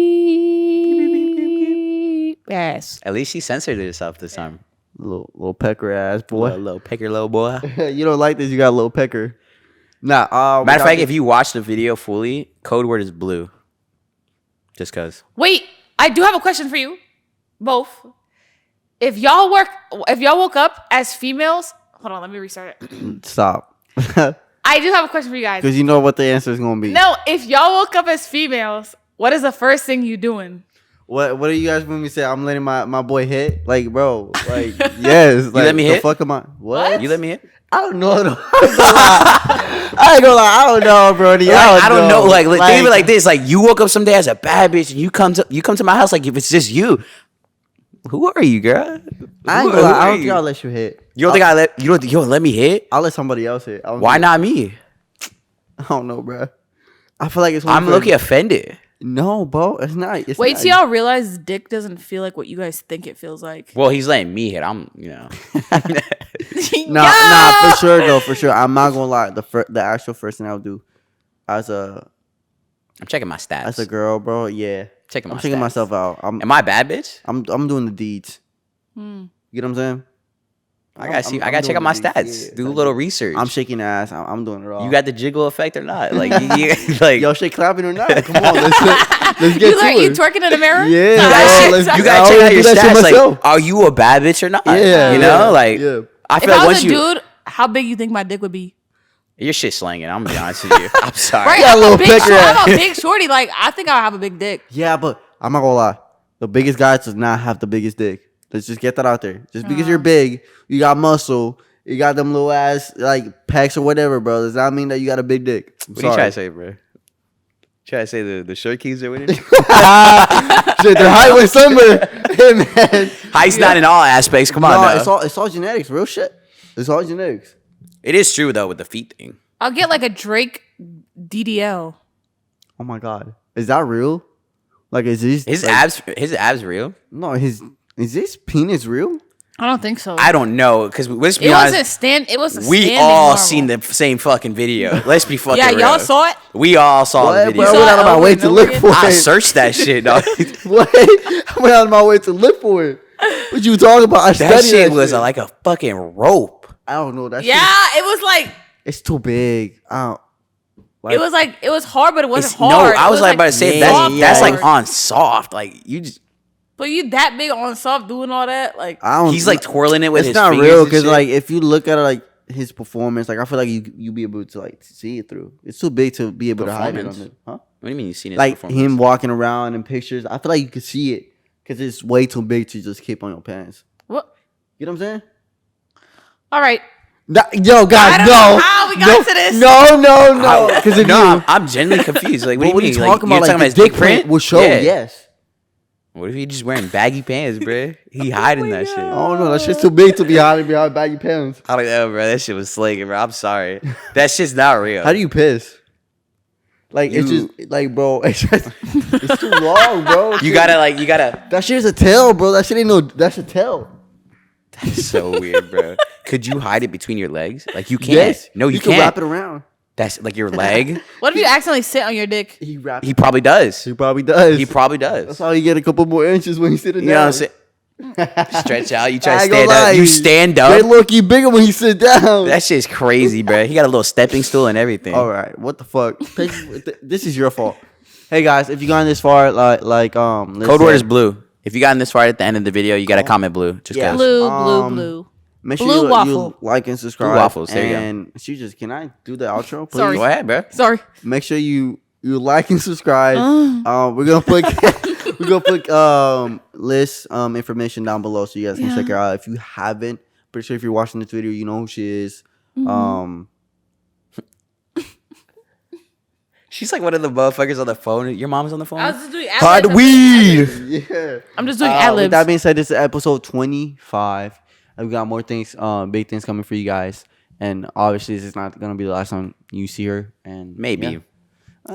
beep ass. At least she censored herself this time. Little pecker ass boy. Little picker, little boy. You don't like this? You got a little pecker. Nah. Matter of fact, if you watch the video fully, code word is blue. Just cause. Wait, I do have a question for you, both. If y'all woke up as females, hold on, let me restart it. stop, I do have a question for you guys. because you know what the answer is gonna be. No, if y'all woke up as females, what is the first thing you doing? What do you guys when we say I'm letting my boy hit? Like, bro, like yes. Like, let me the hit? fuck am I? What? You let me hit? I don't know. I ain't gonna lie. I don't know, Brody. I don't know. Like think of it like this: like you woke up someday as a bad bitch, and you come to my house. Like if it's just you, who are you, girl? I ain't Who gonna lie. are I don't you? think I'll let you hit. You don't think you don't let me hit? I'll let somebody else hit. Why not me? I don't know, bro. I feel like it's. I'm low-key offended. No, bro. It's not. It's Wait not. till y'all realize dick doesn't feel like what you guys think it feels like. Well, he's letting me hit. I'm, Nah, for sure though, for sure. I'm not gonna lie. The actual first thing I'll do, as a checking my stats. as a girl, bro. Yeah, Checking my I'm checking stats. myself out. Am I a bad bitch? I'm doing the deeds. Hmm. You know what I'm saying? I gotta see. I'm I gotta check doing out my the deeds. stats. Yeah, Do a like, little research. I'm shaking ass. I'm doing it all. You got the jiggle effect or not? Like, like yo, shit clapping or not? Come on, let's get You to like you it. twerking in the mirror? Yeah, Alright, let's- so- you I gotta check always out your do that shit stats. Like, myself. are you a bad bitch or not? Yeah, you know, yeah, like yeah. I If feel like I once was a you dude, how big you think my dick would be? you're shit slanging. I'm gonna be honest with you. I'm sorry. Right, got a I'm little a big pecker shorty. ass. I'm a big shorty. Like I think I'll have a big dick. Yeah, but I'm not gonna lie. The biggest guy does not have the biggest dick. Let's just get that out there. Just because you're big, you got muscle, you got them little ass like pecs or whatever, bro. Does that mean that you got a big dick? What are you trying to say, bro? Try to say the shirt keys are winning? Shit, they're high with summer. Hey man, Height's not in all aspects. Come on, no, now. it's all genetics, real shit. It's all genetics. It is true though with the feet thing. I'll get like a Drake DDL. Oh my god, is that real? Like, is this His like, abs real? No, is this penis real? I don't think so. I don't know because let's be It honest. wasn't It was a We standing all normal. seen the same fucking video. Let's be fucking Yeah, real. y'all saw it. We all saw What, the bro? video. I saw went it out of my over way and to over look again? for I it. searched that shit, dog. What? I went out of my way to look for it. What you talking about? I That studied shit that was shit. like a fucking rope. I don't know. That Yeah, shit, it was like it's too big. I don't. Like, it was hard, but it wasn't No, hard. I It was like about to say Yeah, that's yeah, that's yeah. like on soft. Like you just But you that big on soft doing all that? Like I don't. he's like twirling it with it's his not fingers real and because shit. like if you look at it, like his performance, like I feel like you be able to like see it through. It's too big to be able to hide it on Performance? it, huh? What do you mean you seen his Like performance? him walking around in pictures. I feel like you could see it because it's way too big to just keep on your pants. what? You know what I'm saying? All right. Yo, guys, I don't no. know how we got to this. No. Because if No, you, I'm genuinely confused. Like, what what are do you you mean? talking Like, about? you're Like talking the about his dick print will show. Yeah. Yes. What if he just wearing baggy pants, bro? He hiding that shit. I don't know. That shit's too big to be hiding behind baggy pants. I don't know, bro. That shit was slinging, bro. I'm sorry. That shit's not real. How do you piss? Like it's You- just like, bro. It's just it's too long, bro. You gotta. That shit is a tail, bro. That shit ain't no. That's a tail. That's so weird, bro. Could you hide it between your legs? Like you can't. Yes. No, you can can't. wrap it around. That's like your leg. What if you accidentally sit on your dick? He wrap. He probably does. He probably does. He probably That's does. how you get a couple more inches when he's sitting You know down. what I'm saying? Stretch out. You try I to ain't gonna stand up. lie. You stand They up. look bigger when you sit down. That shit's crazy, bro. He got a little stepping stool and everything. All right, what the fuck? This is your fault. Hey guys, if you gotten this far, Code word is blue. If you gotten this far at the end of the video, you got to comment blue. Just Yeah. guys. Blue, Um, blue. Make sure Blue you waffle. like and subscribe. Blue waffles, there you go. And she just can I do the outro, please? Sorry. Go ahead, bro. Sorry. Make sure you like and subscribe. Uh. We're gonna put Liz information down below so you guys can check her out if you haven't. Pretty sure if you're watching this video, you know who she is. She's like one of the motherfuckers on the phone. Your mom's on the phone? I was just doing Pod ad-libs. weed. Yeah. I'm just doing With ad-libs. that being said, this is episode 25. And we got more things, big things coming for you guys. And obviously, this is not gonna be the last time you see her. And Maybe. yeah.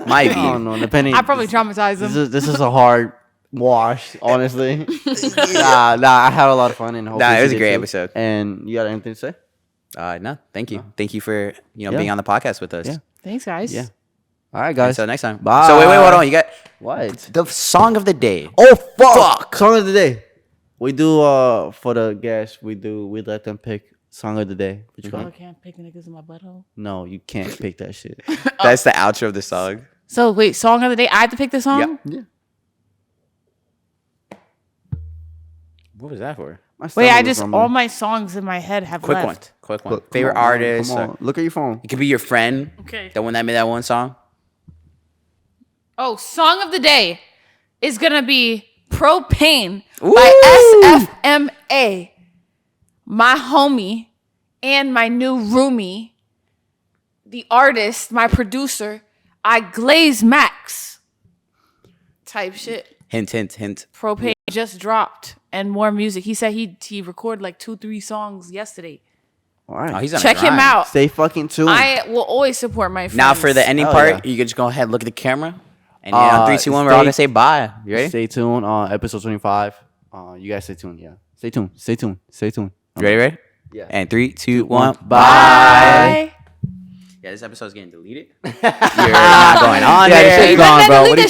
Might I don't be. know. Depending. I probably traumatized them. This is a hard wash, honestly. nah. I had a lot of fun and hopefully Nah, it was you a did great too. episode. And you got anything to say? No, thank you. Thank you for Yeah. being on the podcast with us. Yeah. Thanks, guys. Yeah. All right, guys. Until next time. Bye. So wait, hold on. You got What? the song of the day. Oh fuck! Song of the day. We do for the guests. We let them pick song of the day. What you Oh, I got? can't pick niggas in my butthole. No, you can't pick that shit. That's the outro of the song. So wait, song of the day. I have to pick the song. Yep. Yeah. What was that for? My Wait, stomach I was just rumbling. all my songs in my head have Quick left. one. Look, come Favorite on, artist. Come on. Look at your phone. It could be your friend. Okay. The one that made that one song. Oh, song of the day is gonna be "Propane" Ooh. by SFMA, my homie and my new roomie, the artist, my producer, I Glaze Max. Type shit. Hint. Propane just dropped and more music. He said he recorded like 2-3 songs yesterday. All right. Oh, he's on a Check him grind. out. Stay fucking tuned. I will always support my friends. Now for the ending Hell part, yeah. you can just go ahead and look at the camera. And on 3, 2, 1, we're all gonna say bye. You ready? Stay tuned on episode 25. You guys stay tuned. Yeah. Stay tuned. You ready? Yeah. And 3, 2, 1, bye. Bye. Yeah, this episode's getting deleted. You're not going on Yeah, this there. shit's gone, bro. What do you